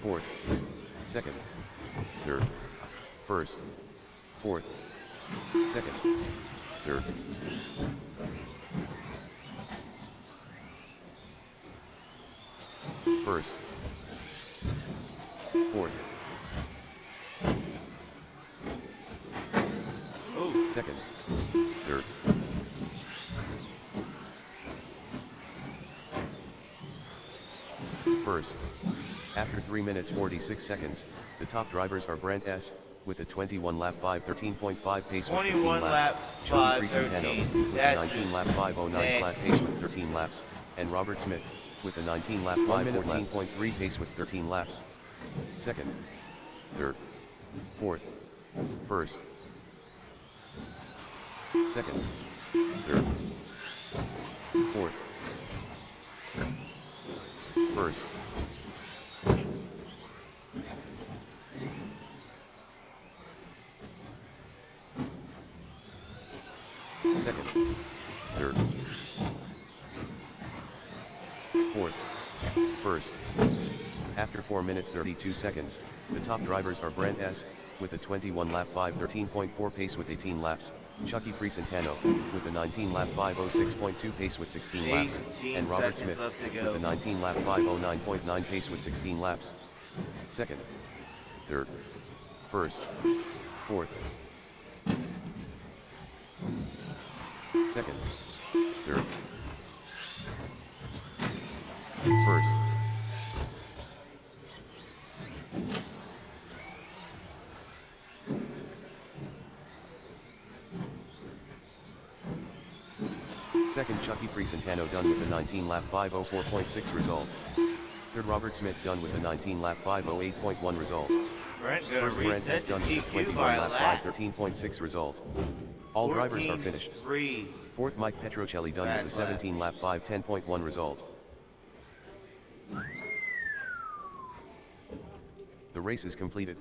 Fourth, second, third, first, fourth, second, third. First, fourth, second, third. First. After 3 minutes 46 seconds, the top drivers are Brent S. with a 21-lap 5:13.5 pace with 15 21 laps, lap Chucky 5:13. Presentano with a That's 19-lap 5:09 flat pace with 13 laps, and Robert Smith with a 19-lap 5:14.3 pace with 13 laps. Second, third, fourth, first, second, third, fourth, first, second, third, fourth, first. After 4 minutes 32 seconds, the top drivers are Brent S. with a 21-lap 5:13.4 pace with 18 laps, Chucky Presentano with a 19-lap 5:06.2 pace with 16 laps, 18 and Robert seconds Smith left to with go. a 19-lap 5:09.9 pace with 16 laps. Second, third, first, fourth, second, third, first, second Chucky Presentano done with a 19-lap 5:04.6 result. Third Robert Smith done with a 19-lap 5:08.1 result. Brent gonna First Brent reset S the done with a GQ by a 21-lap lap. 5:13.6 result. All drivers are finished. 14-3. Fourth Mike Petrocelli done with a Fast lap. 17-lap 5:10.1 result. The race is completed.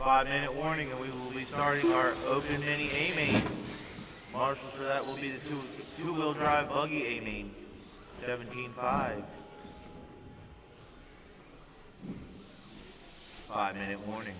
5-minute warning, and we will be starting our open mini A main. Marshals for that will be the two-wheel drive buggy A main. 17.5. 5-minute warning.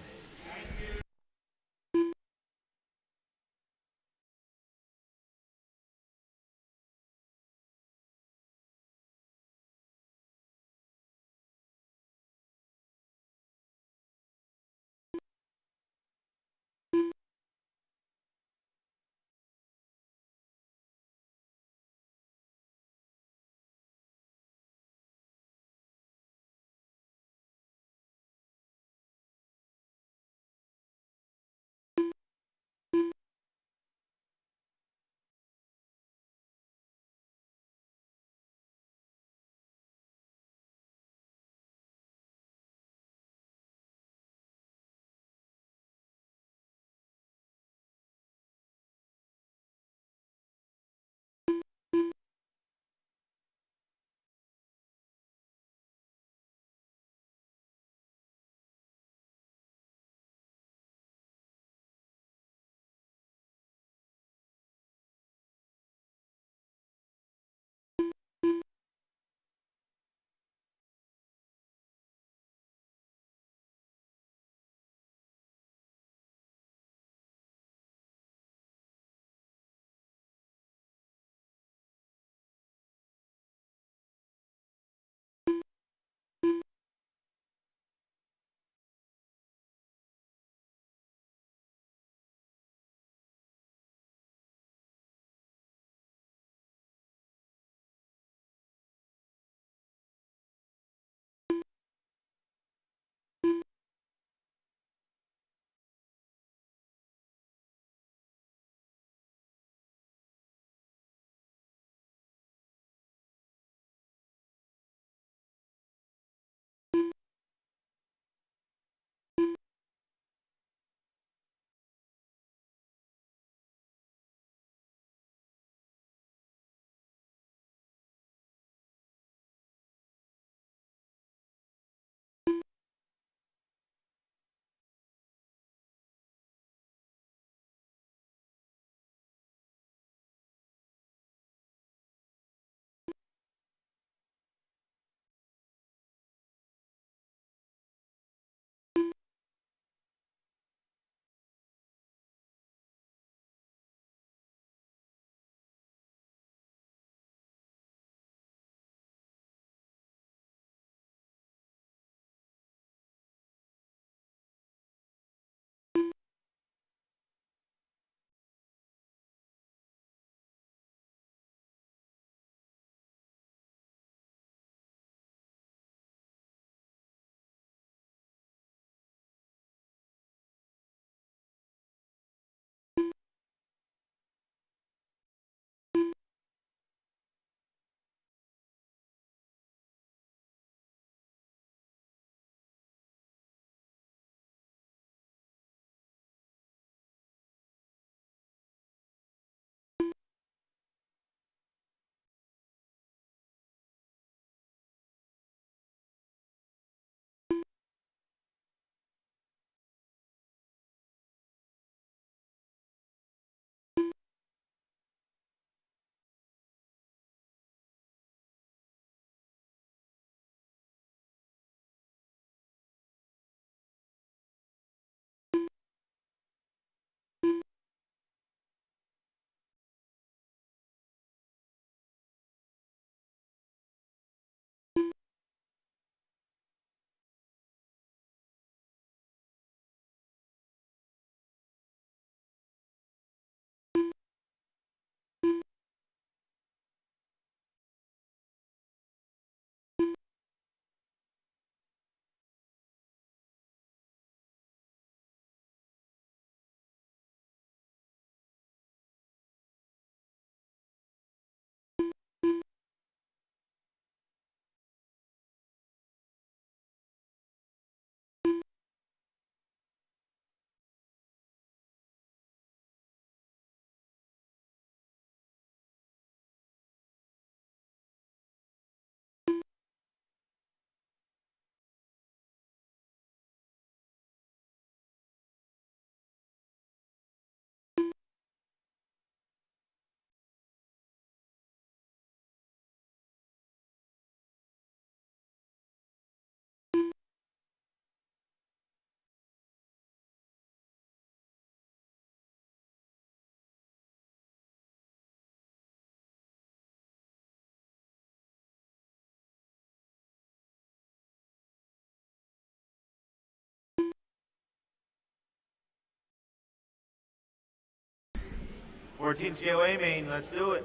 14 scale A main, let's do it.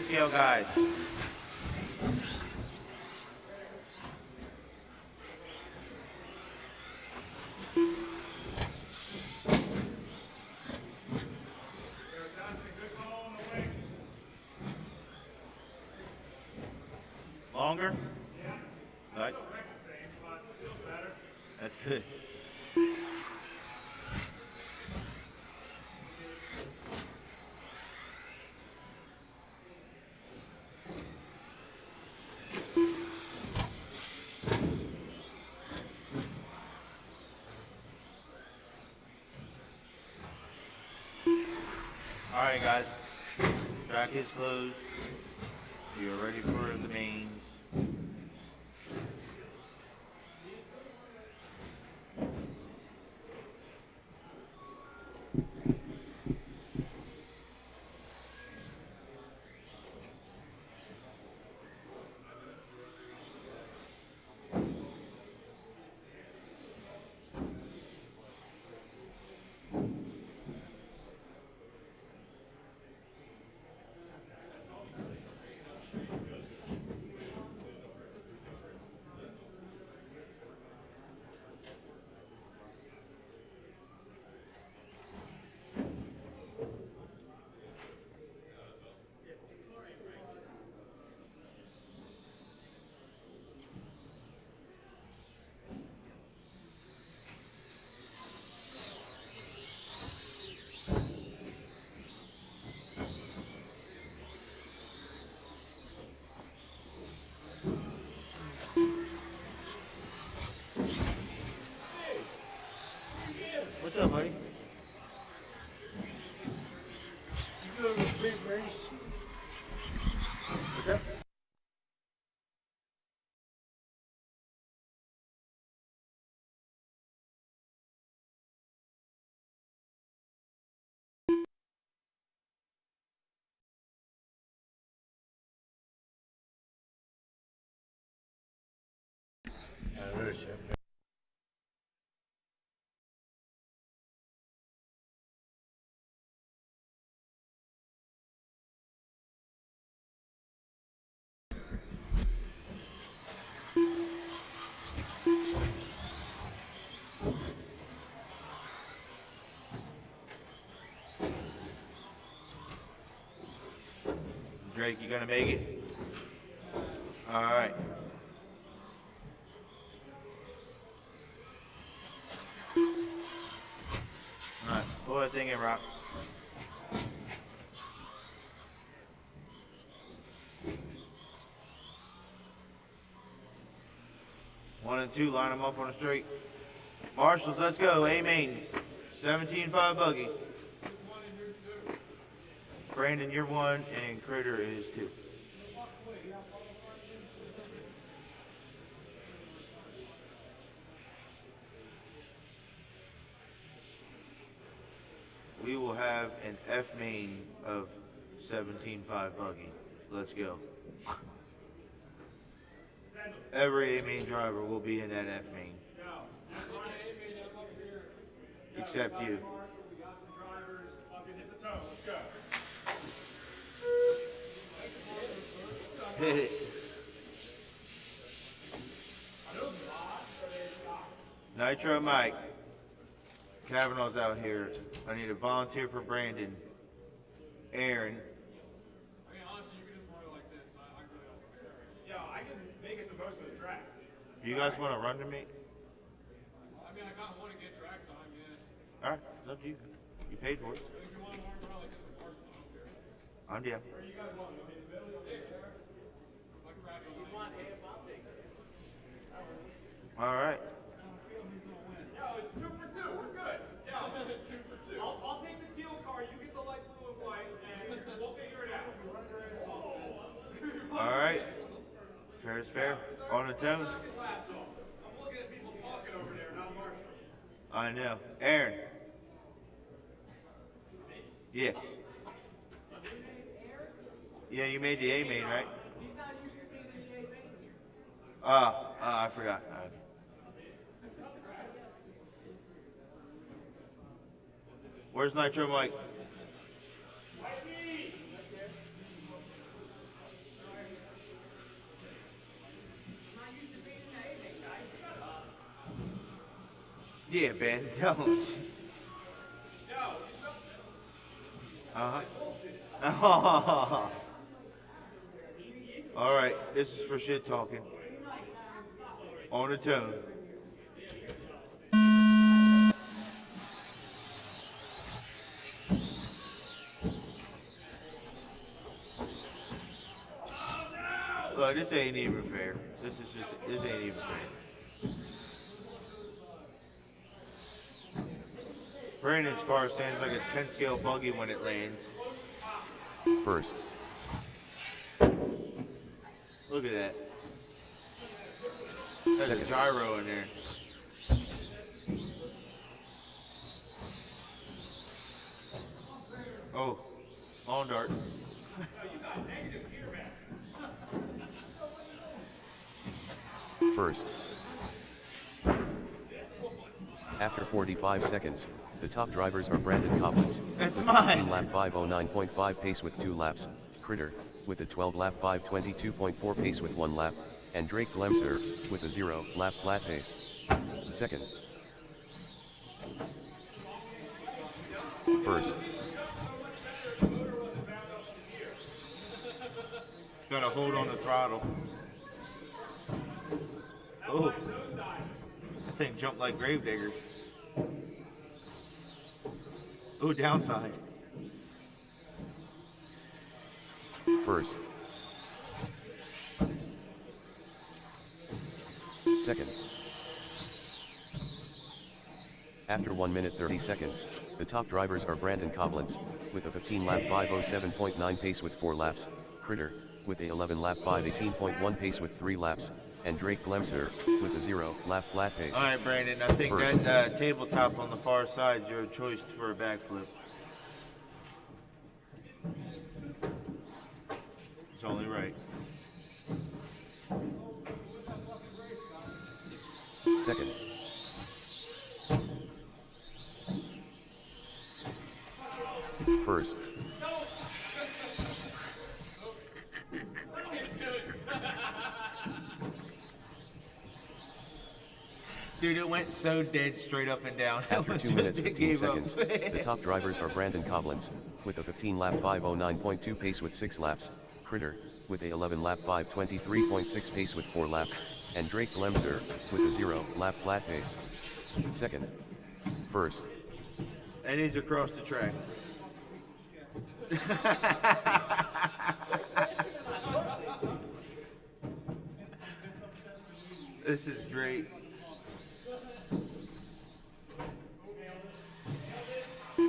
Scale guys. Longer? Yeah. Right. That's good. Alright guys, track is closed. We are ready for the mains. What's up, buddy? Did you go to the big race? What's up? Drake, you gonna make it? Alright. Alright, pull that thing in, Rock. One and two, line them up on a straight. Marshals, let's go. A main. 17.5 buggy. Brandon, you're one, and Critter is two. We will have an F main of 17.5 buggy. Let's go. Every A main driver will be in that F main. Except you. Hit it. Nitro Mike. Kavanaugh's out here. I need a volunteer for Brandon. Aaron. I mean, honestly, you can just run it like this. I really don't care. Yeah, I can make it to most of the track. You guys want to run to me? I mean, I kind of want to get track time, yeah. Alright, it's up to you. You paid for it. If you want to run around like this with Marshall, I don't care. I'm down. Where you guys want? I mean, the middle of there. Like crap. You want half, I'll take it. Alright. Yo, it's 2 for 2. We're good. Yeah, 2 for 2. I'll take the teal car. You get the light blue and white, and we'll figure it out. Alright. Fair is fair. On its own. Laps off. I'm looking at people talking over there, not Marshall. I know. Aaron. Yeah. Yeah, you made the A main, right? I forgot. Where's Nitro Mike? Yeah, Ben, tell him. Uh-huh. Alright, this is for shit talking. On the tone. Look, this ain't even fair. This ain't even fair. Brandon's car sounds like a 10 scale buggy when it lands. First. Look at that. There's a gyro in there. Oh, lawn dart. First. After 45 seconds, the top drivers are Brandon Coblentz, That's with mine. a 15 lap 509.5 pace with 2 laps, Critter, with a 12 lap 522.4 pace with 1 lap, and Drake Glemser, with a 0 lap flat pace. Second. First. Gotta hold on the throttle. Oh, that thing jumped like Gravedigger. Oh, downside. First. Second. After 1 minute 30 seconds, the top drivers are Brandon Coblentz, with a 15 lap 507.9 pace with 4 laps, Critter, with a 11 lap 518.1 pace with 3 laps, and Drake Glemser, with a 0 lap flat pace. Alright, Brandon, I think First. that tabletop on the far side is your choice for a backflip. It's only right. Second. First. Dude, it went so dead straight up and down. After 2 minutes It 15 gave up. seconds, the top drivers are Brandon Coblentz, with a 15 lap 509.2 pace with 6 laps, Critter, with a 11 lap 523.6 pace with 4 laps, and Drake Glemser, with a 0 lap flat pace. Second. First. And he's across the track. This is great.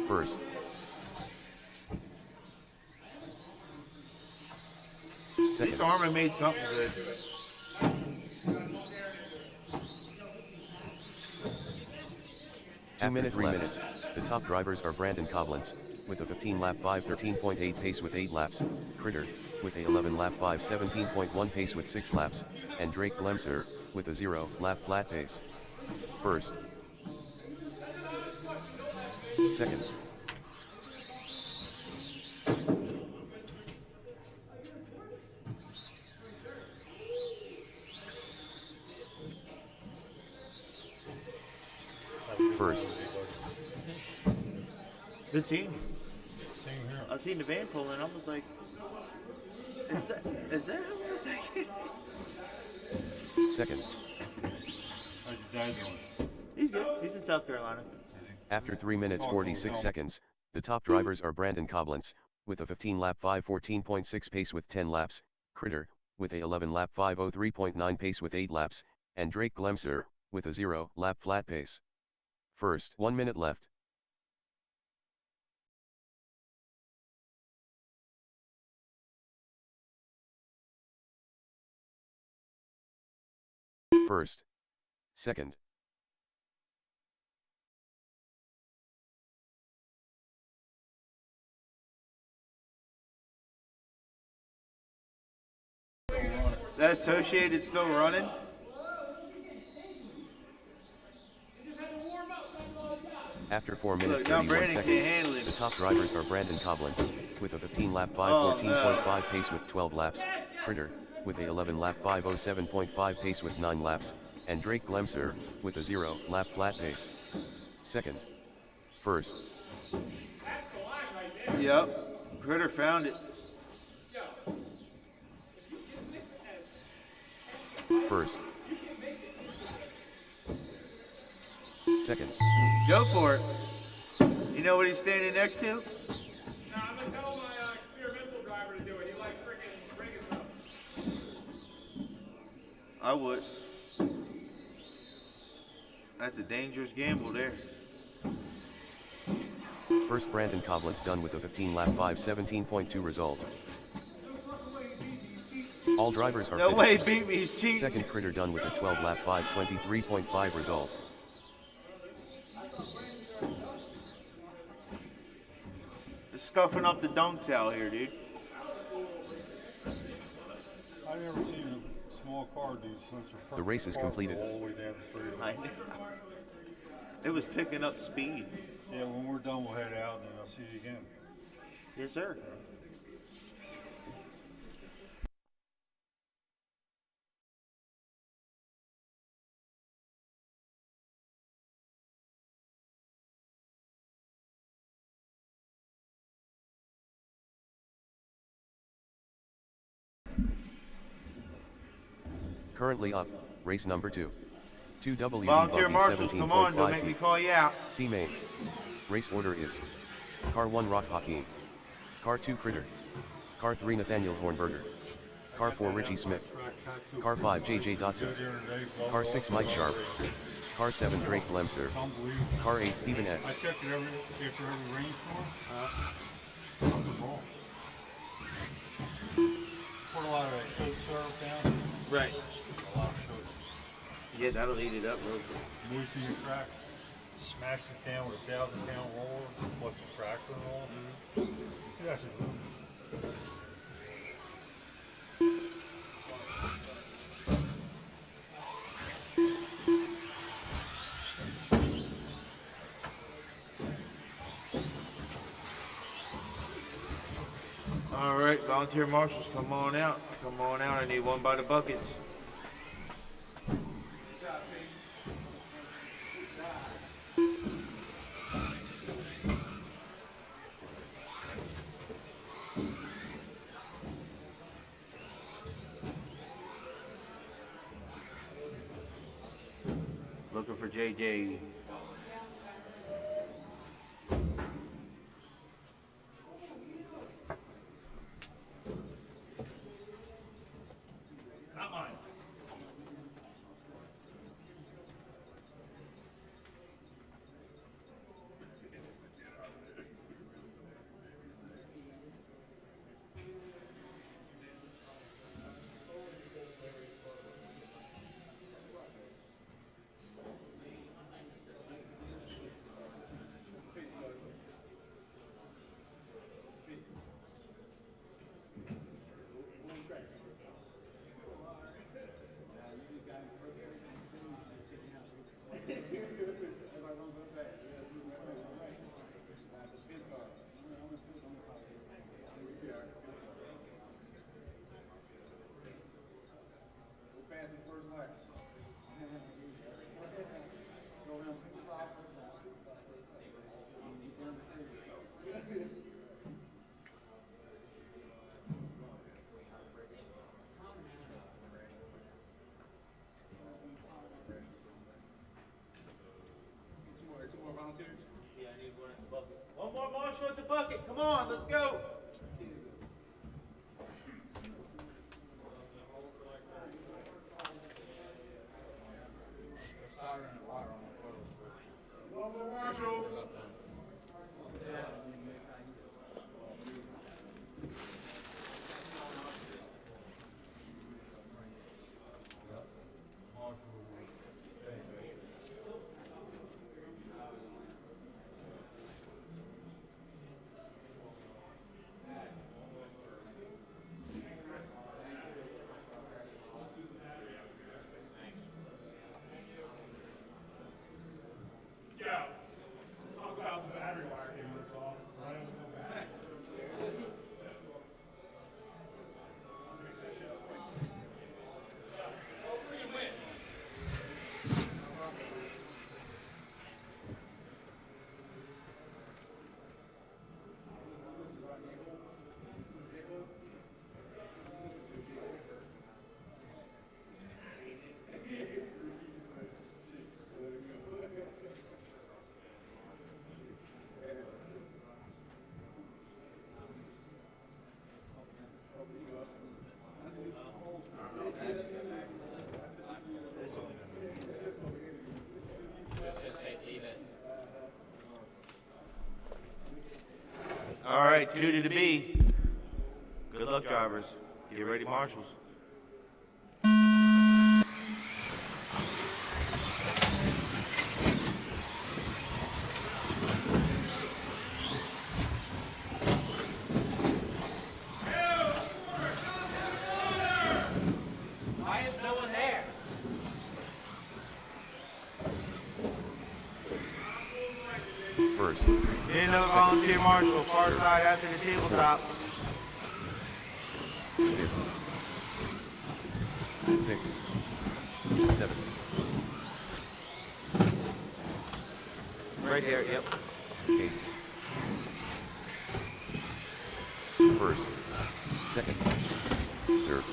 First. This Second. Armin made something good. Two minutes 3 minutes, the top drivers are Brandon Coblentz, with a 15 lap 513.8 pace with 8 laps, Critter, with a 11 lap 517.1 pace with 6 laps, and Drake Glemser, with a 0 lap flat pace. First. Second. Good seeing you. Same here. I seen the van pull in. I was like, is that who was thinking? Second. How's your dad doing? He's good. He's in South Carolina. After 3 minutes Talk 46 on. seconds, the top drivers are Brandon Coblentz, with a 15-lap 5:14.6 pace with 10 laps, Critter, with a 11-lap 5:03.9 pace with 8 laps, and Drake Glemser, with a 0-lap flat pace. First, 1 minute left. First. Second. That Associated still running? After 4 minutes Look, now 31 Brandon can't seconds, handle him. the top drivers are Brandon Coblentz, with a 15-lap Oh, 5:14.5 pace with 12 laps, Critter, with a 11-lap 5:07.5 pace with 9 laps, and Drake Glemser, with a 0-lap flat pace. Second. First. Yep. Critter found it. First. Second. Go for it. You know what he's standing next to? No, I'm gonna tell my experimental driver to do it. He likes freaking bringing stuff. I would. That's a dangerous gamble there. First, Brandon Coblentz done with a 15-lap 5:17.2 result. All drivers are No finished. way, beat me, he's cheating. Second, Critter done with a 12-lap 5:23.5 result. They're scuffing up the dunks out here, dude. I've never seen a small car do such a perfect The race is cartwheel completed. all the way down the straightaway. I know. It was picking up speed. Yeah, when we're done, we'll head out and I'll see you again. Yes, sir. Currently up, race number 2. 2W Volunteer marshals, come on, don't make me call you out. C main. Race order is: Car 1 Rock Hakeem, Car 2 Critter, Car 3 Nathaniel Hornberger, Car 4 Richie Smith, Car 5 JJ Dotson, Car 6 Mike Sharp, Car 7 Drake Glemser, It's unbelievable. Car 8 Stephen I S. checked it after every rainstorm. That was a ball. Put a lot of that coat syrup down. Right. A lot of sugar. Yeah, that'll eat it up real quick. Moisten your track. Smash it down with a 1,000-pound roller, plus the tractor and all. That's it. All right, volunteer marshals, come on out. Come on out. I need one by the buckets. Looking for JJ. Not mine. twos. Yeah, I need one at the bucket. One more Marshall at the bucket. Come on, let's go. One more Marshall. Yeah. Talk about the battery wire being ripped off. Right? All right, 2 to the B. Good luck, drivers. Get ready, marshals. Why is no one there? First, Need another volunteer marshal, far side after the tabletop. fifth, sixth, seventh, Right there, yep. eighth. First, second, third,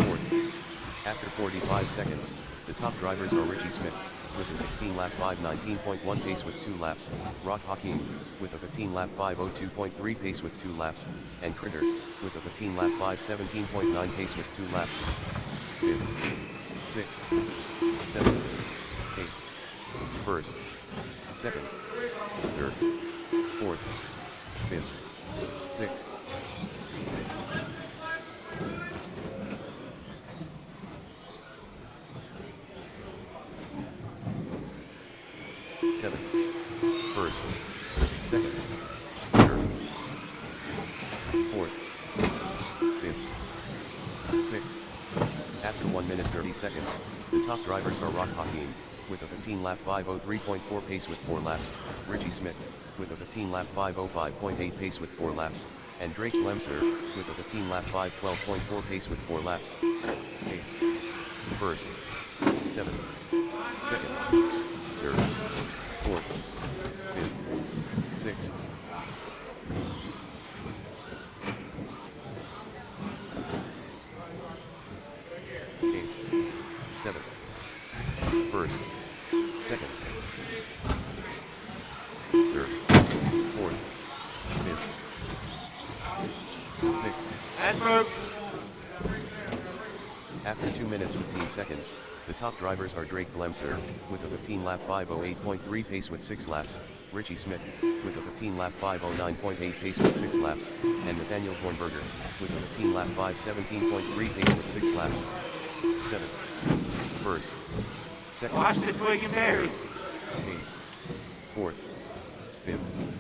fourth. After 45 seconds, the top drivers are Richie Smith, with a 16-lap 5:19.1 pace with 2 laps, Rock Hakeem, with a 15-lap 5:02.3 pace with 2 laps, and Critter, with a 15-lap 5:17.9 pace with 2 laps. 5th, 6th, 7th, 8th. First, second, third, fourth, 5th, 6th. Seventh, first, second, third, fourth, fifth, sixth. After 1 minute 30 seconds, the top drivers are Rock Hakeem, with a 15-lap 5:03.4 pace with 4 laps, Richie Smith, with a 15-lap 5:05.8 pace with 4 laps, and Drake Lemser, with a 15-lap 5:12.4 pace with 4 laps. 8th, first, 7th, second, third, fourth, fifth, sixth. Eighth, seventh, first, second, third, fourth, fifth, sixth. And folks. After 2 minutes 15 seconds, the top drivers are Drake Glemser, with a 15-lap 5:08.3 pace with 6 laps, Richie Smith, with a 15-lap 5:09.8 pace with 6 laps, and Nathaniel Hornberger, with a 15-lap 5:17.3 pace with 6 laps. 7th, first, second, Watch the twig and berries. 8th, fourth, 5th,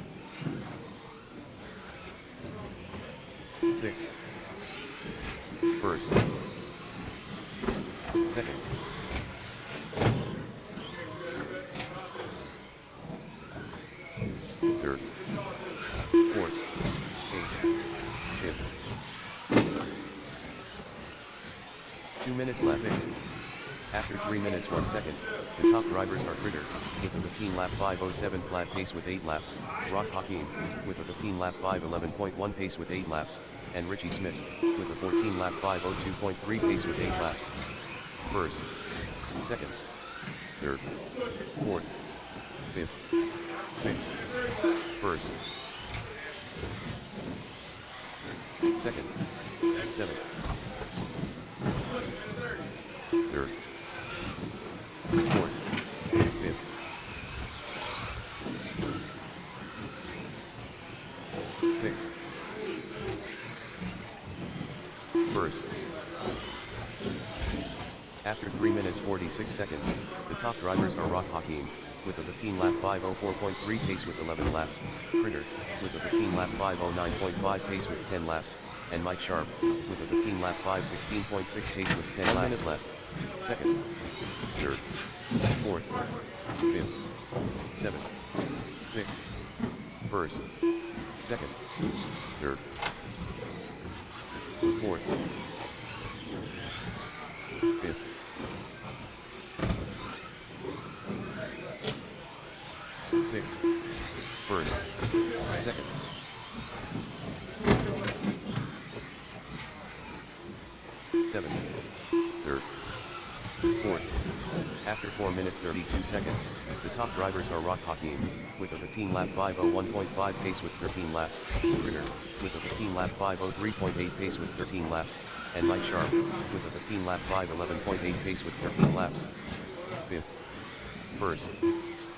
6th, first, second, third, fourth, 8th, 5th. 2 minutes left. 6th. After 3 minutes 1 second, the top drivers are Critter, with a 15-lap 5:07 flat pace with 8 laps, Rock Hakeem, with a 15-lap 5:11.1 pace with 8 laps, and Richie Smith, with a 14-lap 5:02.3 pace with 8 laps. First, second, third, fourth, fifth, sixth, first, second, seventh, third, fourth, fifth, sixth, first. After 3 minutes 46 seconds, the top drivers are Rock Hakeem, with a 15 lap 504.3 pace with 11 laps, Critter, with a 15 lap 509.5 pace with 10 laps, and Mike Sharp, with a 15 lap 516.6 pace with 10 laps. 1 minute left. Second, third, fourth, fifth, seventh, sixth, first, second, third, fourth, fifth, sixth, first, second, seventh, third, fourth. After 4 minutes 32 seconds, the top drivers are Rock Hakeem, with a 15 lap 501.5 pace with 13 laps, Critter, with a 15 lap 503.8 pace with 13 laps, and Mike Sharp, with a 15 lap 511.8 pace with 13 laps. Fifth, first,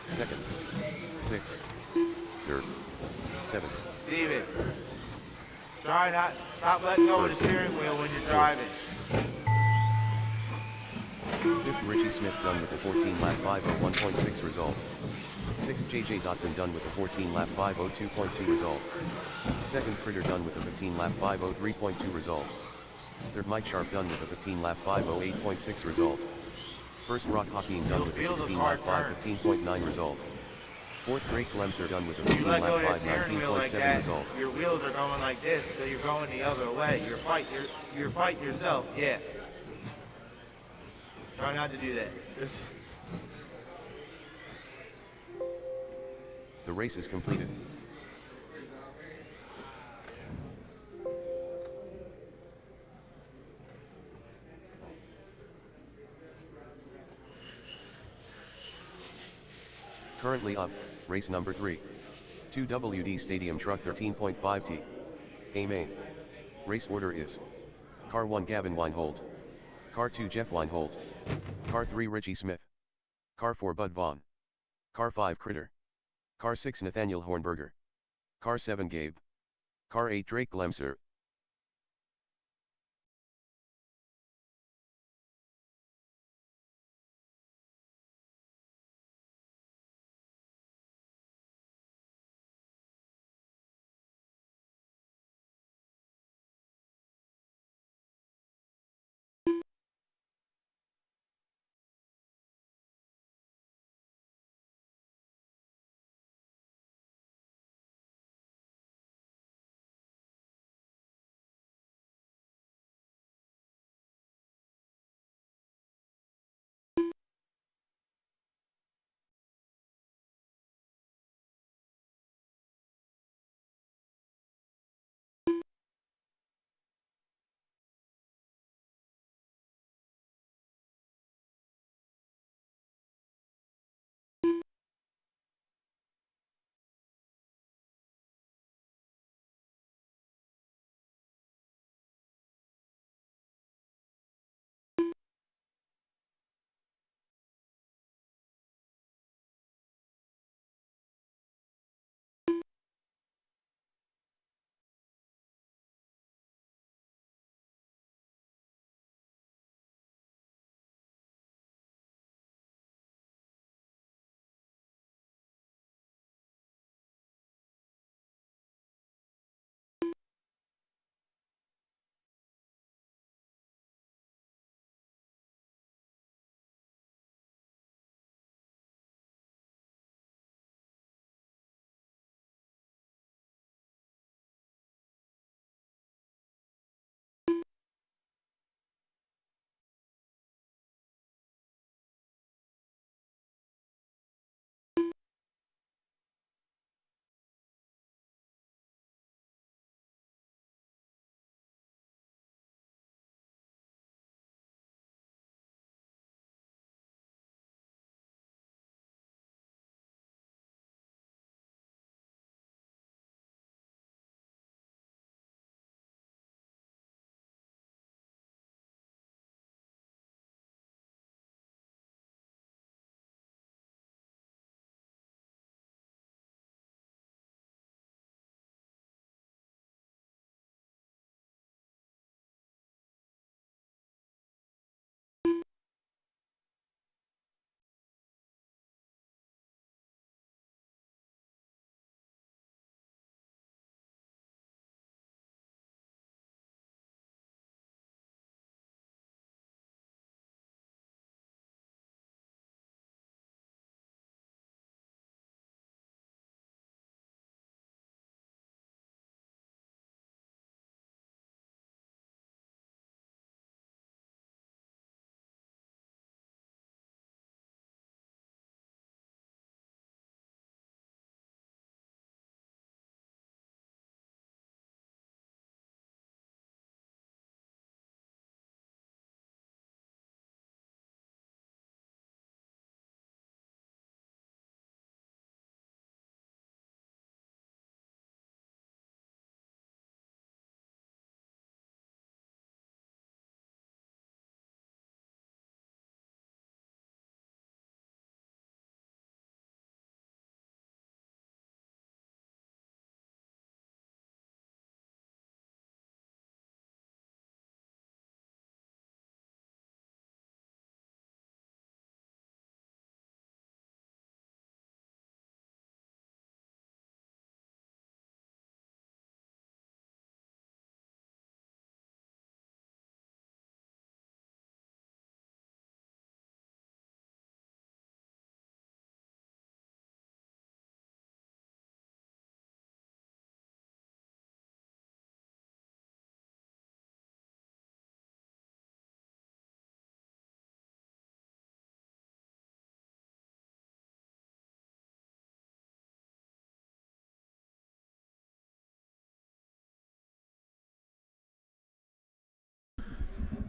second, sixth, third, seventh. Steven, stop letting go of the steering wheel when you're driving. Fifth, Richie Smith done with a 14 lap 501.6 result. Sixth, JJ Dotson done with a 14 lap 502.2 result. Second, Critter done with a 15 lap 503.2 result. Third, Mike Sharp done with a 15 lap 508.6 result. First, Rock Hakeem done with a 16 lap 515.9 result. Fourth, Drake Glemser done with a 15 You let lap go of that steering wheel like 519.7 that, result. your wheels are going like this, so you're going the other way. You're fighting yourself, yeah. Try not to do that. The race is completed. Currently up, race number 3. 2WD Stadium Truck 13.5T. A main. Race order is: Car 1 Gavin Weinhold. Car 2 Jeff Weinhold. Car 3 Richie Smith. Car 4 Bud Vaughn. Car 5 Critter. Car 6 Nathaniel Hornberger. Car 7 Gabe. Car 8 Drake Glemser.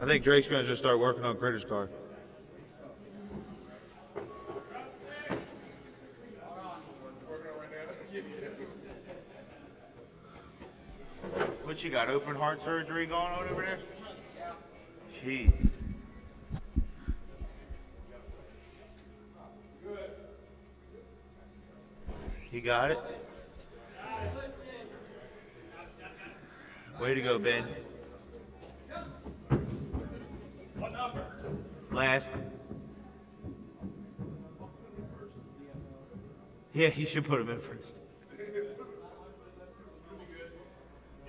I think Drake's gonna just start working on Critter's car. What you got? Open heart surgery going on over there? Jeez. You got it? Way to go, Ben. Last. Yeah, you should put him in first.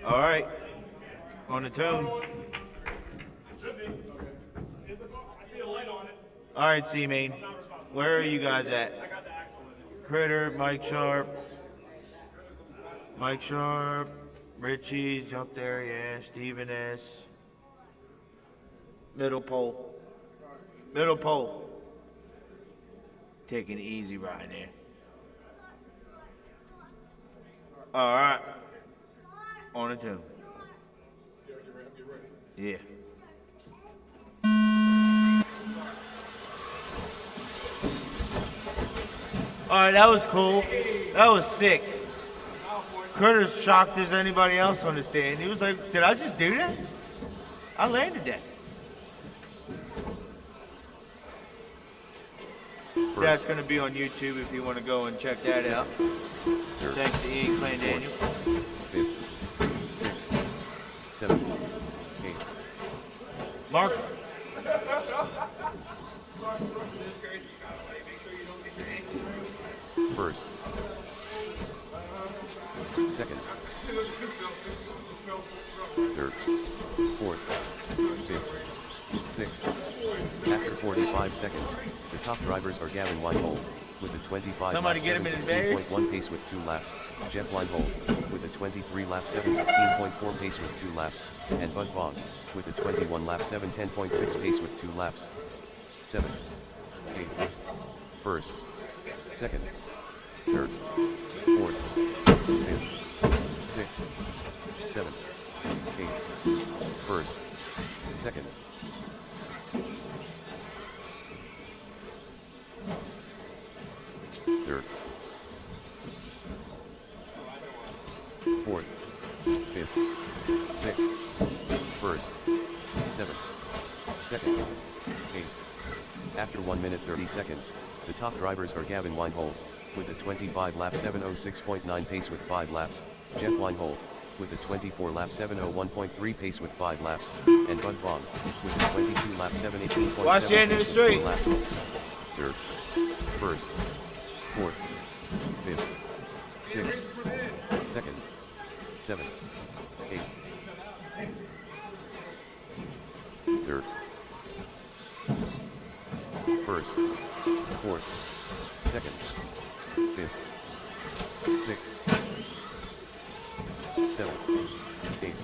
All right. On the tone. All right, C-Main. Where are you guys at? Critter, Mike Sharp. Mike Sharp. Richie's up there, yeah. Steven S. Middle pole. Middle pole. Taking it easy right there. All right. On the tune. Yeah. All right, that was cool. That was sick. Critter's shocked as anybody else on the stand. He was like, did I just do that? I landed that. That's going to be on YouTube if you want to go and check that out. Thanks to Ian Clan Daniel. 5th, 6th, 7th, 8th. Mark. First. Second. Third. Fourth. Fifth. Sixth. After 45 seconds, the top drivers are Gavin Weinhold with a 25 Somebody lap get him in his bears. 16.1 pace with 2 laps, Jeff Weinhold with a 23 lap 7:16.4 pace with 2 laps, and Bud Vaughn with a 21 lap 7:10.6 pace with 2 laps. 7th. 8th. First. Second. Third. Fourth. Fifth. Sixth. 7th. 8th. First. Second. Third. Fourth. Fifth. Sixth. First. 7th. Second. 8th. After 1 minute 30 seconds, the top drivers are Gavin Weinhold with a 25 lap 7:06.9 pace with 5 laps, Jeff Weinhold with a 24 lap 7:01.3 pace with 5 laps, and Bud Vaughn with a 22 lap 7:18.7 Watch the end of the pace with 4 straight. laps. Third. First. Fourth. Fifth. Sixth. Second. 7th. 8th. Third. First. Fourth. Second. Fifth. Sixth. 7th. 8th.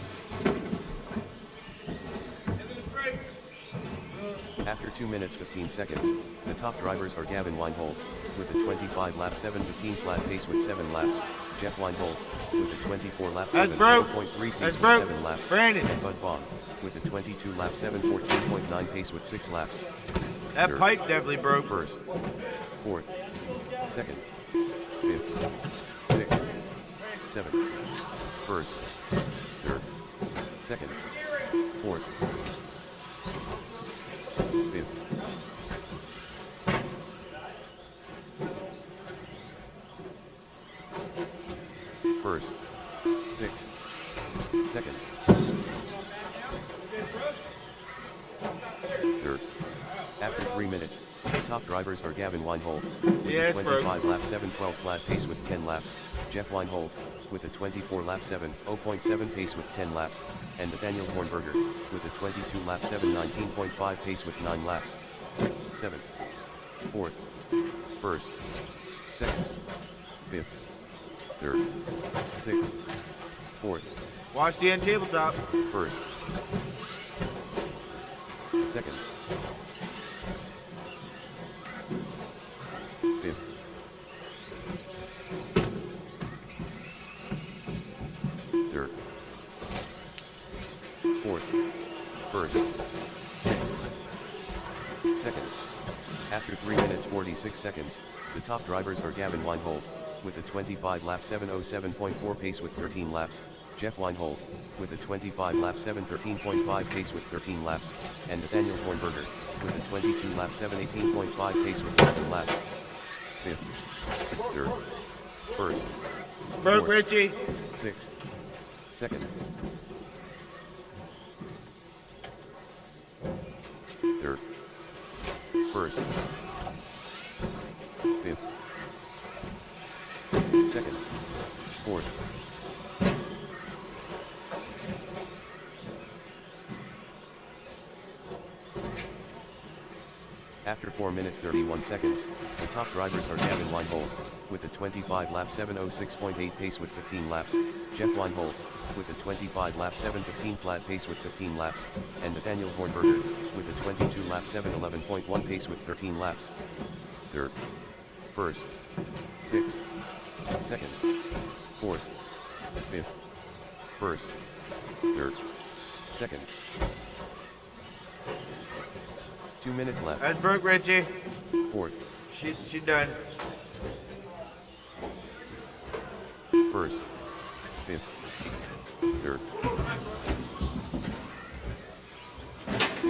After 2 minutes 15 seconds, the top drivers are Gavin Weinhold with a 25 lap 7:15 flat pace with 7 laps, Jeff Weinhold with a 24 lap That's broke. 7:4.3 pace That's with broke. 7 laps, Brandon. and Bud Vaughn with a 22 lap 7:14.9 pace with 6 laps. That Third. pipe definitely broke. First. Fourth. Second. Fifth. Sixth. 7th. First. Third. Second. Fourth. Fifth. First. Sixth. Second. Third. After 3 minutes, the top drivers are Gavin Weinhold with Yeah, a it's broke. 25 lap 7:12 flat pace with 10 laps, Jeff Weinhold with a 24 lap 7:0.7 pace with 10 laps, and Nathaniel Hornberger with a 22 lap 7:19.5 pace with 9 laps. 7th. Fourth. First. Second. Fifth. Third. Sixth. Fourth. Watch the end tabletop. First. Second. Fifth. Third. Fourth. First. Second. After 3 minutes 46 seconds, the top drivers are Gavin Weinhold, with a 25 lap 7:07.4 pace with 13 laps, Jeff Weinhold, with a 25 lap 7:13.5 pace with 13 laps, and Nathaniel Hornberger, with a 22 lap 7:18.5 pace with 11 laps. Fifth. Third. First. Berg Fourth. Ritchie. Sixth. Second. Third. First. Fifth. Second. Fourth. After 4 minutes 31 seconds, the top drivers are Gavin Weinhold, with a 25 lap 7:06.8 pace with 15 laps, Jeff Weinhold, with a 25 lap 7:15 flat pace with 15 laps, and Nathaniel Hornberger, with a 22 lap 7:11.1 pace with 13 laps. Third. First. Sixth. Second. Fourth. Fifth. First. Third. Second. 2 minutes left. That's Berg Ritchie. Fourth. She done. First. Fifth. Third.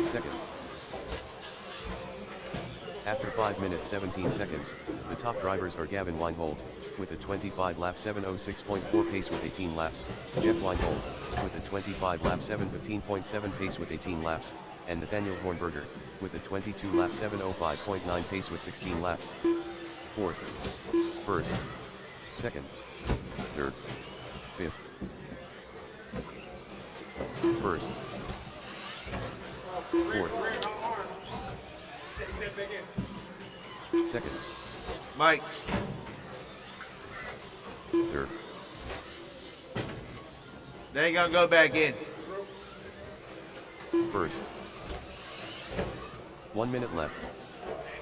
Second. After 5 minutes 17 seconds, the top drivers are Gavin Weinhold, with a 25 lap 7:06.4 pace with 18 laps, Jeff Weinhold, with a 25 lap 7:15.7 pace with 18 laps, and Nathaniel Hornberger, with a 22 lap 7:05.9 pace with 16 laps. Fourth. First. Second. Third. Fifth. First. Fourth. Second. Mike. Third. They ain't gonna go back in. First. 1 minute left.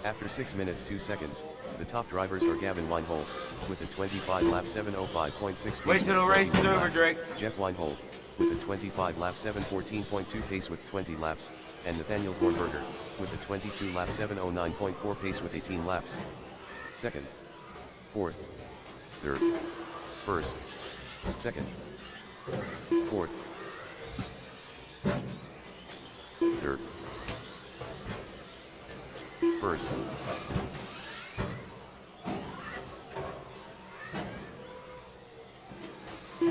After 6 minutes 2 seconds, the top drivers are Gavin Weinhold, with a 25 lap 7:05.6 pace Wait till the with race is 21 over, laps, Drake. Jeff Weinhold, with a 25 lap 7:14.2 pace with 20 laps, and Nathaniel Hornberger, with a 22 lap 7:09.4 pace with 18 laps. Second. Fourth. Third. First. Second. Fourth. Third. First.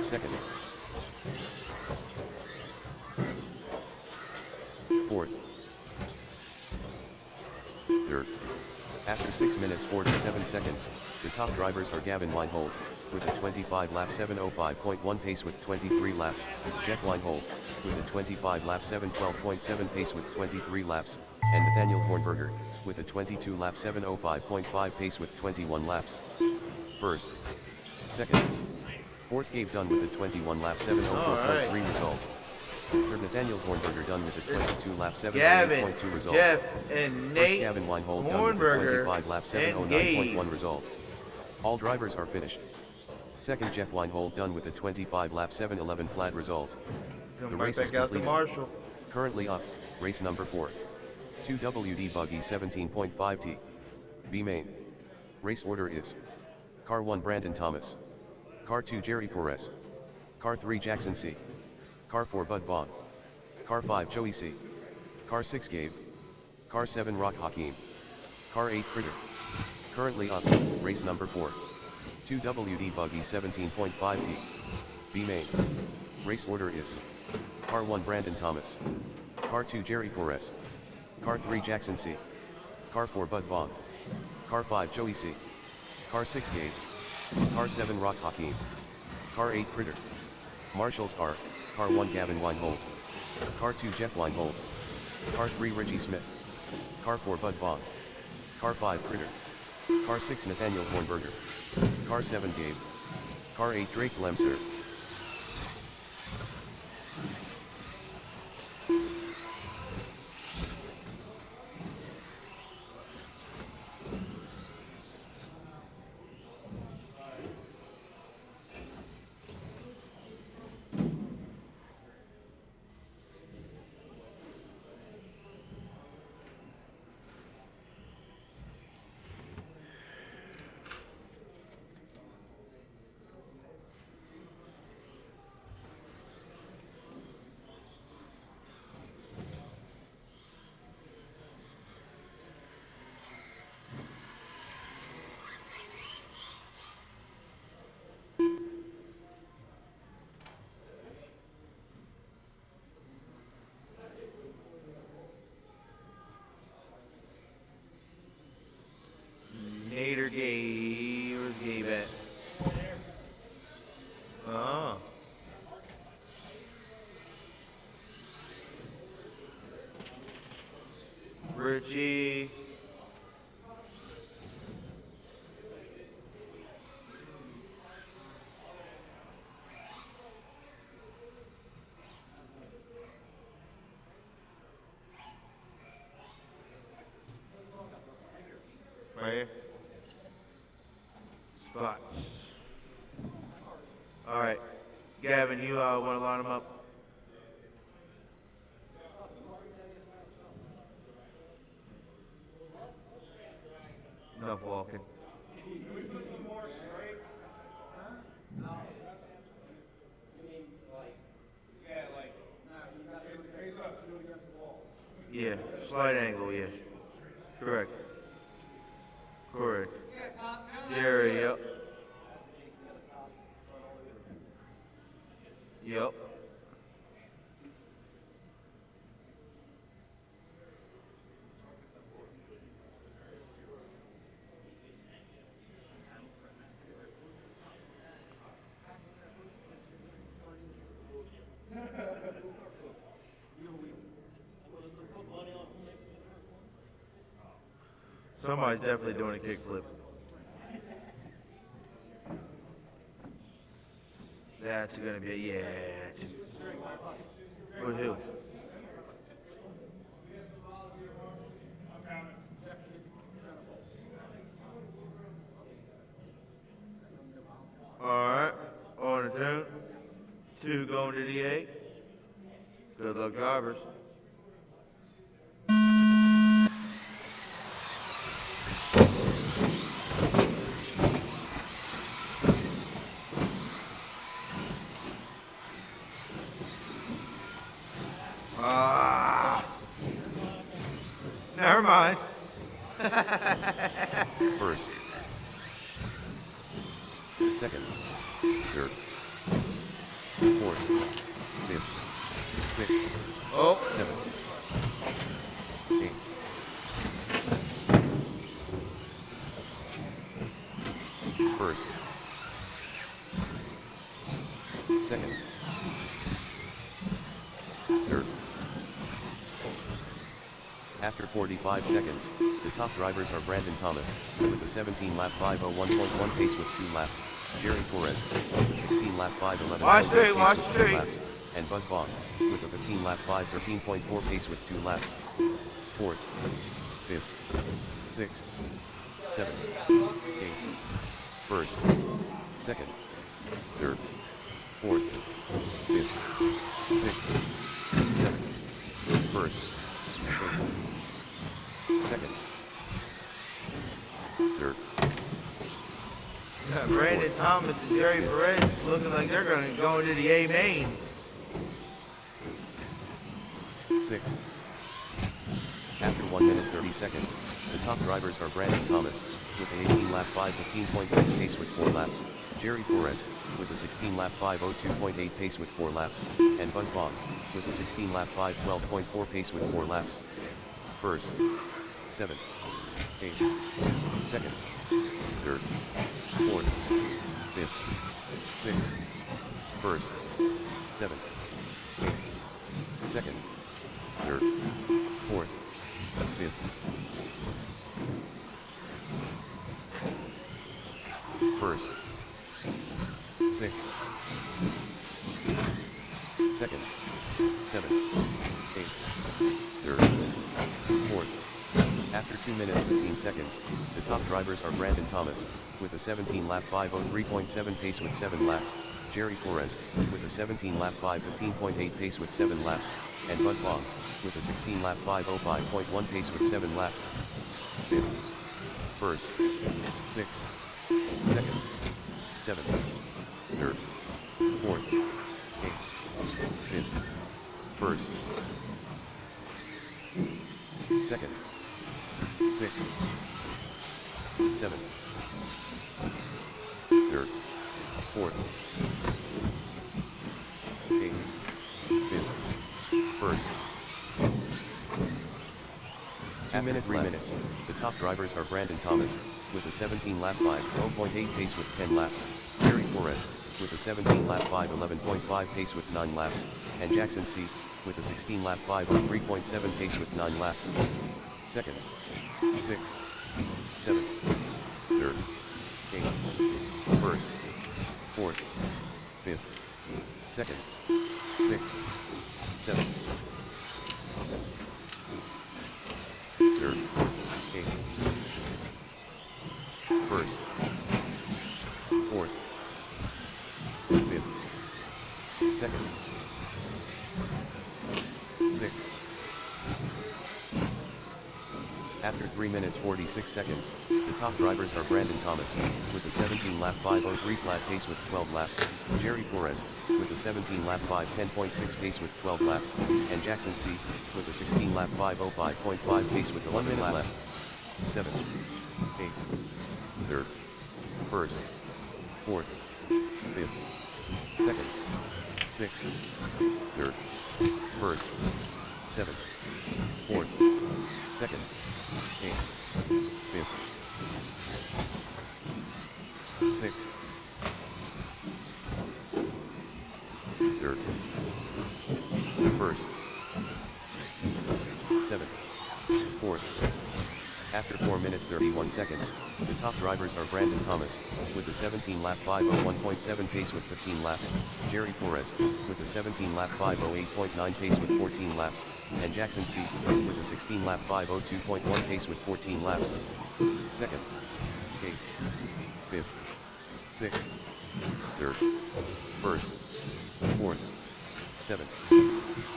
Second. Fourth. Third. After 6 minutes 47 seconds, the top drivers are Gavin Weinhold, with a 25 lap 7:05.1 pace with 23 laps, Jeff Weinhold, with a 25 lap 7:12.7 pace with 23 laps, and Nathaniel Hornberger, with a 22 lap 7:05.5 pace with 21 laps. First. Second. Fourth Gabe Dunn with a 21 lap 7:04.3 result. Third Nathaniel Hornberger done with a 22 lap Gavin, 7:08.2 result. Jeff, and First Nate Gavin Weinhold done with a Hornberger 25 lap and Gabe. 7:09.1 result. All drivers are finished. Second Jeff Weinhold done with a 25 lap 7:11 flat result. Come The right race is back out to completed. Marshall. Currently up, race number 4. 2WD Buggy 17.5T. B main. Race order is: Car 1 Brandon Thomas. Car 2 Jerry Perez. Car 3 Jackson C. Car 4 Bud Bond. Car 5 Joey C. Car 6 Gabe. Car 7 Rock Hakeem. Car 8 Critter. Currently up, race number 4. 2WD Buggy 17.5T. B main. Race order is: Car 1 Brandon Thomas. Car 2 Jerry Perez. Car 3 Jackson C. Car 4 Bud Bond. Car 5 Joey C. Car 6 Gabe. Car 7 Rock Hakeem. Car 8 Critter. Marshals are: Car 1 Gavin Weinhold. Car 2 Jeff Weinhold. Car 3 Richie Smith. Car 4 Bud Bond. Car 5 Critter. Car 6 Nathaniel Hornberger. Car 7 Gabe. Car 8 Drake Lemser. G. Right here. Spots. All right, Gavin, you want to line them up? Enough walking. Yeah, slight angle, yeah. Correct. Correct. Jerry, yep. Yep. Somebody's definitely doing a kickflip. That's gonna be yeah. With who? Alright, on the tune. 2 going to the 8. Good luck, drivers. Never mind. First. Second. Third. Fourth. Fifth. Sixth. Oh. Seventh. Eighth. First. Second. Third. After 45 seconds, the top drivers are Brandon Thomas, with a 17-lap 5:01.1 pace with 2 laps, Jerry Torres, with a 16-lap 5:11.1 Watch pace straight, watch with 2 straight. laps, and Bud Vaughn, with a 15-lap 5:13.4 pace with 2 laps. 4th, 5th, 6th, 7th, 8th, 1st, 2nd, 3rd, 4th, 5th, 6th, 7th, 1st, 8th. Second. Third. Brandon Thomas and Jerry Perez looking like they're going to go into the A main. Sixth. After 1 minute 30 seconds, the top drivers are Brandon Thomas, with a 18-lap 5:15.6 pace with 4 laps, Jerry Torres, with a 16-lap 5:02.8 pace with 4 laps, and Bud Vaughn, with a 16-lap 5:12.4 pace with 4 laps. First. 7th, 8th, 2nd, 3rd, 4th, 5th, 6th, 1st, 7th, 8th, 2nd, 3rd, 4th, 5th, 1st, 6th, 2nd, 7th, 8th, 3rd, 4th. After 2 minutes 15 seconds, the top drivers are Brandon Thomas, with a 17-lap 5:03.7 pace with 7 laps, Jerry Torres, with a 17-lap 5:15.8 pace with 7 laps, and Bud Vaughn, with a 16-lap 5:05.1 pace with 7 laps. 5th, 1st, 6th, 2nd, 7th, 3rd, 4th, 8th, 5th, 1st, 2nd, 6th, 7th, 3rd, 4th, 8th, 5th, 1st. 2 minutes 3 minutes, the top drivers are Brandon Thomas, with a 17-lap 5:12.8 pace with 10 laps, Jerry Torres, with a 17-lap 5:11.5 pace with 9 laps, and Jackson C., with a 16-lap 5:03.7 pace with 9 laps. second, sixth, seventh, third, eighth, first, fourth, fifth, second, sixth, seventh, third, eighth, first, fourth, fifth, second, sixth. After 3 minutes 46 seconds, the top drivers are Brandon Thomas, with a 17-lap 5:03 flat pace with 12 laps, Jerry Flores, with a 17-lap 5:10.6 pace with 12 laps, and Jackson C., with a 16-lap 5:05.5 pace with 11 laps. 7th, 8th, 3rd, 1st, 4th, 5th, 2nd, 6th, 3rd, 1st, 7th, 4th, 2nd, 8th, 5th, 6th, 3rd, 1st, 7th, 4th. After 4 minutes 31 seconds, the top drivers are Brandon Thomas, with a 17-lap 5:01.7 pace with 15 laps, Jerry Flores, with a 17-lap 5:08.9 pace with 14 laps, and Jackson C., with a 16-lap 5:02.1 pace with 14 laps. 2nd, 8th, 5th, 6th, 3rd, 1st, 4th, 7th,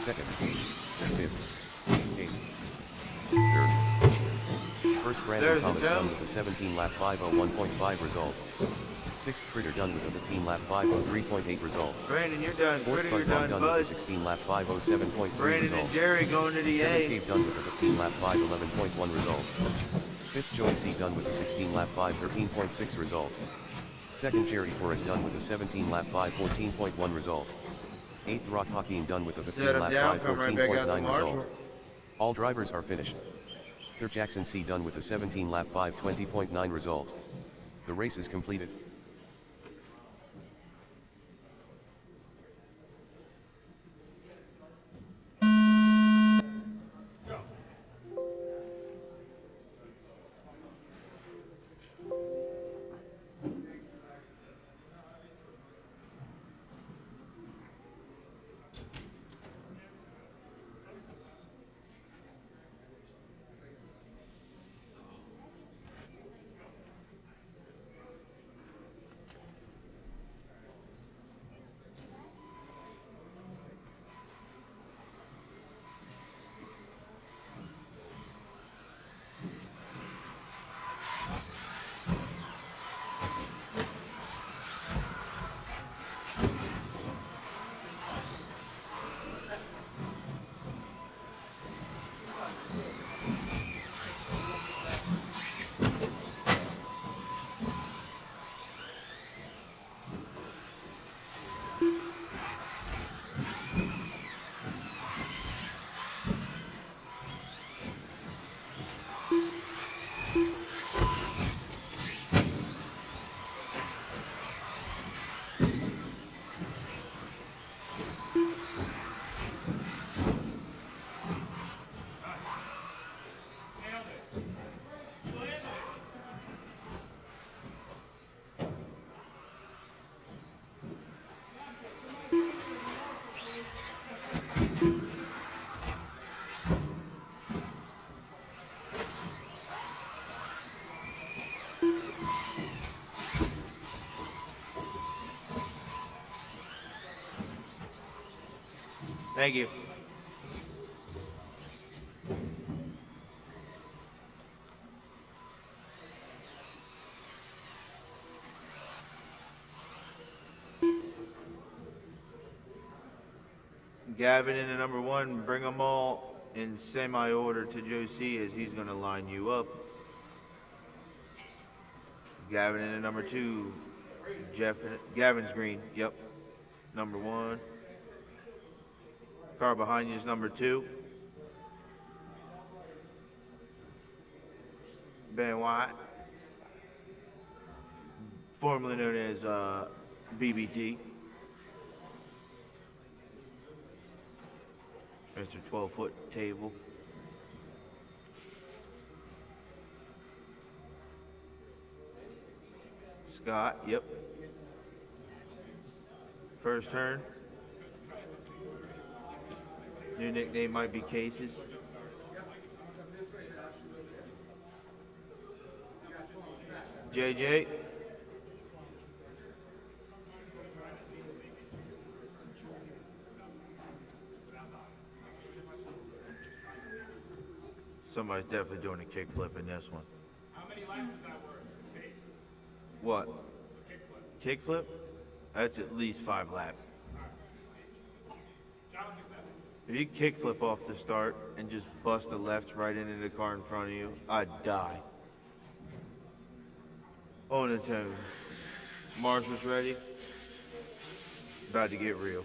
2nd, 5th, 8th, 3rd. First Brandon Thomas done with a 17-lap 5:01.5 result. 6th Critter done with a 15-lap 5:03.8 result. Brandon, you're done. 4th Critter, you're Bud done, with a bud. 16-lap 5:07.3 Brandon result. and Jerry going to the 7th A. Cave done with a 15-lap 5:11.1 result. 5th Joey C done with a 16-lap 5:13.6 result. 2nd Jerry Flores done with a 17-lap 5:14.1 result. 8th Rock Hakeem done with a Set him 15-lap down, come right back out to 5:14.9 Marshall. result. All drivers are finished. 3rd Jackson C done with a 17-lap 5:20.9 result. The race is completed. Thank you. Gavin in the number 1, bring them all in semi-order to Joe C as he's going to line you up. Gavin in the number 2, Gavin's green, yep, number 1. Car behind you is number 2. Ben White, formerly known as BBT. Mr. 12-foot table. Scott, yep. First turn. New nickname might be Cases. JJ. Somebody's definitely doing a kickflip in this one. How many laps is that worth? Pace? What? Kickflip. Kickflip? That's at least 5 laps. Challenge accepted. If you kickflip off the start and just bust a left right into the car in front of you, I'd die. On the tone. Marshall's ready. About to get real.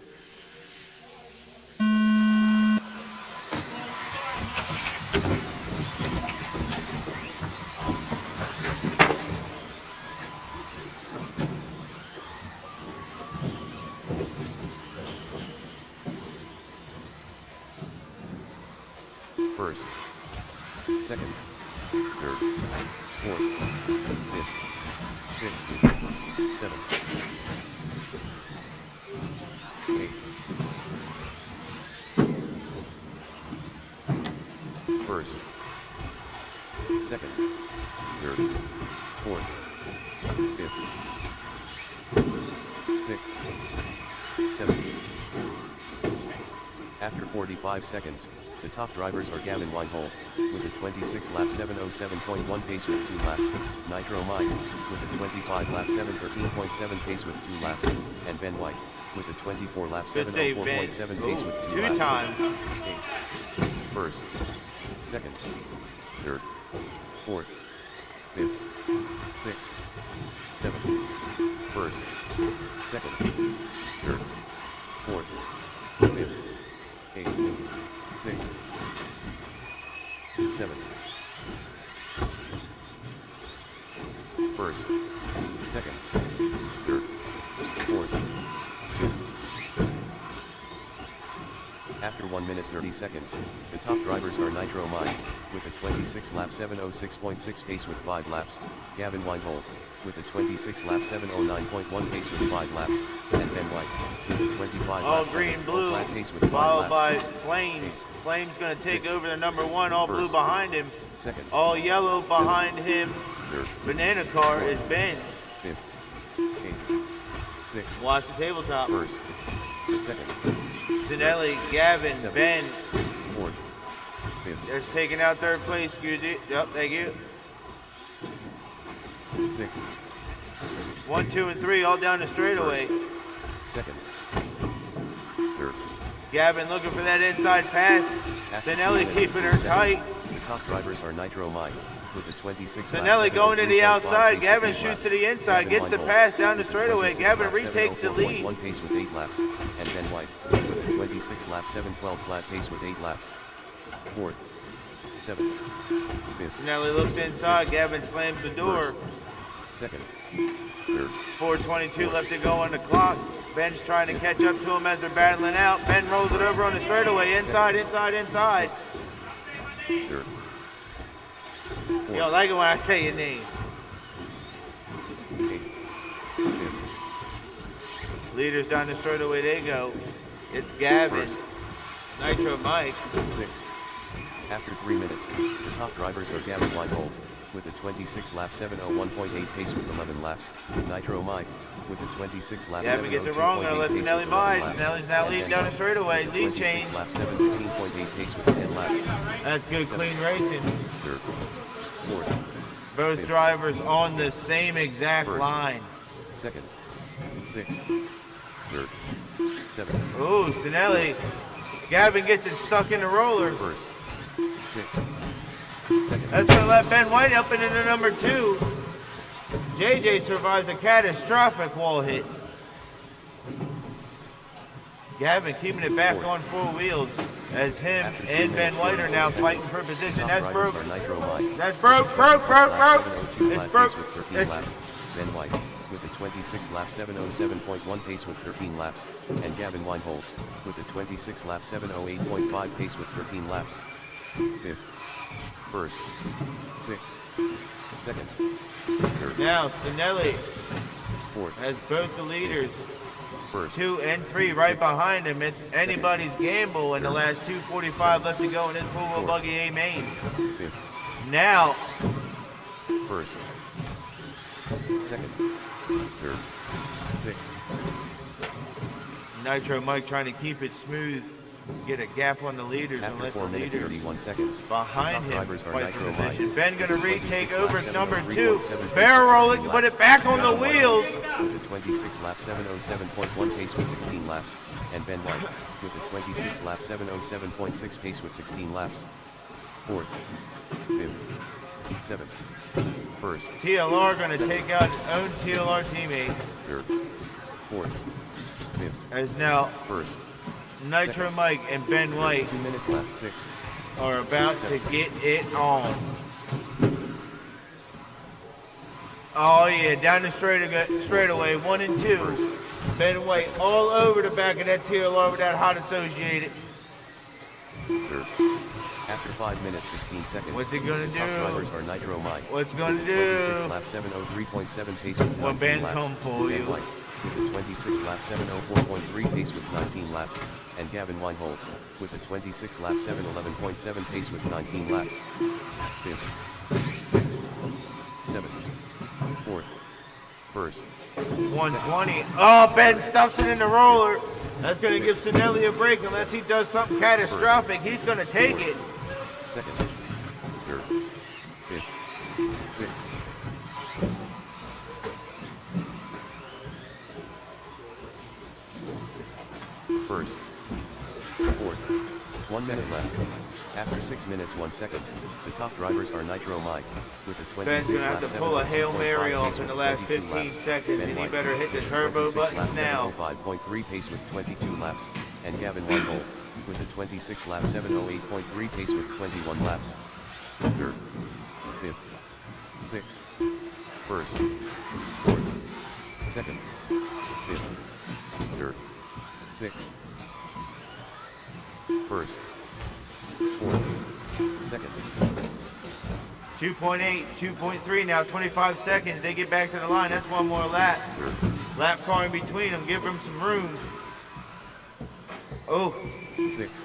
First, second, third, fourth, fifth, sixth, seventh, eighth. First, second, third, fourth, fifth, sixth, seventh. After 45 seconds, the top drivers are Gavin Weinhold, with a 26 lap 7:07.1 pace with 2 laps, Nitro Mike, with a 25 lap 7:13.7 pace with 2 laps, and Ben White, with a 24 lap Good save, Ben. 7:04.7 pace with 2 Two laps. times. Eight. First, second, third, fourth, fifth, sixth, seventh. First, second, third, fourth, fifth, eighth, sixth, seventh. First, second, third, fourth, fifth. After 1 minute 30 seconds, the top drivers are Nitro Mike, with a 26 lap 7:06.6 pace with 5 laps, Gavin Weinhold, with a 26 lap 7:09.1 pace with 5 laps, and Ben White, with a 25 All lap green, 7:04 blue, flat pace with 5 followed by laps. Flames. Flames gonna take Six. over the number 1, all blue First. behind him. Second, All yellow behind him. third, Banana car is Ben. fifth, eighth, sixth. Watch the tabletop. First, second, Sinelli, Gavin, Seven. Ben. fourth, fifth, That's taking out third place, excuse me. Yep, thank you. sixth, 1, 2, and 3 all down the straightaway. second, third. Gavin looking for that inside pass. After Sinelli 2 keeping her minutes, tight. The top drivers are Nitro Mike, with a 26 lap Sinelli going to the 7:03.5 outside. pace Gavin with 8 shoots laps. to the inside, Gavin gets the Weinhold, pass down the with a straightaway. 26 Gavin lap retakes the lead. 7:04.1 pace with 8 laps, and Ben White, with a 26 lap 7:12 flat pace with 8 laps. Fourth, seventh, fifth, Sinelli looks inside. Six. Gavin slams the door. first, second, third, 4:22 left to go on the clock. Ben's trying to catch up to him as they're battling out. Ben rolls it over on the straightaway. Inside, inside, inside. sixth, third, You fourth, don't like it when I say your name. eighth, fifth, Leaders down the straightaway they go. It's Gavin. first, Nitro Mike. sixth. After 3 minutes, the top drivers are Gavin Weinhold, with a 26 lap 7:01.8 pace with 11 laps, Nitro Mike, with a 26 lap Gavin gets it wrong, gonna let 7:02.8 pace Sinelli with 11 mind. laps, Snelly's now and leading Ben down the White, straightaway. with a Lead 26 change. lap 7:15.8 pace with 10 laps, That's good, clean racing. third, fourth, Both Fifth. drivers on the same exact First. line. second, sixth, third, seventh, Ooh, Sinelli. Gavin gets it stuck in the roller. first, sixth, second, That's gonna let Ben White up into the number 2. JJ survives a catastrophic wall hit. Gavin keeping it back on 4 wheels as him After 2 and Ben minutes, White are now 36 fighting seconds, for the position. top That's drivers broke. are Nitro Mike, That's with a broke, broke, 26 broke, lap broke. 7:02 It's flat broke. pace with 13 It's- laps, Ben White, with a 26 lap 7:07.1 pace with 13 laps, and Gavin Weinhold, with a 26 lap 7:08.5 pace with 13 laps. Fifth, first, sixth, second, third, Now, Sinelli fourth, has both the leaders, first, 2 and 3 right behind him. It's anybody's gamble in the last 2:45 left to go in this Polo Buggy A main. fifth, Now, first, second, third, sixth, Nitro Mike trying to keep it smooth, get a gap on the leaders and after let the 4 minutes leaders 31 seconds. behind Top him drivers are fight for Nitro position. Mike. Ben gonna with a retake 26 over lap number 703.7 2. pace Barrel with roll it, 16 put laps. it back on the Gavin White wheels. With a 26 lap 707.1 pace with 16 laps, and Ben White with a 26 lap 707.6 pace with 16 laps. Fourth, fifth, seventh, first, TLR gonna take out his own TLR teammate third, fourth, fifth, as now first. Nitro Mike and Ben White 2 minutes left, sixth, are about to get it on. Oh yeah, down the straightaway, 1 and 2. Ben White all over the back of that TLR with that hot associated. third. After 5 minutes 16 seconds, What's he gonna the top do? drivers are Nitro Mike. What's he gonna 26 do? lap 703.7 pace with 19 When Ben laps. come for Ben you. White with a 26 lap 704.3 pace with 19 laps, and Gavin Weinhold with a 26 lap 711.7 pace with 19 laps. Fifth, sixth, seventh, fourth, first, 120. Oh, Ben stuffs it in the roller. That's gonna give Sinelli a break unless he does something catastrophic. He's gonna take it. second, third, fifth, sixth, first, fourth, 1 minute left. After 6 minutes 1 second, the top drivers are Nitro Mike with a 26 Ben's gonna have lap to pull a Hail 702.5 Mary pace off with in the last 22 15 laps. seconds, Ben and he White better hit the with a turbo 26 buttons lap now. 705.3 pace with 22 laps, and Gavin Weinhold with a 26 lap 708.3 pace with 21 laps. Third, fifth, sixth, first, fourth, second, fifth, third, sixth, first, fourth, second, 2.8, 2.3 now, 25 seconds. They get back to the line. That's one more lap. third, Lap car in between them. Give them some room. Oh, sixth,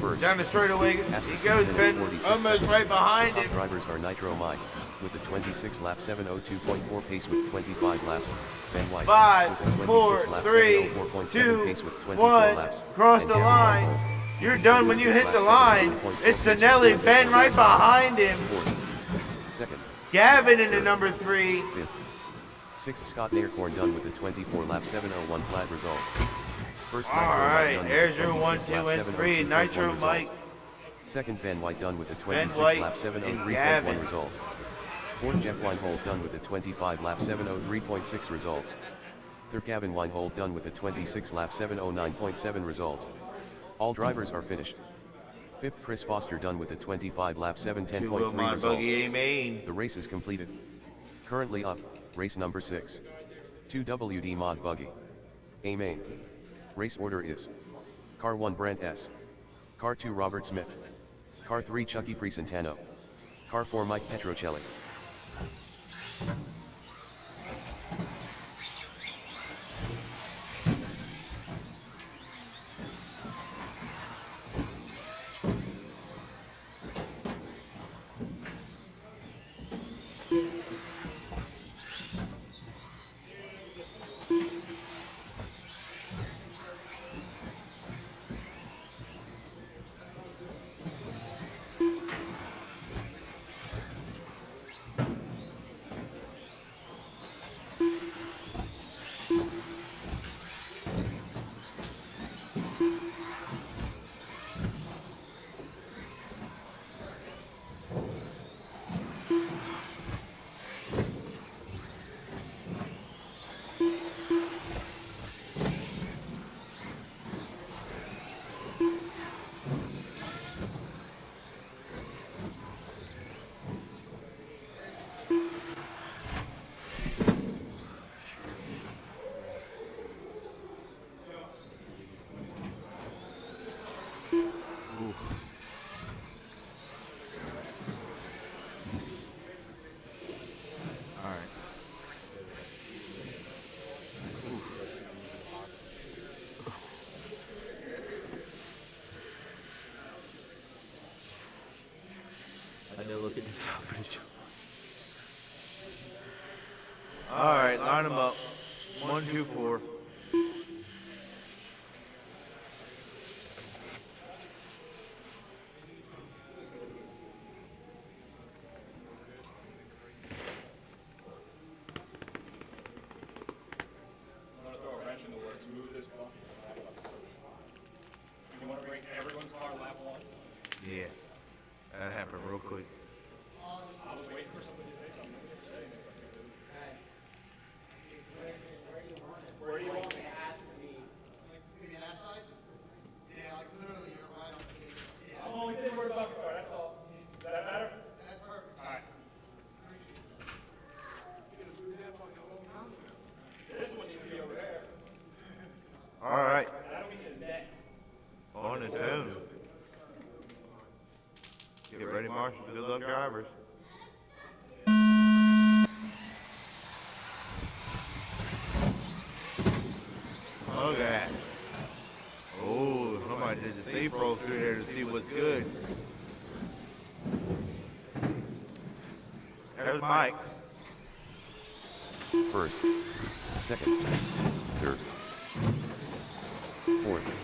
first. down the straightaway. After He 6 goes, minutes, Ben. 46 Almost seconds, right behind top him. drivers are Nitro Mike with a 26 lap 702.4 pace with 25 laps. Ben White 5, with a 26 4, lap 3, 704.7 2, pace with 24 1. laps. Cross and the Gavin line. Weinhold You're with done when you 26 hit the lap line. 704.4 It's pace with Sinelli, 24 Ben right laps. behind him. Fourth, second, Gavin in the number 3. fifth, sixth. Scott Naircorn done with a 24 lap 701 flat result. First All Nitro Mike right, done with there's a your 1, 26 2, lap and 3. 702.1 Nitro result. Mike. Second Ben White done with a Ben 26 White lap and 703.1 Gavin. result. Fourth Jeff Weinhold done with a 25 lap 703.6 result. Third Gavin Weinhold done with a 26 lap 709.7 result. All drivers are finished. Fifth Chris Foster done with a 25 lap 710.3 Mod result. Buggy A main. The race is completed. Currently up, race number 6. 2WD Mod Buggy. A main. Race order is: Car 1 Brant S. Car 2 Robert Smith. Car 3 Chucky Presentano. Car 4 Mike Petrocelli. Line them up. 1, 2, 4. I'm gonna throw a wrench in the works. Move this off. You want to bring everyone's car lap one? Yeah, that happened real quick. I was waiting for somebody to say something. Where do you want me? I'm only saying where the buckets are, that's all. Does that matter? That's perfect. All right. This one needs to be over there. All right, That'll be the neck. on the tune. Get ready, marshals. Good luck, drivers. Look at that. Oh, somebody did the safe roll through there to see what's good. There's Mike. First, second, third, fourth.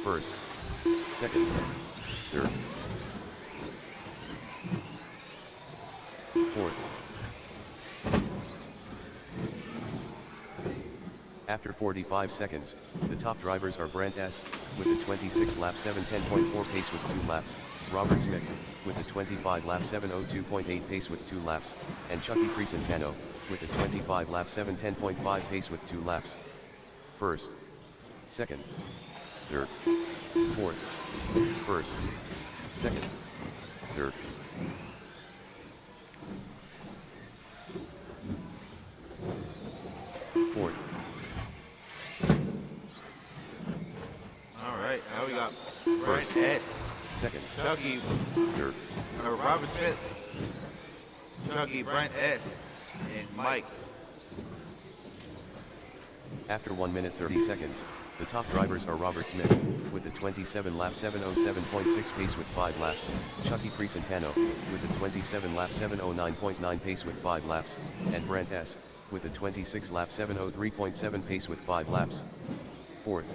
First, second, third, fourth. After 45 seconds, the top drivers are Brent S. with a 26 lap 7:10.4 pace with 2 laps, Robert Smith with a 25 lap 7:02.8 pace with 2 laps, and Chucky Crescentano with a 25 lap 7:10.5 pace with 2 laps. First, second, third, fourth, first, second, third. Fourth. All right, now we got Brent S. Second, Chucky, third, Robert Smith, Chucky, Brent S, and Mike. After 1 minute 30 seconds, the top drivers are Robert Smith with a 27 lap 7:07.6 pace with 5 laps, Chucky Crescentano with a 27 lap 7:09.9 pace with 5 laps, and Brent S with a 26 lap 7:03.7 pace with 5 laps. Fourth,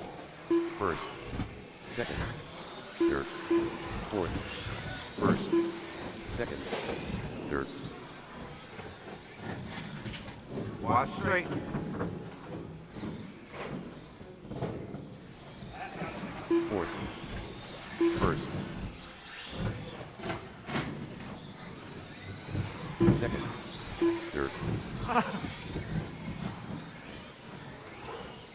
first, second, third, fourth, first, second, third. Watch straight. Fourth, first, second, third.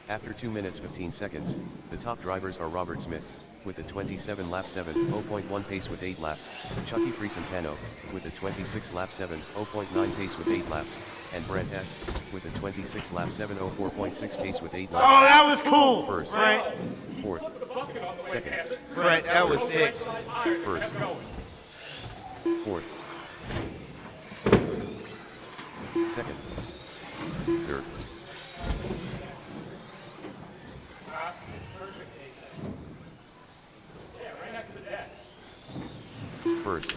After 2 minutes 15 seconds, the top drivers are Robert Smith with a 27 lap 7:0.1 pace with 8 laps, Chucky Crescentano with a 26 lap 7:0.9 pace with 8 laps, and Brent S with a 26 lap 7:04.6 pace with 8 Oh, laps. that was cool. First, Brent, fourth, second, Brent, that was sick. first, fourth, second, third. First,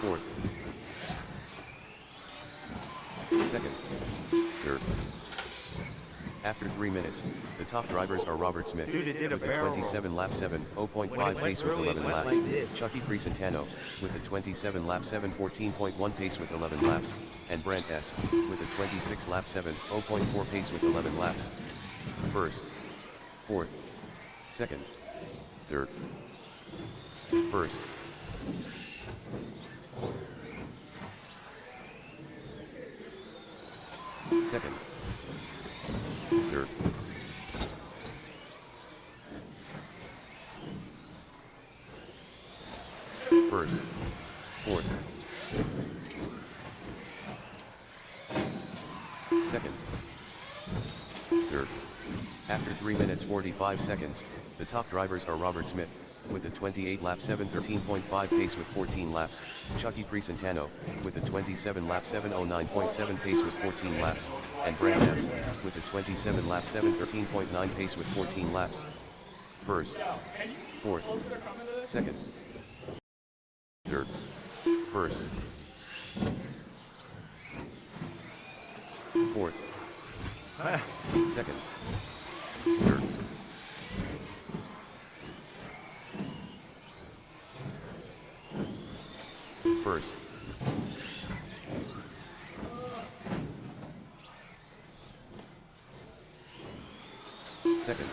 fourth, second, third. After 3 minutes, the top drivers are Robert Smith Dude, it did a with a barrel 27 lap 7:0.5 pace with 11 laps, Chucky Crescentano with a 27 lap 7:14.1 pace with 11 laps, and Brent S with a 26 lap 7:0.4 pace with 11 laps. First, fourth, second, third, first, second, third, first, fourth, second, third. After 3 minutes 45 seconds, the top drivers are Robert Smith with a 28 lap 7:13.5 pace with 14 laps, Chucky Presentano, with a 27 lap 7:09.7 pace with 14 laps, and Brand S, with a 27 lap 7:13.9 pace with 14 laps. First, fourth, second, third, first, fourth, second, third, first, second.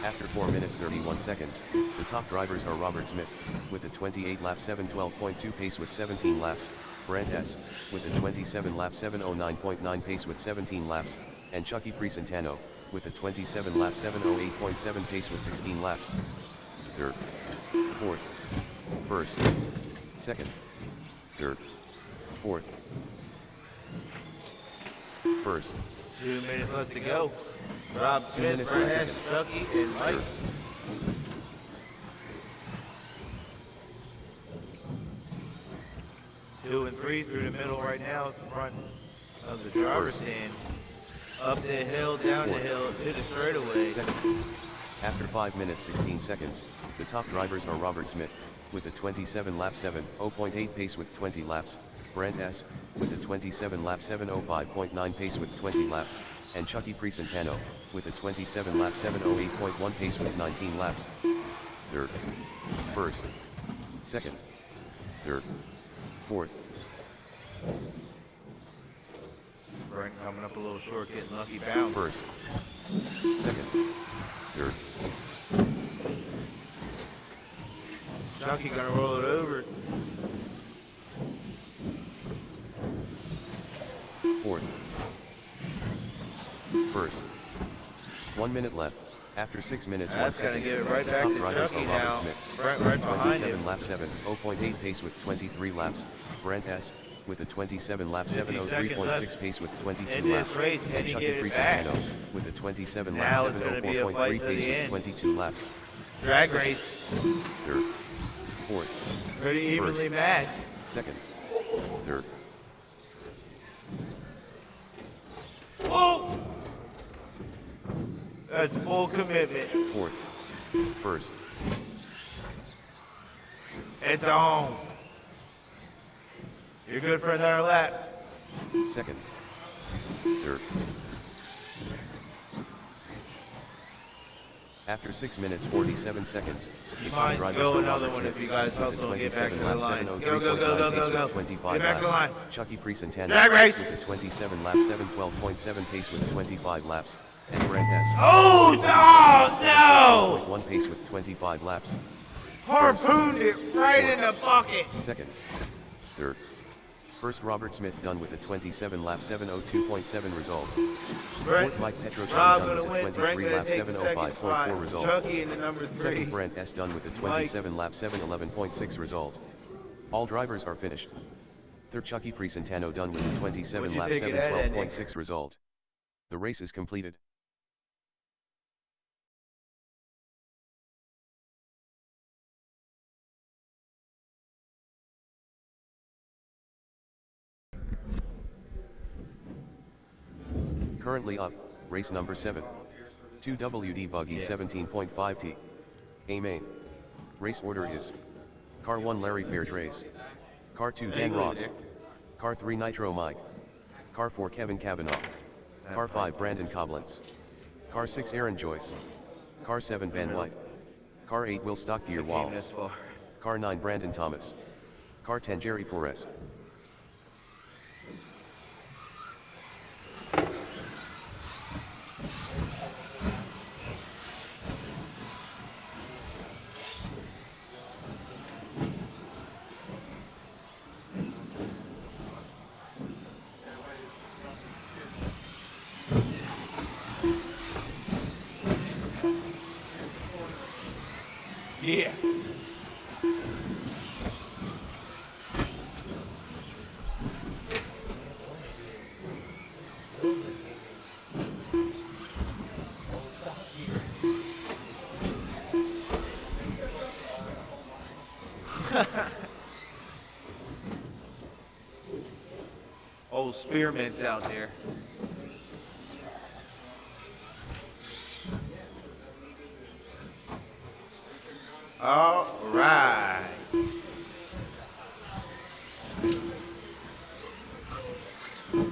After 4 minutes 31 seconds, the top drivers are Robert Smith, with a 28 lap 7:12.2 pace with 17 laps, Brand S, with a 27 lap 7:09.9 pace with 17 laps, and Chucky Presentano, with a 27 lap 7:08.7 pace with 16 laps. Third, fourth, first, second, third, fourth, first. 2 minutes left to go. Rob 2 Smith, minutes Brand and a S, second. Chucky, and Mike. Third. 2 and 3 through the middle right now, at the front of the driver's First. stand. Up the hill, down the Fourth. hill, to the straightaway. Second. After 5 minutes 16 seconds, the top drivers are Robert Smith, with a 27 lap 7:0.8 pace with 20 laps, Brand S, with a 27 lap 7:05.9 pace with 20 laps, and Chucky Presentano, with a 27 lap 7:08.1 pace with 19 laps. Third, first, second, third, fourth, Brent coming up a little short, getting lucky bounce. first, second, third, Chucky gonna roll it over. fourth, first. 1 minute left. After 6 minutes, 1 That's gonna second, give it right the back top to drivers Chucky are Robert now. Smith, Brent right behind 27 him. lap 7:0.8 pace with 23 laps, Brent S, with a 27 lap 50 seconds 7:03.6 left pace with 22 in this laps, race. Can and he Chucky get it back? Presentano, with a 27 Now lap it's gonna be a 7:04.3 fight to pace the with end. 22 laps. Drag race, Third, fourth, pretty evenly First. matched. second, third, Oh! That's full commitment. fourth, first, It's on. You're good for another lap. second, third. After 6 minutes 47 seconds, the You top might drivers go are another Robert one Smith, if you guys with a hustle and get back to 27 the lap line. 7:03.9 Go, go, go, go, pace go, with go. 25 Get back to the laps, line. Chucky Presentano, Drag race. with a 27 lap 7:12.7 pace with 25 laps, and Brent S, Oh, no! 7:12.1 pace with 25 laps. Harpooned it right in the bucket. Second, third. First Robert Smith done with a 27 lap 7:02.7 result. Brent, Fourth Mike Petrochan Rob done gonna with a win. Brent 23 gonna lap take the second 7:05.4 spot. result. Chucky in the number 3. Second Brent S done with a 27 lap 7:11.6 result. All drivers are finished. Third Chucky Presentano done with a 27 lap What'd you think of that 7:12.6 result. The race is completed. Currently up, race number 7. 2WD Buggy 17.5T. A main. Race order is: Car 1 Larry Fair's race. Car 2 Dan Ross. Car 3 Nitro Mike. Car 4 Kevin Kavanaugh. Car 5 Brandon Coblentz. Car 6 Aaron Joyce. Car 7 Ben White. Car 8 Will Stockgear Came this Walls. far. Car 9 Brandon Thomas. Car 10 Jerry Perez. Yeah. Old spearmint's out there. All right.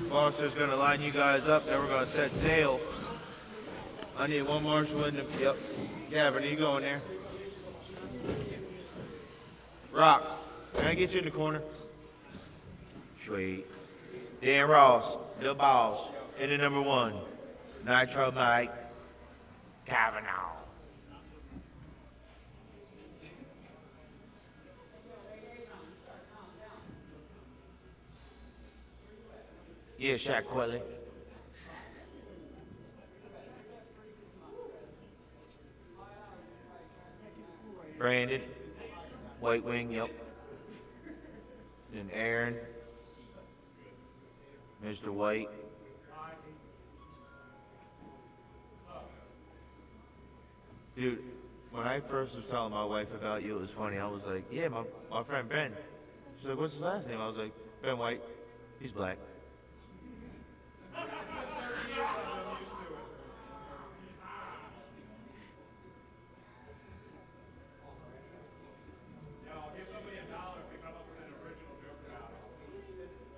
Foster's gonna line you guys up, then we're gonna set sail. I need one marshal in the, yep. Gavin, are you going there? Rock, can I get you in the corner? Sweet. Dan Ross, the boss, and the number 1, Nitro Mike Kavanaugh. Yeah, Shaq Quelly. Brandon, White Wing, yep. Then Aaron, Mr. White. Dude, when I first was telling my wife about you, it was funny. I was like, yeah, my friend Ben. She's like, what's his last name? I was like, Ben White. He's black.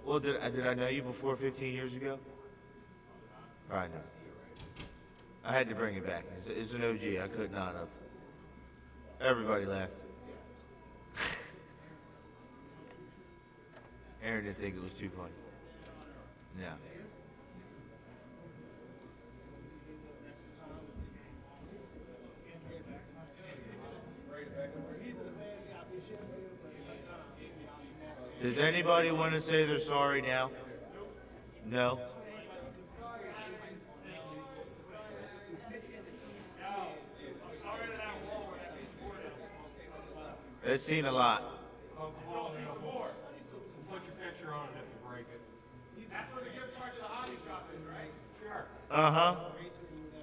Well, did I know you before 15 years ago? Probably not. I had to bring it back. It's an OG. I could not have. Everybody laughed. Aaron didn't think it was too funny. No. Does anybody want to say they're sorry now? No? It's seen a lot. Put your picture on it if you break it. That's where the gift card to the hobby shop is, right? Sure. Uh-huh.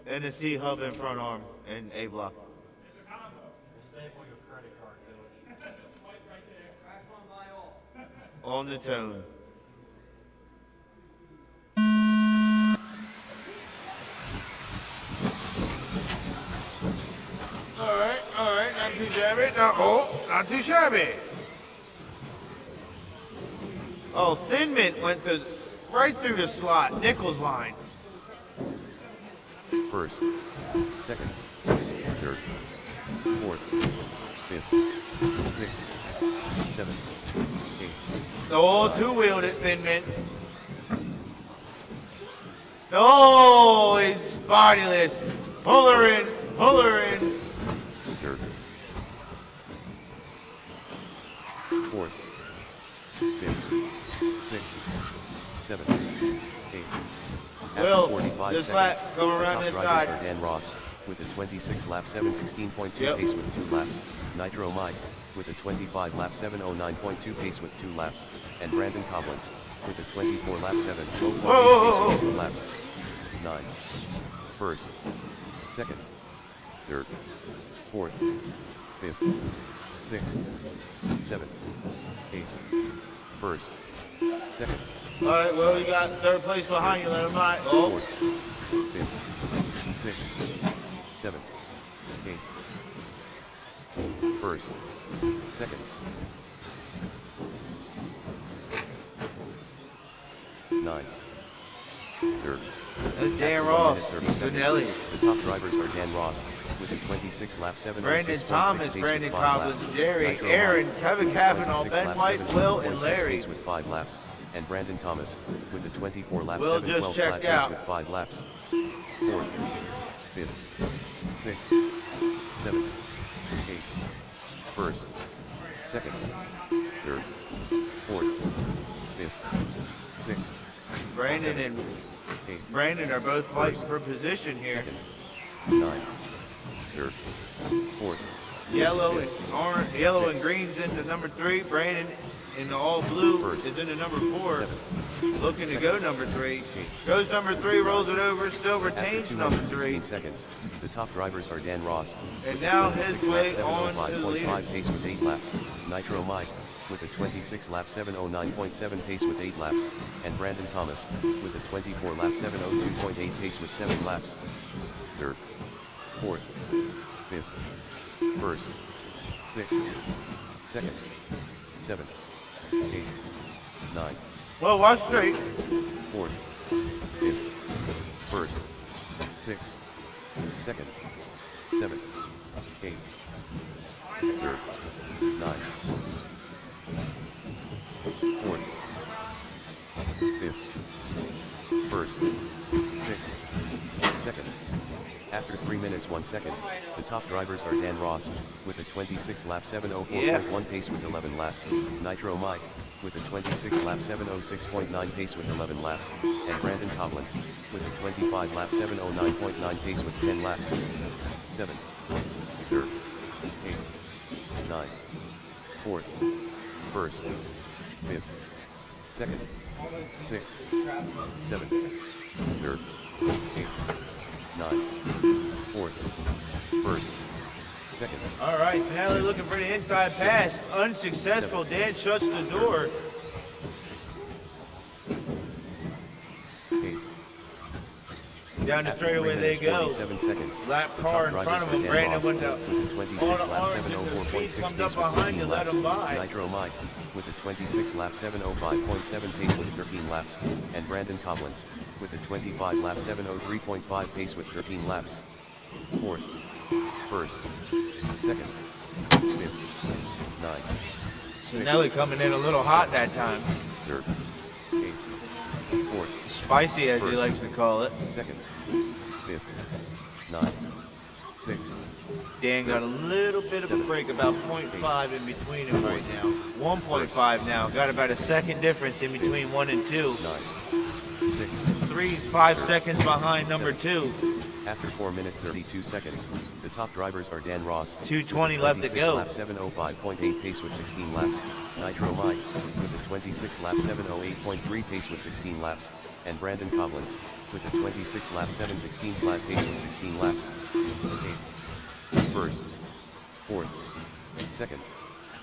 And the C-hub in front arm and A-block. It's a combo. Staple your credit card to it. Just swipe right there. Crash one buy all. On the tone. All right, not too shabby. Not too shabby. Oh, Thin Mint went right through the slot, Nichols line. First, second, third, fourth, fifth, sixth, seventh, eighth. Oh, two-wheeled it, Thin Mint. Oh, it's bodiless. Pull her in, pull her in. Third, fourth, fifth, sixth, seventh, eighth. Will, After 45 this seconds, lap, go around the this top side. drivers are Dan Ross with a 26 lap 7:16.2 Yep. pace with 2 laps, Nitro Mike with a 25 lap 7:09.2 pace with 2 laps, and Brandon Coblentz with a 24 lap 7:01 pace with 2 laps. 9. First, second, third, fourth, fifth, sixth, seventh, eighth. First, second, All right, well, you got third place behind you. Let him ride. Oh, fourth, fifth, sixth, seventh, eighth. First, second, nine, third. that's Dan After 1 Ross. minute 30 He's seconds, Nelly. the top drivers are Dan Ross with a 26 lap 7:06.6 Brandon Thomas, pace with Brandon 5 Cobbins, laps, Jerry, Nitro Aaron, Mike Kevin with a Cavanaugh, 26 Ben lap White, Will, and 7:12.6 Larry. pace with 5 laps, and Brandon Thomas with a 24 lap Will just 7:12 flat checked pace out. with 5 laps. Fourth, fifth, sixth, seventh, eighth. First, second, third, fourth, fifth, sixth, Brandon and eighth. Brandon are both fighting for position here. Second, 9, third, fourth, Yellow and orange, yellow and green's into number 3. Brandon in the all blue First. is into number 4. 7. Looking to go number 3. 8. Goes number 3, rolls it over, still After retains 2 number minutes 3. 16 seconds, the top drivers are Dan Ross, And with now a 26 his lap way on to the leader. 705.5 pace with 8 laps, Nitro Mike, with a 26 lap 709.7 pace with 8 laps, and Brandon Thomas, with a 24 lap 702.8 pace with 7 laps. Third, fourth, fifth, first, sixth, second, seventh, eighth, ninth, Well, watch straight. fourth, fifth, first, sixth, second, seventh, eighth, third, ninth, fourth, fifth, first, sixth, second. After 3 minutes 1 second, the top drivers are Dan Ross, with a 26 lap 704.1 pace with 11 laps, Nitro Mike, with a 26 lap 706.9 pace with 11 laps, and Brandon Coblentz, with a 25 lap 709.9 pace with 10 laps. 7th, 3rd, 8th, 9th, 4th, 1st, 5th, 2nd, 6th, 7th, 3rd, 8th, 9th, 4th, 1st, 2nd. All right, so now they're looking for the inside pass. Unsuccessful. Dan shuts the door. 8th. Down the After straightaway 3 they minutes, go. 47 seconds. Lap the car top in front of drivers him. are Dan Brandon Ross, went up. with a 26 All the lap orange and the 704.6 piece pace comes with up behind 13 to let laps. him by. Nitro Mike, with a 26 lap 705.7 pace with 13 laps, and Brandon Coblentz, with a 25 lap 703.5 pace with 13 laps. 4th, 1st, 2nd, 5th, 9th, So 6th, Nelly coming in a little hot that time. 3rd, 8th, 4th, Spicy, as he First. likes to call it. 2nd, 5th, 9th, 6th, Dan got a little bit of a break, about 0.5 in between him right now. 1.5 now. Got about a second difference in between 1 and 2. 9th, 6th. 3's 5 seconds behind number 2. After 4 minutes 32 seconds, the top drivers are Dan Ross, 2:20 left to 26 go. lap 705.8 pace with 16 laps, Nitro Mike, with a 26 lap 708.3 pace with 16 laps, and Brandon Coblentz, with a 26 lap 716 flat pace with 16 laps. 8th, 1st, 4th, 2nd,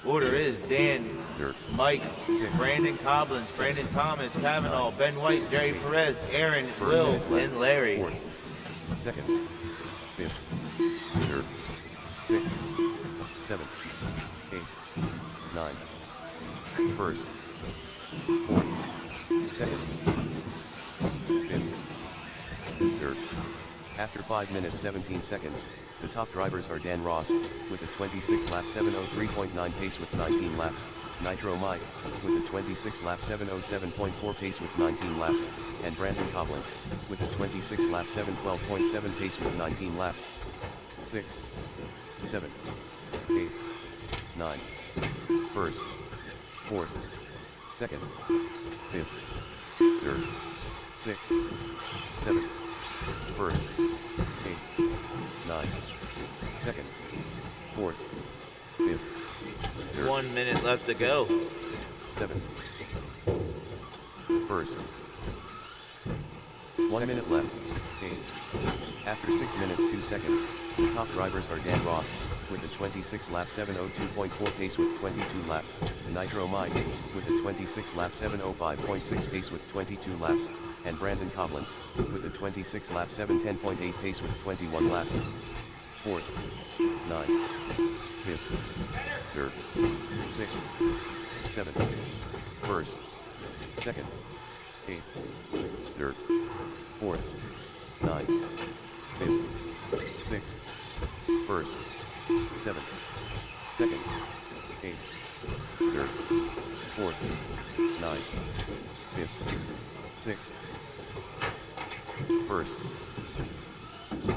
Order is Dan, 3rd, Mike, 6th, Brandon Coblin, Brandon Thomas, Kavanaugh, Ben White, Jerry Perez, Aaron, 1st Will, minutes left, and Larry. 4th, 2nd, 5th, 3rd, 6th, 7th, 8th, 9th, 1st, 4th, 2nd, 5th, 3rd. After 5 minutes 17 seconds, the top drivers are Dan Ross, with a 26 lap 703.9 pace with 19 laps, Nitro Mike, with a 26 lap 707.4 pace with 19 laps, and Brandon Coblentz, with a 26 lap 712.7 pace with 19 laps. 6th, 7th, 8th, 9th, 1st, 4th, 2nd, 5th, 3rd, 6th, 7th, 1st, 8th, 9th, 2nd, 4th, 5th, 3rd, 1 minute left to go. 7th, 1st, 1 minute left, 8th. After 6 minutes 2 seconds, the top drivers are Dan Ross, with a 26 lap 702.4 pace with 22 laps, Nitro Mike, with a 26 lap 705.6 pace with 22 laps, and Brandon Coblentz, with a 26 lap 710.8 pace with 21 laps. 4th, 9th, 5th, 3rd, 6th, 7th, 1st, 2nd, 8th, 3rd, 4th, 9th, 5th, 6th, 1st, 7th, 2nd, 8th, 3rd, 4th, 9th, 5th, 6th, 1st.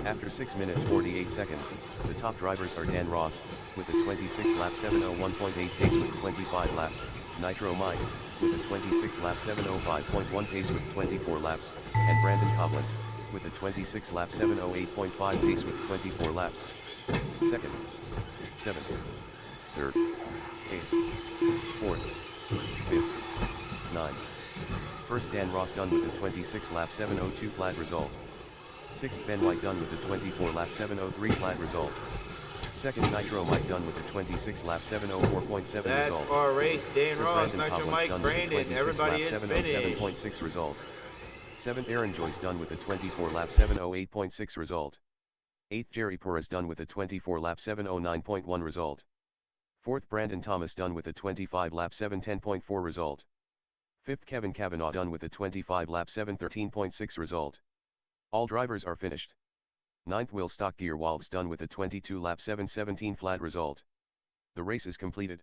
After 6 minutes 48 seconds, the top drivers are Dan Ross, with a 26 lap 701.8 pace with 25 laps, Nitro Mike, with a 26 lap 705.1 pace with 24 laps, and Brandon Coblentz, with a 26 lap 708.5 pace with 24 laps. 2nd, 7th, 3rd, 8th, 4th, 5th, 9. First Dan Ross done with a 26 lap 7:02 flat result. 6th Ben White done with a 24 lap 7:03 flat result. 2nd Nitro Mike done with a 26 lap 7:04.7 That's result. our race. Dan 3rd Ross, Brandon Nitro Collins Mike, done with a Brandon. 26 Everybody lap is finished. 7:07.6 result. 7th Aaron Joyce done with a 24 lap 7:08.6 result. 8th Jerry Perez done with a 24 lap 7:09.1 result. 4th Brandon Thomas done with a 25 lap 7:10.4 result. 5th Kevin Kavanaugh done with a 25 lap 7:13.6 result. All drivers are finished. 9th Will Stock Gear Wolves done with a 22 lap 7:17 flat result. The race is completed.